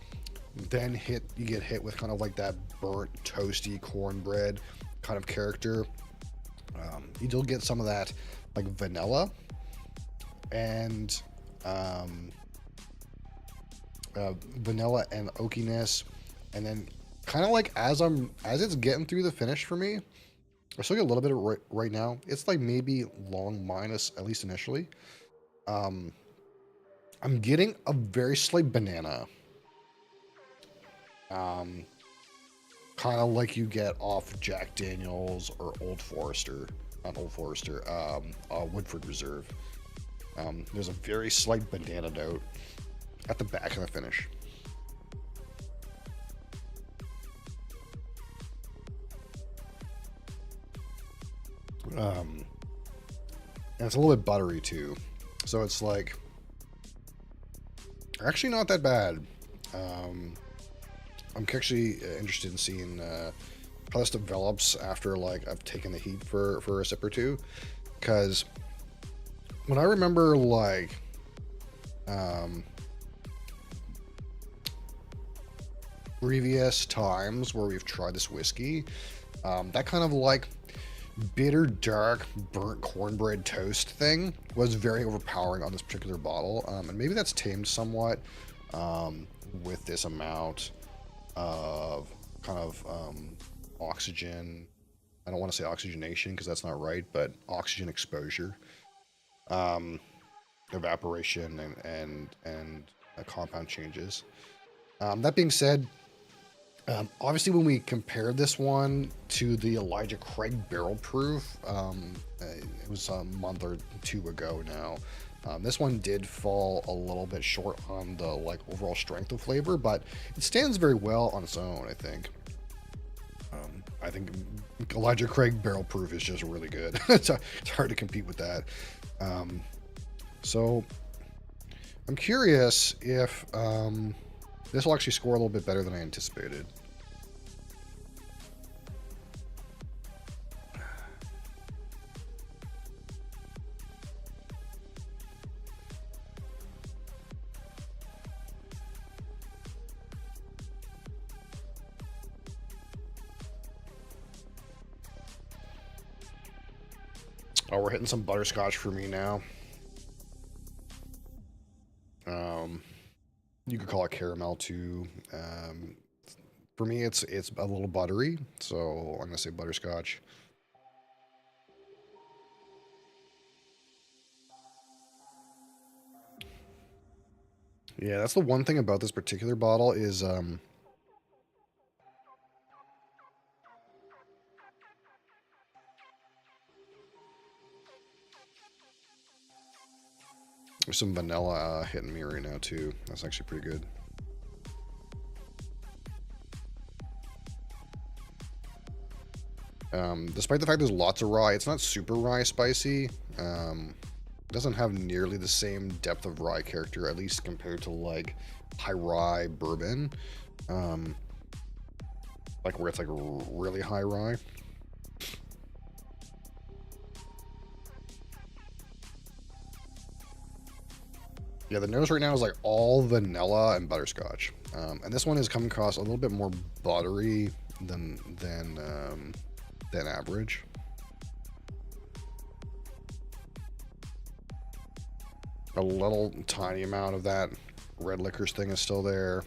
then you get hit with kind of like that burnt toasty cornbread kind of character. You do get some of that like vanilla and vanilla and oakiness, and then kind of like as it's getting through the finish for me, I still get a little bit of right now. It's like maybe long minus, at least initially. I'm getting a very slight banana. Kind of like you get off Jack Daniels or Old Forester, not Old Forester, Woodford Reserve. There's a very slight banana note at the back of the finish. And it's a little bit buttery too. So it's like, actually not that bad. I'm actually interested in seeing how this develops after like I've taken the heat for a sip or two. Because when I remember like previous times where we've tried this whiskey, that kind of like bitter, dark, burnt cornbread toast thing was very overpowering on this particular bottle. And maybe that's tamed somewhat with this amount of kind of oxygen. I don't want to say oxygenation because that's not right, but oxygen exposure, evaporation, and compound changes. That being said, obviously, when we compared this one to the Elijah Craig Barrel Proof, it was a month or two ago now. This one did fall a little bit short on the like overall strength of flavor, but it stands very well on its own. I think Elijah Craig Barrel Proof is just really good. It's hard to compete with that. So I'm curious if this will actually score a little bit better than I anticipated. Oh, we're hitting some butterscotch for me now. You could call it caramel too. For me, it's a little buttery, so I'm gonna say butterscotch. Yeah, that's the one thing about this particular bottle is there's some vanilla hitting me right now too. That's actually pretty good. Despite the fact there's lots of rye, it's not super rye spicy. It doesn't have nearly the same depth of rye character, at least compared to like high rye bourbon. Like where it's like really high rye. Yeah, the nose right now is like all vanilla and butterscotch. And this one is coming across a little bit more buttery than average. A little tiny amount of that red licorice thing is still there.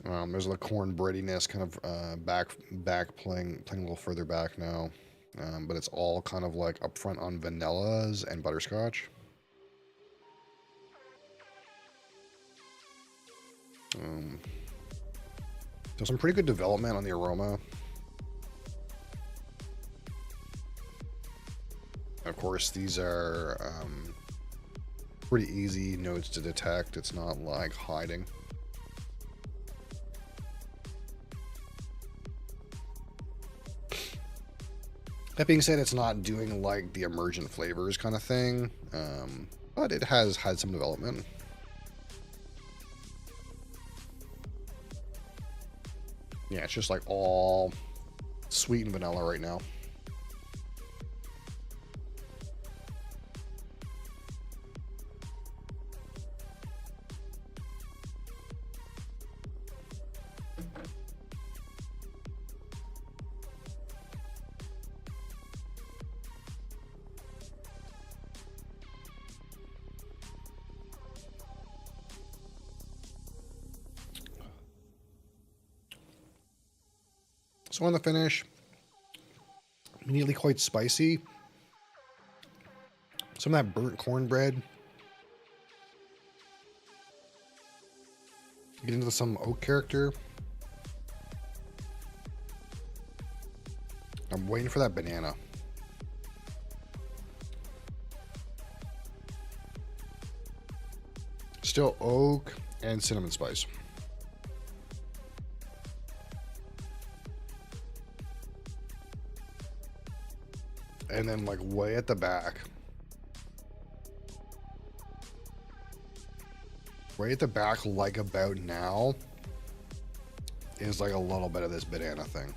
There's the corn breadiness kind of back playing a little further back now. But it's all kind of like up front on vanillas and butterscotch. So some pretty good development on the aroma. Of course, these are pretty easy notes to detect. It's not like hiding. That being said, it's not doing like the emergent flavors kind of thing, but it has had some development. Yeah, it's just like all sweet and vanilla right now. So on the finish, immediately quite spicy. Some of that burnt cornbread. Get into some oak character. I'm waiting for that banana. Still oak and cinnamon spice. And then like way at the back. Way at the back, like about now, is like a little bit of this banana thing.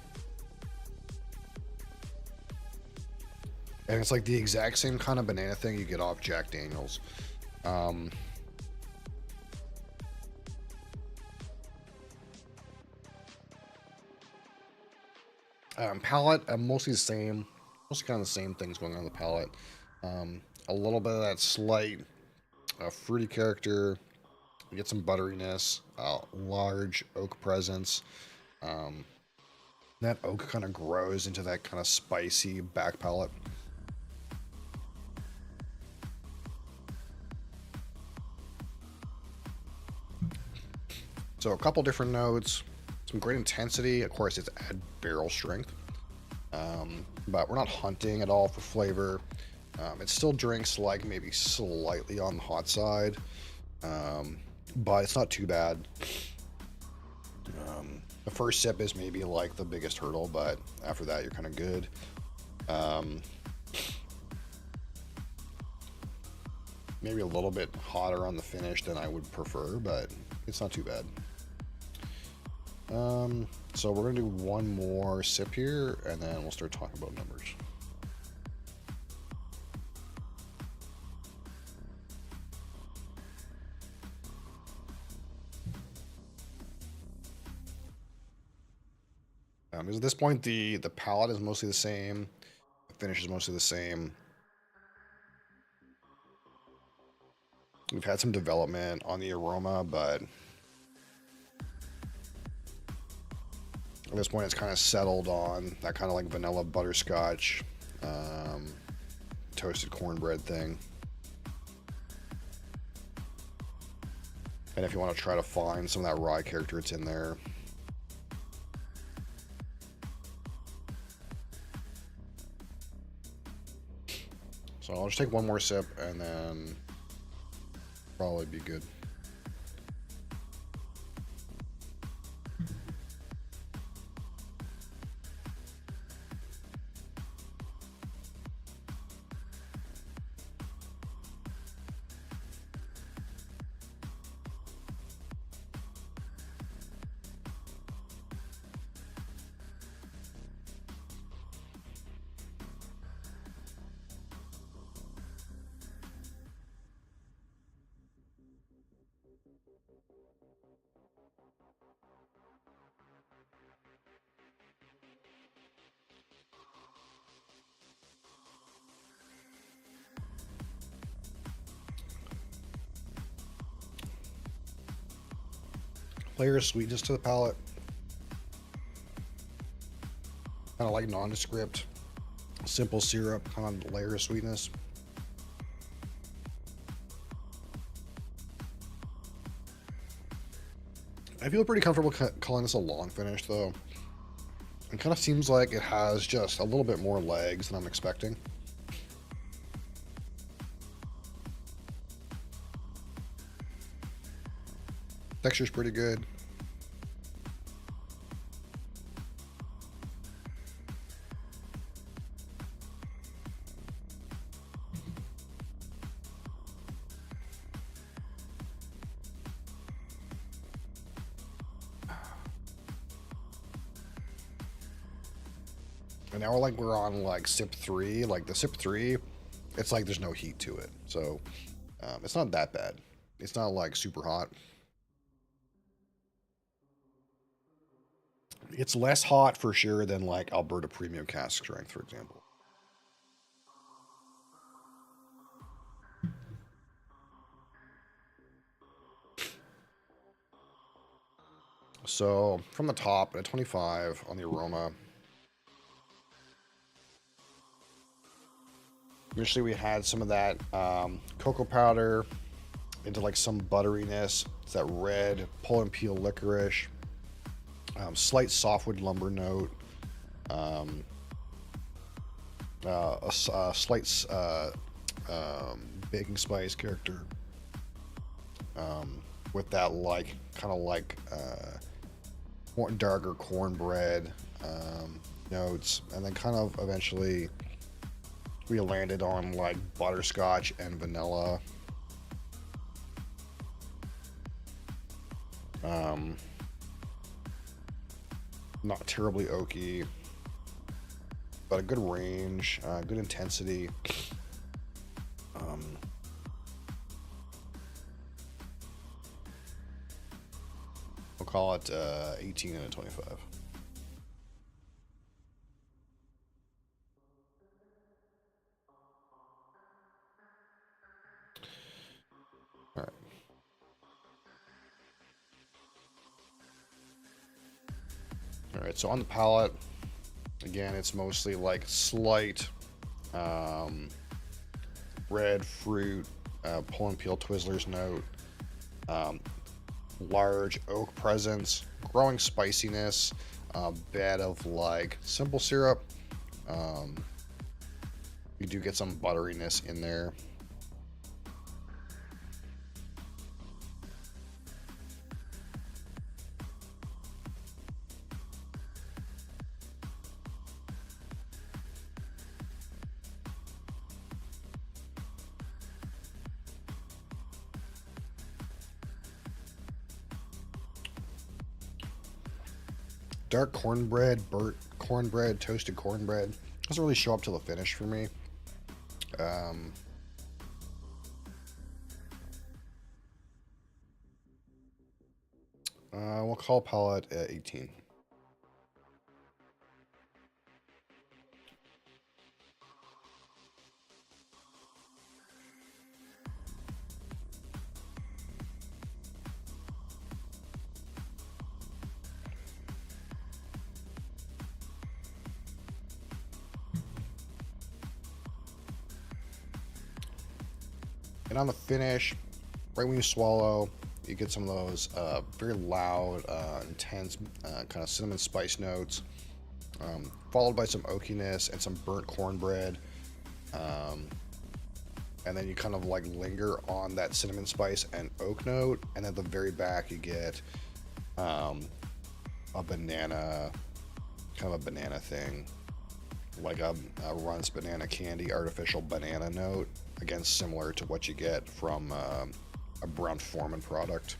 And it's like the exact same kind of banana thing you get off Jack Daniels. Palette, mostly the same. Mostly kind of the same things going on the palette. A little bit of that slight fruity character. You get some butteriness. Large oak presence. That oak kind of grows into that kind of spicy back palette. So a couple different notes, some great intensity. Of course, it's at barrel strength, but we're not hunting at all for flavor. It still drinks like maybe slightly on the hot side, but it's not too bad. The first sip is maybe like the biggest hurdle, but after that, you're kind of good. Maybe a little bit hotter on the finish than I would prefer, but it's not too bad. So we're gonna do one more sip here, and then we'll start talking about numbers. Because at this point, the palette is mostly the same, the finish is mostly the same. We've had some development on the aroma, but at this point, it's kind of settled on that kind of like vanilla butterscotch, toasted cornbread thing. And if you want to try to find some of that rye character, it's in there. So I'll just take one more sip and then probably be good. Layer of sweetness to the palate. Kind of like nondescript, simple syrup, kind of layer of sweetness. I feel pretty comfortable calling this a long finish, though. It kind of seems like it has just a little bit more legs than I'm expecting. Texture's pretty good. And now we're on like sip 3. Like the sip 3, it's like there's no heat to it. So it's not that bad. It's not like super hot. It's less hot for sure than like Alberta Premium Cask Strength, for example. So from the top at 25 on the aroma, Initially, we had some of that cocoa powder into like some butteriness. It's that red pull and peel licorice. Slight softwood lumber note. A slight baking spice character. With that like kind of like darker cornbread notes, and then kind of eventually we landed on like butterscotch and vanilla. Not terribly oaky, but a good range, good intensity. We'll call it 18 and a 25. All right. All right, so on the palate, again, it's mostly like slight red fruit, pull and peel Twizzlers note, large oak presence, growing spiciness, bed of like simple syrup. You do get some butteriness in there. Dark cornbread, burnt cornbread, toasted cornbread. Doesn't really show up till the finish for me. We'll call palette at 18. And on the finish, right when you swallow, you get some of those very loud, intense kind of cinnamon spice notes, followed by some oakiness and some burnt cornbread. And then you kind of like linger on that cinnamon spice and oak note. And at the very back, you get a banana, kind of a banana thing, like a Runts banana candy artificial banana note. Again, similar to what you get from a Brown-Forman product.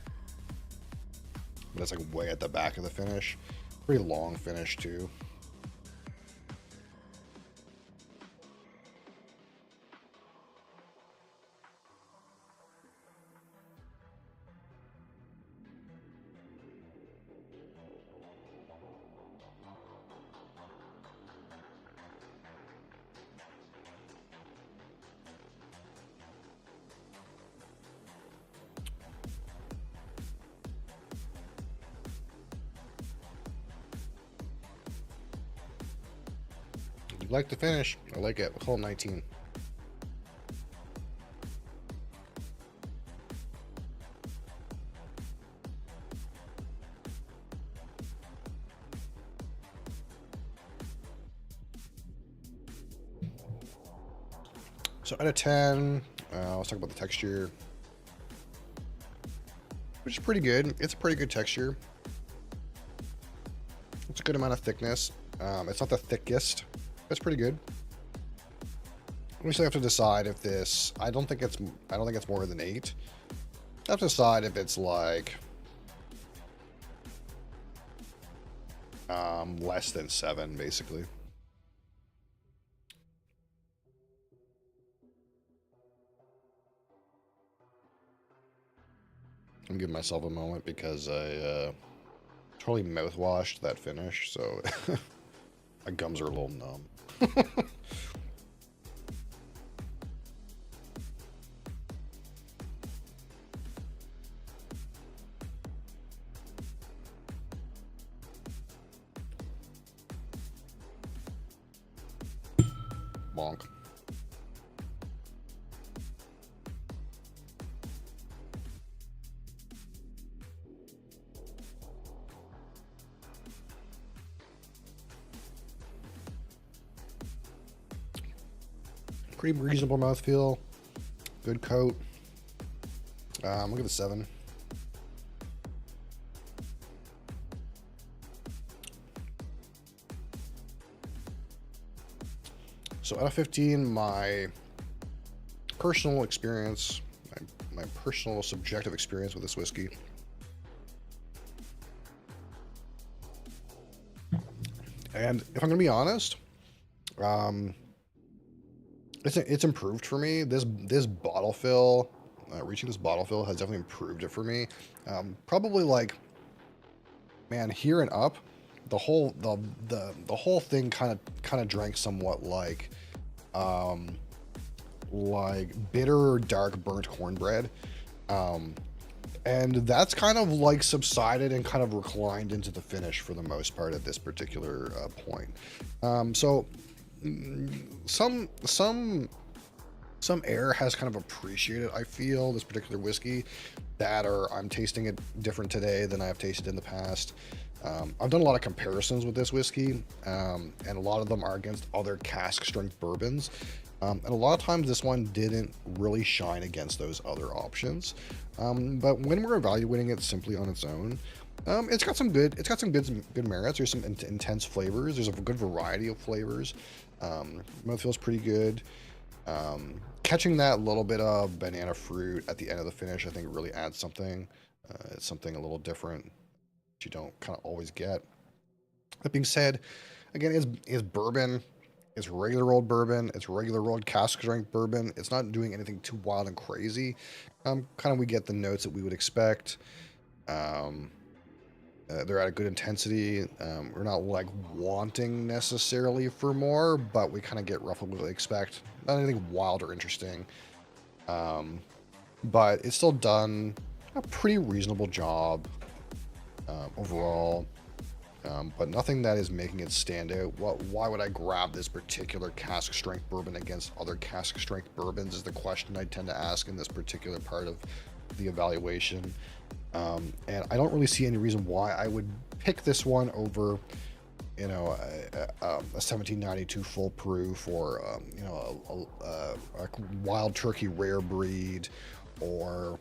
But it's like way at the back of the finish. Pretty long finish too. You like the finish? I like it. We'll call it 19. So out of 10, let's talk about the texture, which is pretty good. It's a pretty good texture. It's a good amount of thickness. It's not the thickest. It's pretty good. We still have to decide if this. I don't think it's more than 8. I have to decide if it's like less than 7, basically. I'm giving myself a moment because I totally mouthwashed that finish, so my gums are a little numb. Bonk. Pretty reasonable mouthfeel. Good coat. I'll give it a 7. So out of 15, my personal experience, my personal subjective experience with this whiskey. And if I'm going to be honest, it's improved for me. This bottle fill, reaching this bottle fill has definitely improved it for me. Probably like, man, here and up, the whole thing kind of drank somewhat like bitter dark burnt cornbread. And that's kind of like subsided and kind of reclined into the finish for the most part at this particular point. So some air has kind of appreciated, I feel, this particular whiskey, that or I'm tasting it different today than I've tasted in the past. I've done a lot of comparisons with this whiskey, and a lot of them are against other cask strength bourbons. And a lot of times this one didn't really shine against those other options. But when we're evaluating it simply on its own, it's got some good merits. There's some intense flavors. There's a good variety of flavors. Mouthfeel's pretty good. Catching that little bit of banana fruit at the end of the finish, I think it really adds something. It's something a little different that you don't kind of always get. That being said, again, it's bourbon. It's regular old bourbon. It's regular old cask strength bourbon. It's not doing anything too wild and crazy. Kind of we get the notes that we would expect. They're at a good intensity. We're not like wanting necessarily for more, but we kind of get roughly what we expect. Not anything wild or interesting. But it's still done a pretty reasonable job overall. But nothing that is making it stand out. Why would I grab this particular cask strength bourbon against other cask strength bourbons is the question I tend to ask in this particular part of the evaluation. And I don't really see any reason why I would pick this one over, you know, a 1792 full proof, or you know, a wild turkey rare breed, or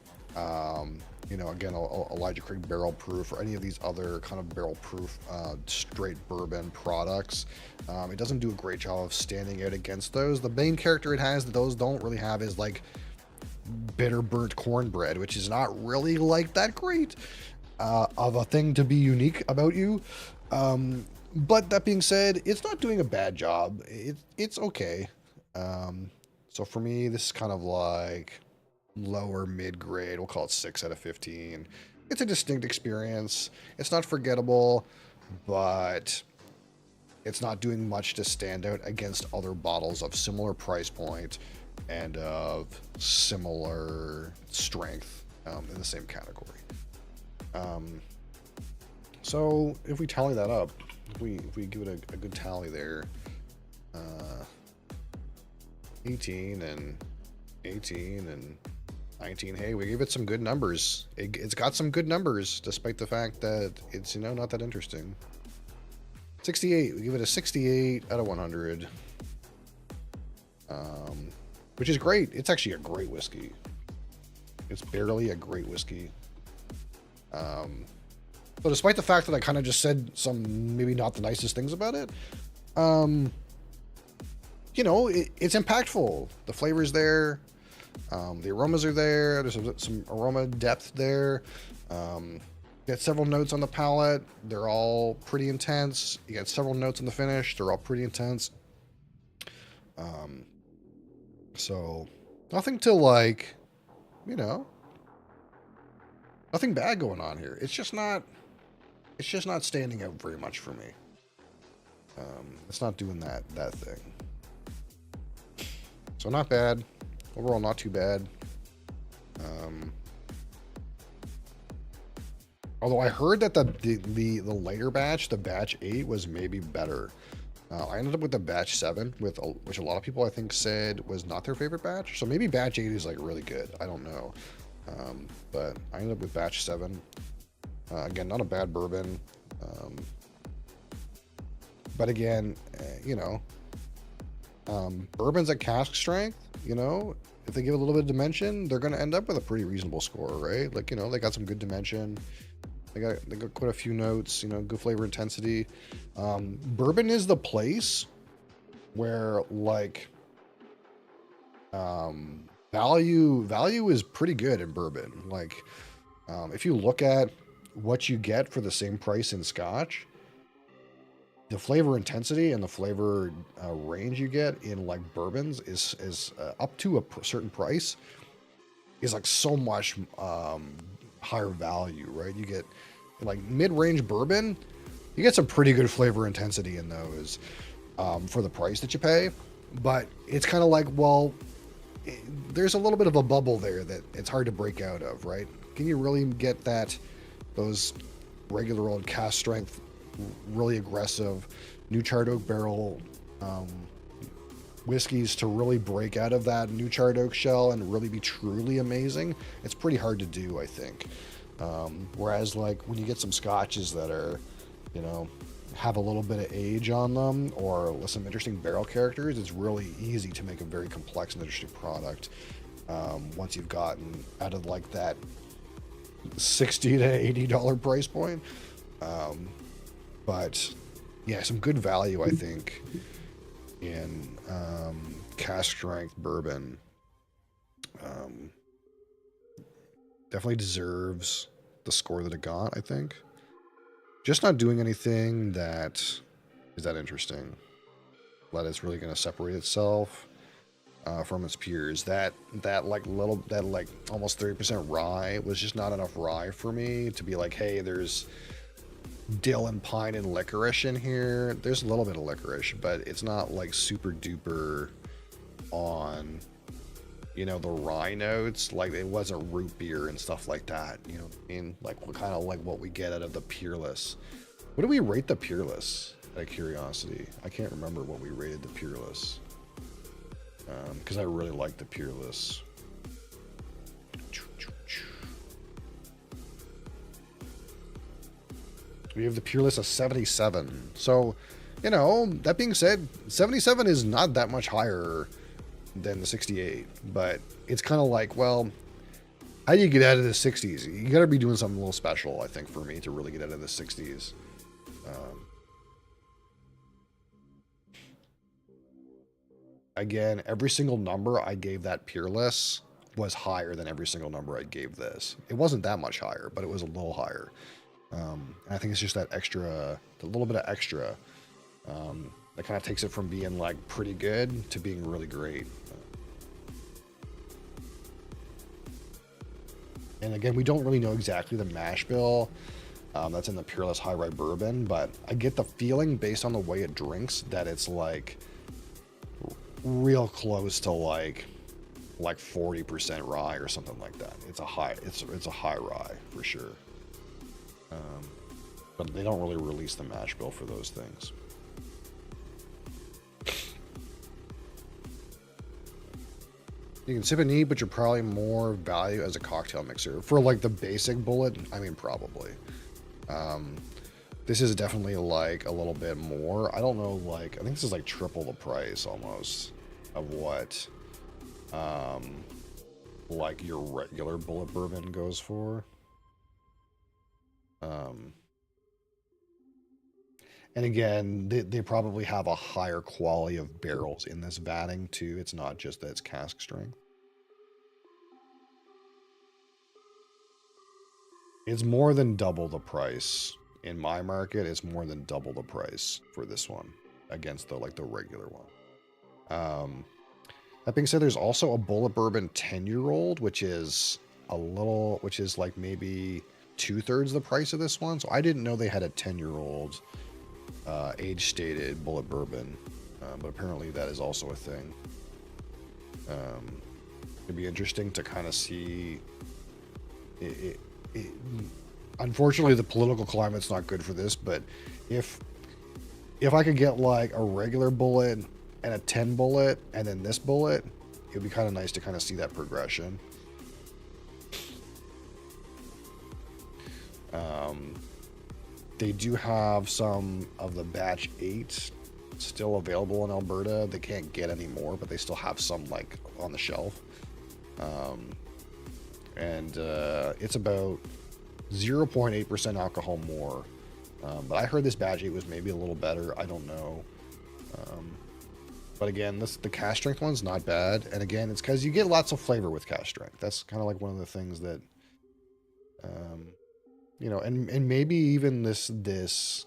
you know, again, Elijah Craig barrel proof, or any of these other kind of barrel proof straight bourbon products. It doesn't do a great job of standing out against those. The main character it has that those don't really have is like bitter burnt cornbread, which is not really like that great of a thing to be unique about you. But that being said, it's not doing a bad job. It's okay. So for me, this is kind of like lower mid-grade. We'll call it 6 out of 15. It's a distinct experience. It's not forgettable, but it's not doing much to stand out against other bottles of similar price point and of similar strength in the same category. So if we tally that up, if we give it a good tally there, 18 and 18 and 19. Hey, we gave it some good numbers. It's got some good numbers, despite the fact that it's, you know, not that interesting. 68. We give it a 68 out of 100. Which is great. It's actually a great whiskey. It's barely a great whiskey. So despite the fact that I kind of just said some maybe not the nicest things about it, you know, it's impactful. The flavor's there. The aromas are there. There's some aroma depth there. You get several notes on the palate. They're all pretty intense. You get several notes on the finish. They're all pretty intense. So nothing to like, you know, nothing bad going on here. It's just not standing out very much for me. It's not doing that thing. So not bad. Overall, not too bad. Although I heard that the later batch, the batch 8, was maybe better. I ended up with the batch 7, which a lot of people I think said was not their favorite batch. So maybe batch 8 is like really good. I don't know. But I ended up with batch 7. Again, not a bad bourbon. But again, you know, Bourbons at cask strength, you know, if they give a little bit of dimension, they're going to end up with a pretty reasonable score, right? Like, you know, they got some good dimension. They got quite a few notes, you know, good flavor intensity. Bourbon is the place where like value is pretty good in bourbon. Like if you look at what you get for the same price in Scotch, the flavor intensity and the flavor range you get in like bourbons is up to a certain price is like so much higher value, right? You get like mid-range bourbon, you get some pretty good flavor intensity in those for the price that you pay. But it's kind of like, well, there's a little bit of a bubble there that it's hard to break out of, right? Can you really get those regular old cask strength, really aggressive new charred oak barrel whiskeys to really break out of that new charred oak shell and really be truly amazing? It's pretty hard to do, I think. Whereas like when you get some scotches that are, you know, have a little bit of age on them or some interesting barrel characters, it's really easy to make a very complex and interesting product once you've gotten out of like that $60 to $80 price point. But yeah, some good value, I think, in cask strength bourbon. Definitely deserves the score that it got, I think. Just not doing anything that is that interesting. That it's really going to separate itself from its peers. That like almost 30% rye was just not enough rye for me to be like, hey, there's dill and pine and licorice in here. There's a little bit of licorice, but it's not like super duper on, you know, the rye notes. Like it wasn't root beer and stuff like that, you know what I mean? Like what kind of like what we get out of the Peerless. What do we rate the Peerless, out of curiosity? I can't remember what we rated the Peerless, because I really like the Peerless. We have the Peerless a 77. So, you know, that being said, 77 is not that much higher than the 68, but it's kind of like, well, how do you get out of the 60s? You got to be doing something a little special, I think, for me to really get out of the 60s. Again, every single number I gave that Peerless was higher than every single number I gave this. It wasn't that much higher, but it was a little higher. And I think it's just that extra, the little bit of extra, that kind of takes it from being like pretty good to being really great. And again, we don't really know exactly the mash bill that's in the Peerless High Rye Bourbon, but I get the feeling based on the way it drinks that it's like real close to like 40% rye or something like that. It's a high rye for sure. But they don't really release the mash bill for those things. You can sip and eat, but you're probably more value as a cocktail mixer. For like the basic bullet, I mean, probably. This is definitely like a little bit more. I don't know, like, I think this is like triple the price almost of what like your regular bullet bourbon goes for. And again, they probably have a higher quality of barrels in this vatting too. It's not just that it's cask strength. It's more than double the price. In my market, it's more than double the price for this one against the regular one. That being said, there's also a bullet bourbon 10-year-old, which is like maybe 2/3 the price of this one. So I didn't know they had a 10-year-old age stated bullet bourbon, but apparently that is also a thing. It'd be interesting to kind of see it. Unfortunately, the political climate's not good for this, but if I could get like a regular bullet and a 10 bullet and then this bullet, it would be kind of nice to kind of see that progression. They do have some of the batch 8 still available in Alberta. They can't get any more, but they still have some like on the shelf. It's about 0.8% alcohol more. But I heard this Badge 8 was maybe a little better. I don't know. But again, the cast strength one's not bad. And again, it's because you get lots of flavor with cast strength. That's kind of like one of the things that, you know, and maybe even this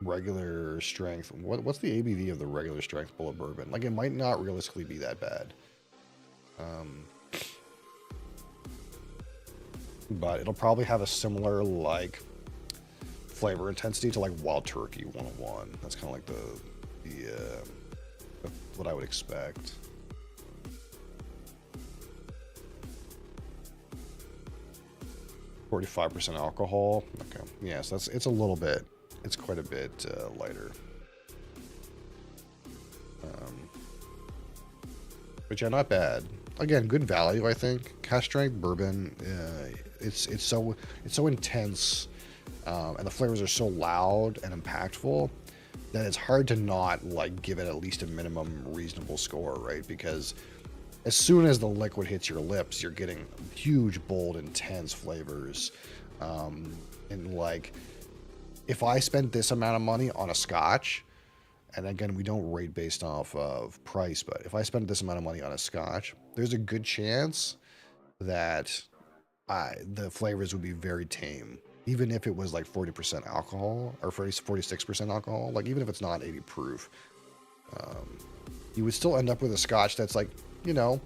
regular strength. What's the ABV of the regular strength bullet bourbon? Like, it might not realistically be that bad. But it'll probably have a similar like flavor intensity to like Wild Turkey 101. That's kind of like the what I would expect. .45% alcohol. Okay, yeah, so it's a little bit. It's quite a bit lighter. But yeah, not bad. Again, good value, I think. Cast strength bourbon. It's so intense, and the flavors are so loud and impactful that it's hard to not like give it at least a minimum reasonable score, right? Because as soon as the liquid hits your lips, you're getting huge, bold, intense flavors. And like, if I spent this amount of money on a scotch, and again, we don't rate based off of price, but if I spent this amount of money on a scotch, there's a good chance that the flavors would be very tame. Even if it was like 40% alcohol or 46% alcohol, like even if it's not 80 proof, you would still end up with a scotch that's like, you know,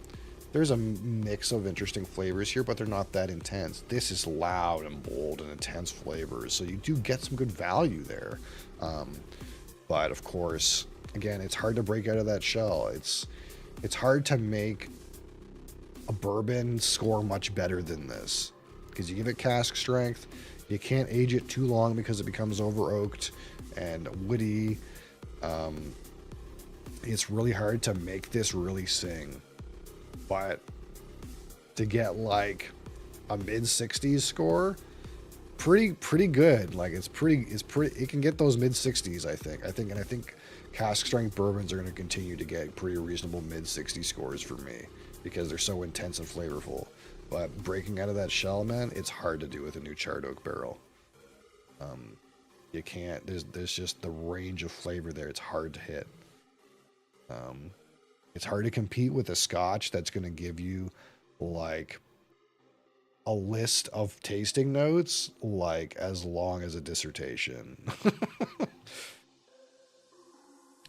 there's a mix of interesting flavors here, but they're not that intense. This is loud and bold and intense flavors, so you do get some good value there. But of course, again, it's hard to break out of that shell. It's hard to make a bourbon score much better than this because you give it cask strength. You can't age it too long because it becomes over oaked and woody. It's really hard to make this really sing, but to get like a mid 60s score, pretty good. Like it can get those mid 60s, I think cask strength bourbons are going to continue to get pretty reasonable mid 60 scores for me because they're so intense and flavorful. But breaking out of that shell, man, it's hard to do with a new charred oak barrel. You can't. There's just the range of flavor there. It's hard to hit. It's hard to compete with a scotch that's going to give you like a list of tasting notes like as long as a dissertation.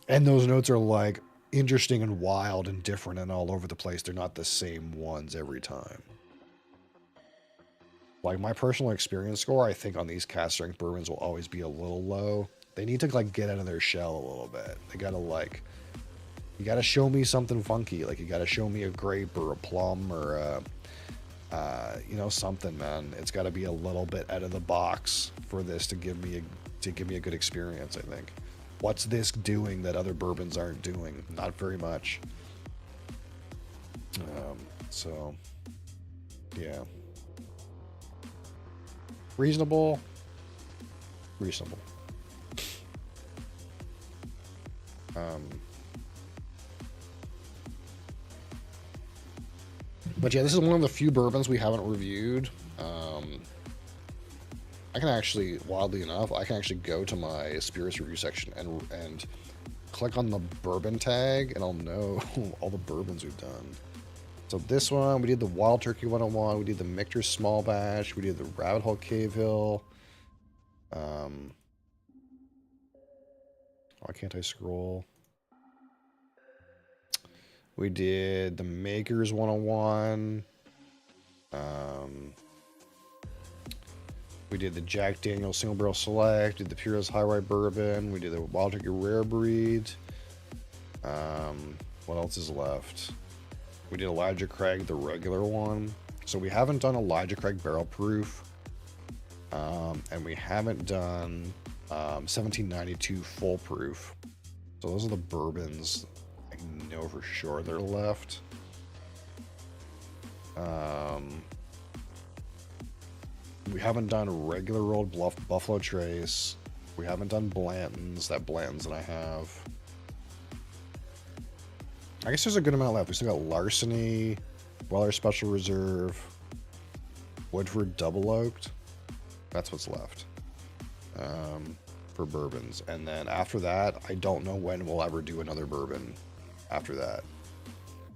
And those notes are like interesting and wild and different and all over the place. They're not the same ones every time. Like my personal experience score, I think on these cast strength bourbons will always be a little low. They need to like get out of their shell a little bit. They gotta like, you gotta show me something funky. Like you gotta show me a grape or a plum or you know, something, man. It's gotta be a little bit out of the box for this to give me a good experience, I think. What's this doing that other bourbons aren't doing? Not very much. So yeah. Reasonable. But yeah, this is one of the few bourbons we haven't reviewed. I can actually, wildly enough, I can actually go to my spirits review section and click on the bourbon tag, and I'll know all the bourbons we've done. So this one, we did the Wild Turkey 101, we did the Michter's Small Batch, we did the Rabbit Hole Cave Hill. Why can't I scroll? We did the Maker's 101. We did the Jack Daniel's Single Barrel Select, did the Pure's High Rye Bourbon, we did the Wild Turkey Rare Breed. What else is left? We did Elijah Craig, the regular one. So we haven't done Elijah Craig Barrel Proof. And we haven't done 1792 Full Proof. So those are the bourbons I know for sure that are left. We haven't done regular old Buffalo Trace. We haven't done Blanton's. That Blanton's that I have. I guess there's a good amount left. We still got Larceny, Weller Special Reserve, Woodford Double Oaked. That's what's left for bourbons. And then after that, I don't know when we'll ever do another bourbon after that.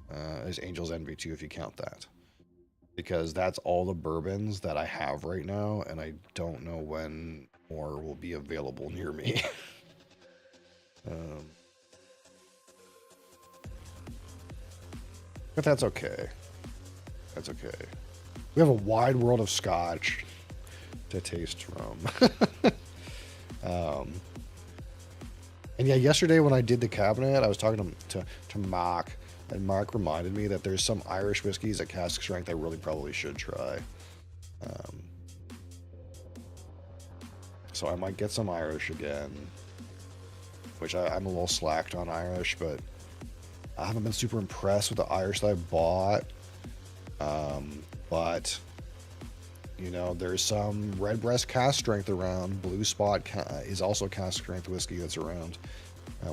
There's Angel's Envy too, if you count that. Because that's all the bourbons that I have right now, and I don't know when more will be available near me. But that's okay. That's okay. We have a wide world of scotch to taste from. And yeah, yesterday when I did the cabinet, I was talking to Mark, and Mark reminded me that there's some Irish whiskeys at cask strength I really probably should try. So I might get some Irish again, which I'm a little slacked on Irish, but I haven't been super impressed with the Irish that I bought. But you know, there's some Redbreast cask strength around. Blue Spot is also cask strength whiskey that's around.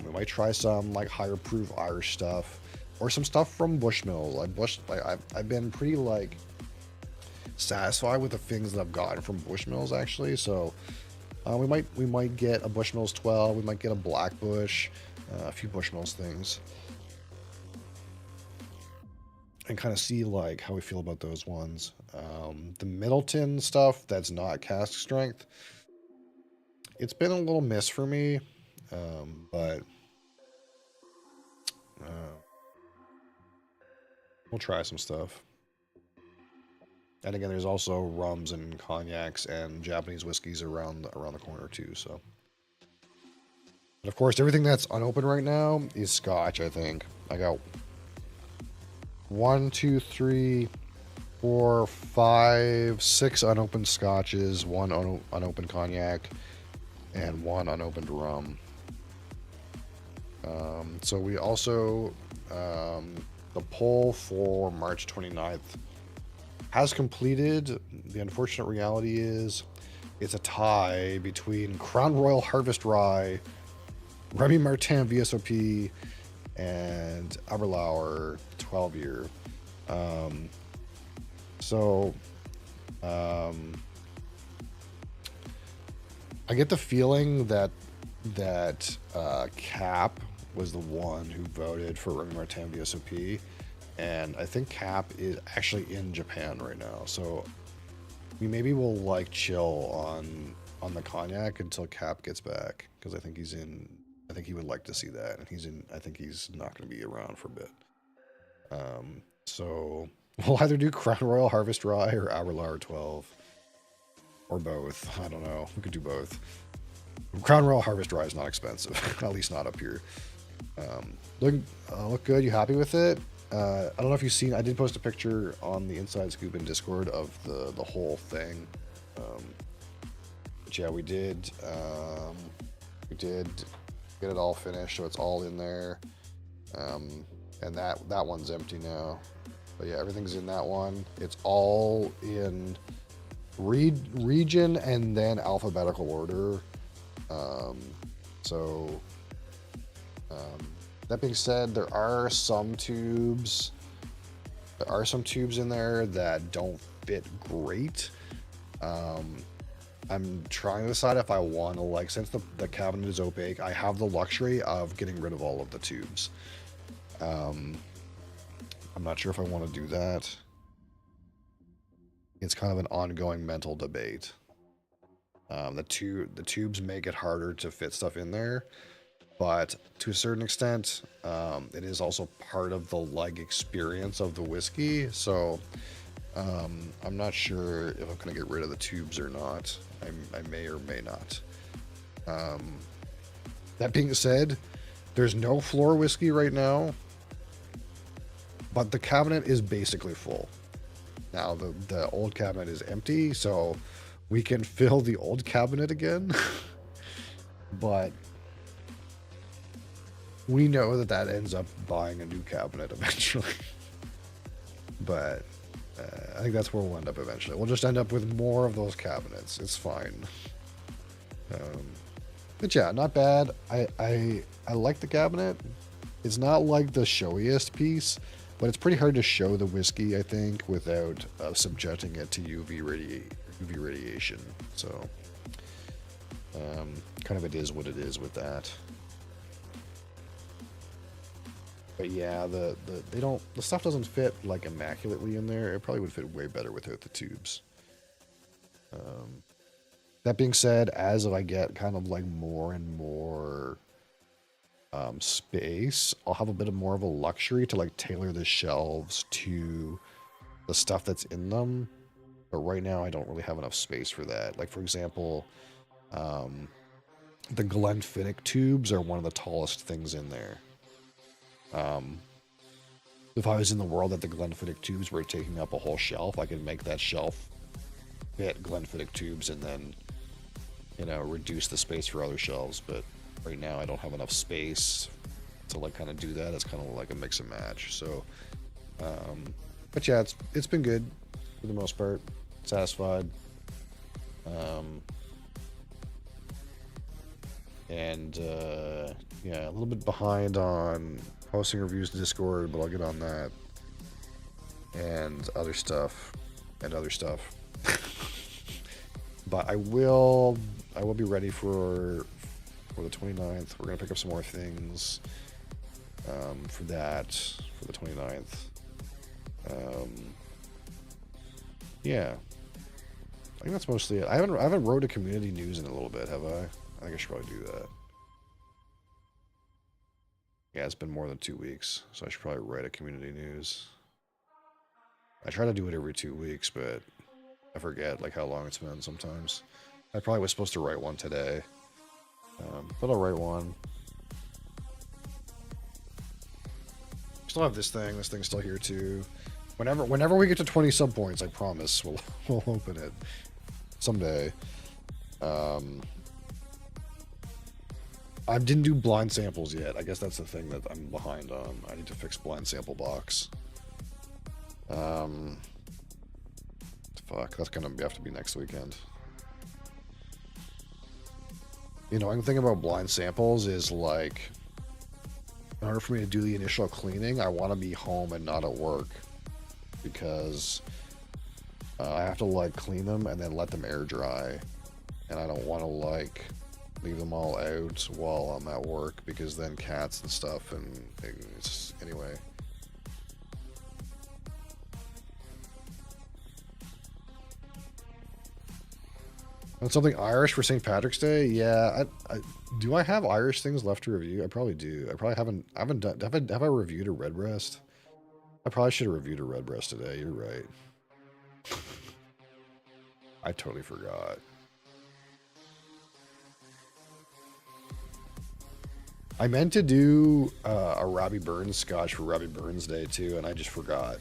We might try some like higher proof Irish stuff, or some stuff from Bushmills. I've been pretty like satisfied with the things that I've gotten from Bushmills actually. So we might get a Bushmills 12. We might get a Blackbush, a few Bushmills things, and kind of see like how we feel about those ones. The Middleton stuff that's not cask strength, it's been a little miss for me, but we'll try some stuff. And again, there's also rums and cognacs and Japanese whiskeys around the corner too. So, but of course, everything that's unopened right now is Scotch. I think I got 1, 2, 3, 4, 5, 6 unopened Scotches, 1 unopened cognac, and 1 unopened rum. So we also the poll for March 29th has completed. The unfortunate reality is it's a tie between Crown Royal Harvest Rye, Remy Martin VSOP, and Aberlour 12-year. I get the feeling that Cap was the one who voted for Remy Martin VSOP, and I think Cap is actually in Japan right now. So we maybe will like chill on the cognac until Cap gets back, because I think he's in. I think he would like to see that, and he's in. I think he's not going to be around for a bit. So we'll either do Crown Royal Harvest Rye or Aberlour 12, or both. I don't know. We could do both. Crown Royal Harvest Rye is not expensive, at least not up here. Look good. You happy with it? I don't know if you've seen. I did post a picture on the Inside Scoop in Discord of the whole thing. But yeah, we did get it all finished, so it's all in there. And that one's empty now. But yeah, everything's in that one. It's all in region and then alphabetical order. That being said, there are some tubes in there that don't fit great. I'm trying to decide if I want to, like, since the cabinet is opaque, I have the luxury of getting rid of all of the tubes. I'm not sure if I want to do that. It's kind of an ongoing mental debate. The tubes make it harder to fit stuff in there, but to a certain extent, it is also part of the like experience of the whiskey. So I'm not sure if I'm gonna get rid of the tubes or not. I may or may not. That being said, there's no floor whiskey right now, but the cabinet is basically full. Now the old cabinet is empty, so we can fill the old cabinet again. But we know that ends up buying a new cabinet eventually. But I think that's where we'll end up eventually. We'll just end up with more of those cabinets. It's fine. But yeah, not bad. I like the cabinet. It's not like the showiest piece, but it's pretty hard to show the whiskey, I think, without subjecting it to UV radiation. So, kind of it is what it is with that. But yeah, the stuff doesn't fit like immaculately in there. It probably would fit way better without the tubes. That being said, as I get kind of like more and more space, I'll have a bit of more of a luxury to like tailor the shelves to the stuff that's in them. But right now, I don't really have enough space for that. Like, for example, the Glenfiddich tubes are one of the tallest things in there. If I was in the world that the Glenfiddich tubes were taking up a whole shelf, I could make that shelf fit Glenfiddich tubes and then, you know, reduce the space for other shelves. But right now I don't have enough space to like kind of do that. It's kind of like a mix and match. So, but yeah, it's been good for the most part. Satisfied. Yeah, a little bit behind on posting reviews to Discord, but I'll get on that. And other stuff. But I will be ready for the 29th. We're gonna pick up some more things for the 29th. Yeah, I think that's mostly it. I haven't wrote a community news in a little bit, have I? I think I should probably do that. Yeah, it's been more than 2 weeks, so I should probably write a community news. I try to do it every 2 weeks, but I forget like how long it's been sometimes. I probably was supposed to write one today, but I'll write one. Still have this thing. This thing's still here too. Whenever we get to 20 sub points, I promise we'll open it someday. I didn't do blind samples yet. I guess that's the thing that I'm behind on. I need to fix blind sample box. Fuck, that's gonna have to be next weekend. You know, one thing about blind samples is like, in order for me to do the initial cleaning, I want to be home and not at work, because I have to like clean them and then let them air dry, and I don't want to like leave them all out while I'm at work, because then cats and stuff and things. Anyway. And something Irish for St. Patrick's Day? Yeah, do I have Irish things left to review? I probably do. I probably haven't done. Have I reviewed a Redbreast? I probably should have reviewed a Redbreast today. You're right. I totally forgot. I meant to do a Robbie Burns scotch for Robbie Burns Day too, and I just forgot.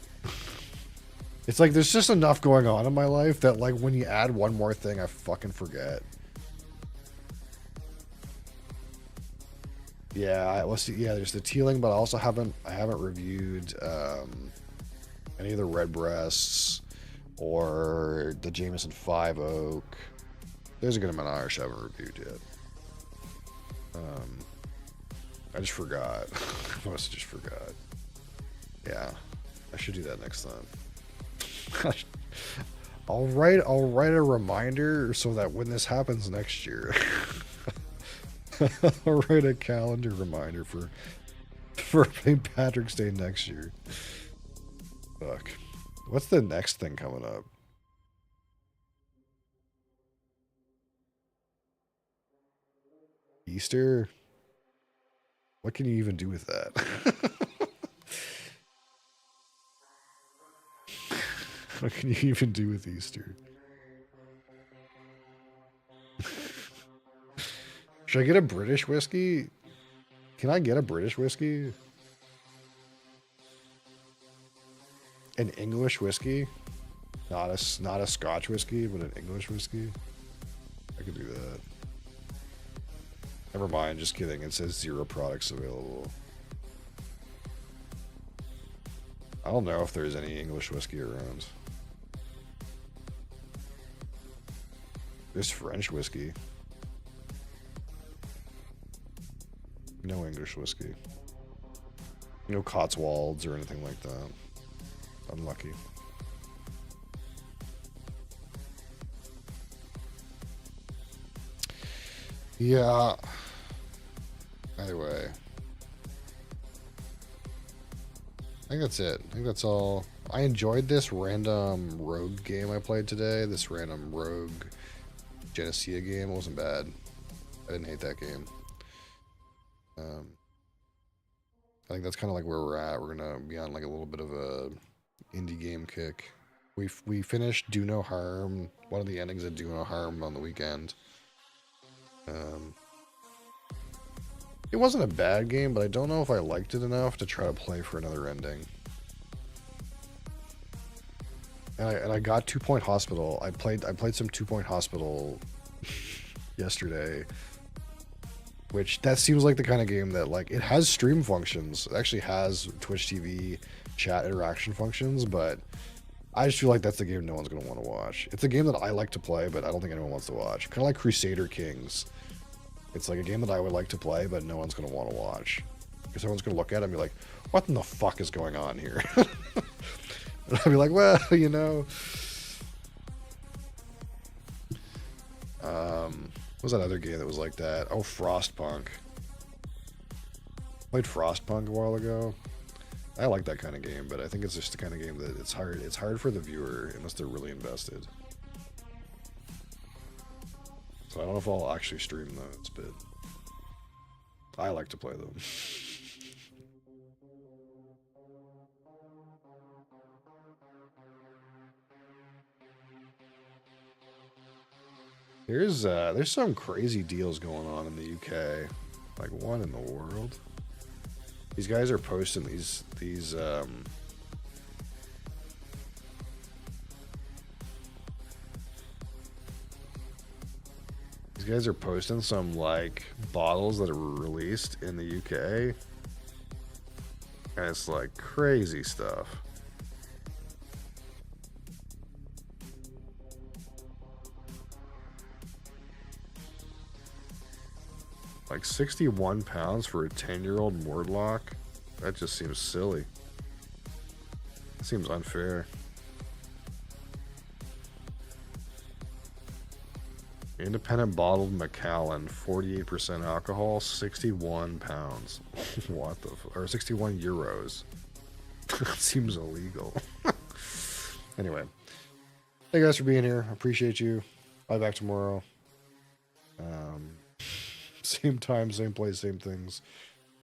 It's like there's just enough going on in my life that like when you add one more thing, I fucking forget. Yeah, let's see. Yeah, there's the Teeling, but I also haven't reviewed any of the Redbreasts or the Jameson 5 Oak. There's a good amount of Irish I haven't reviewed yet. I just forgot. I must have just forgot. Yeah, I should do that next time. I'll write a reminder so that when this happens next year, I'll write a calendar reminder for St. Patrick's Day next year. Fuck. What's the next thing coming up? Easter? What can you even do with that? What can you even do with Easter? Should I get a British whiskey? Can I get a British whiskey? An English whiskey? Not a Scotch whiskey, but an English whiskey? I could do that. Never mind, just kidding. It says 0 products available. I don't know if there's any English whiskey around. There's French whiskey. No English whiskey. No Cotswolds or anything like that. Unlucky. Yeah. Anyway. I think that's it. I think that's all. I enjoyed this random rogue game I played today. This random rogue Genesea game. It wasn't bad. I didn't hate that game. I think that's kind of like where we're at. We're gonna be on like a little bit of a indie game kick. We finished Do No Harm. One of the endings of Do No Harm on the weekend. It wasn't a bad game, but I don't know if I liked it enough to try to play for another ending. And I got 2 Point Hospital. I played some 2 Point Hospital yesterday. Which, that seems like the kind of game that, like, it has stream functions. It actually has Twitch TV chat interaction functions, but I just feel like that's the game no one's going to want to watch. It's a game that I like to play, but I don't think anyone wants to watch. Kind of like Crusader Kings. It's like a game that I would like to play, but no one's going to want to watch. Because everyone's going to look at it and be like, what in the fuck is going on here? And I'll be like, well, you know. What was that other game that was like that? Oh, Frostpunk. Played Frostpunk a while ago. I like that kind of game, but I think it's just the kind of game that it's hard for the viewer unless they're really invested. So I don't know if I'll actually stream those, but I like to play them. There's some crazy deals going on in the UK. Like, one in the world. These guys are posting these these guys are posting some like bottles that are released in the UK. And it's like crazy stuff. Like 61 pounds for a 10-year-old Mordlock? That just seems silly. It seems unfair. Independent bottled Macallan, 48% alcohol, 61 pounds. What the or 61 euros. Seems illegal. Anyway. Thank you guys for being here. I appreciate you. I'll be back tomorrow. Same time, same place, same things.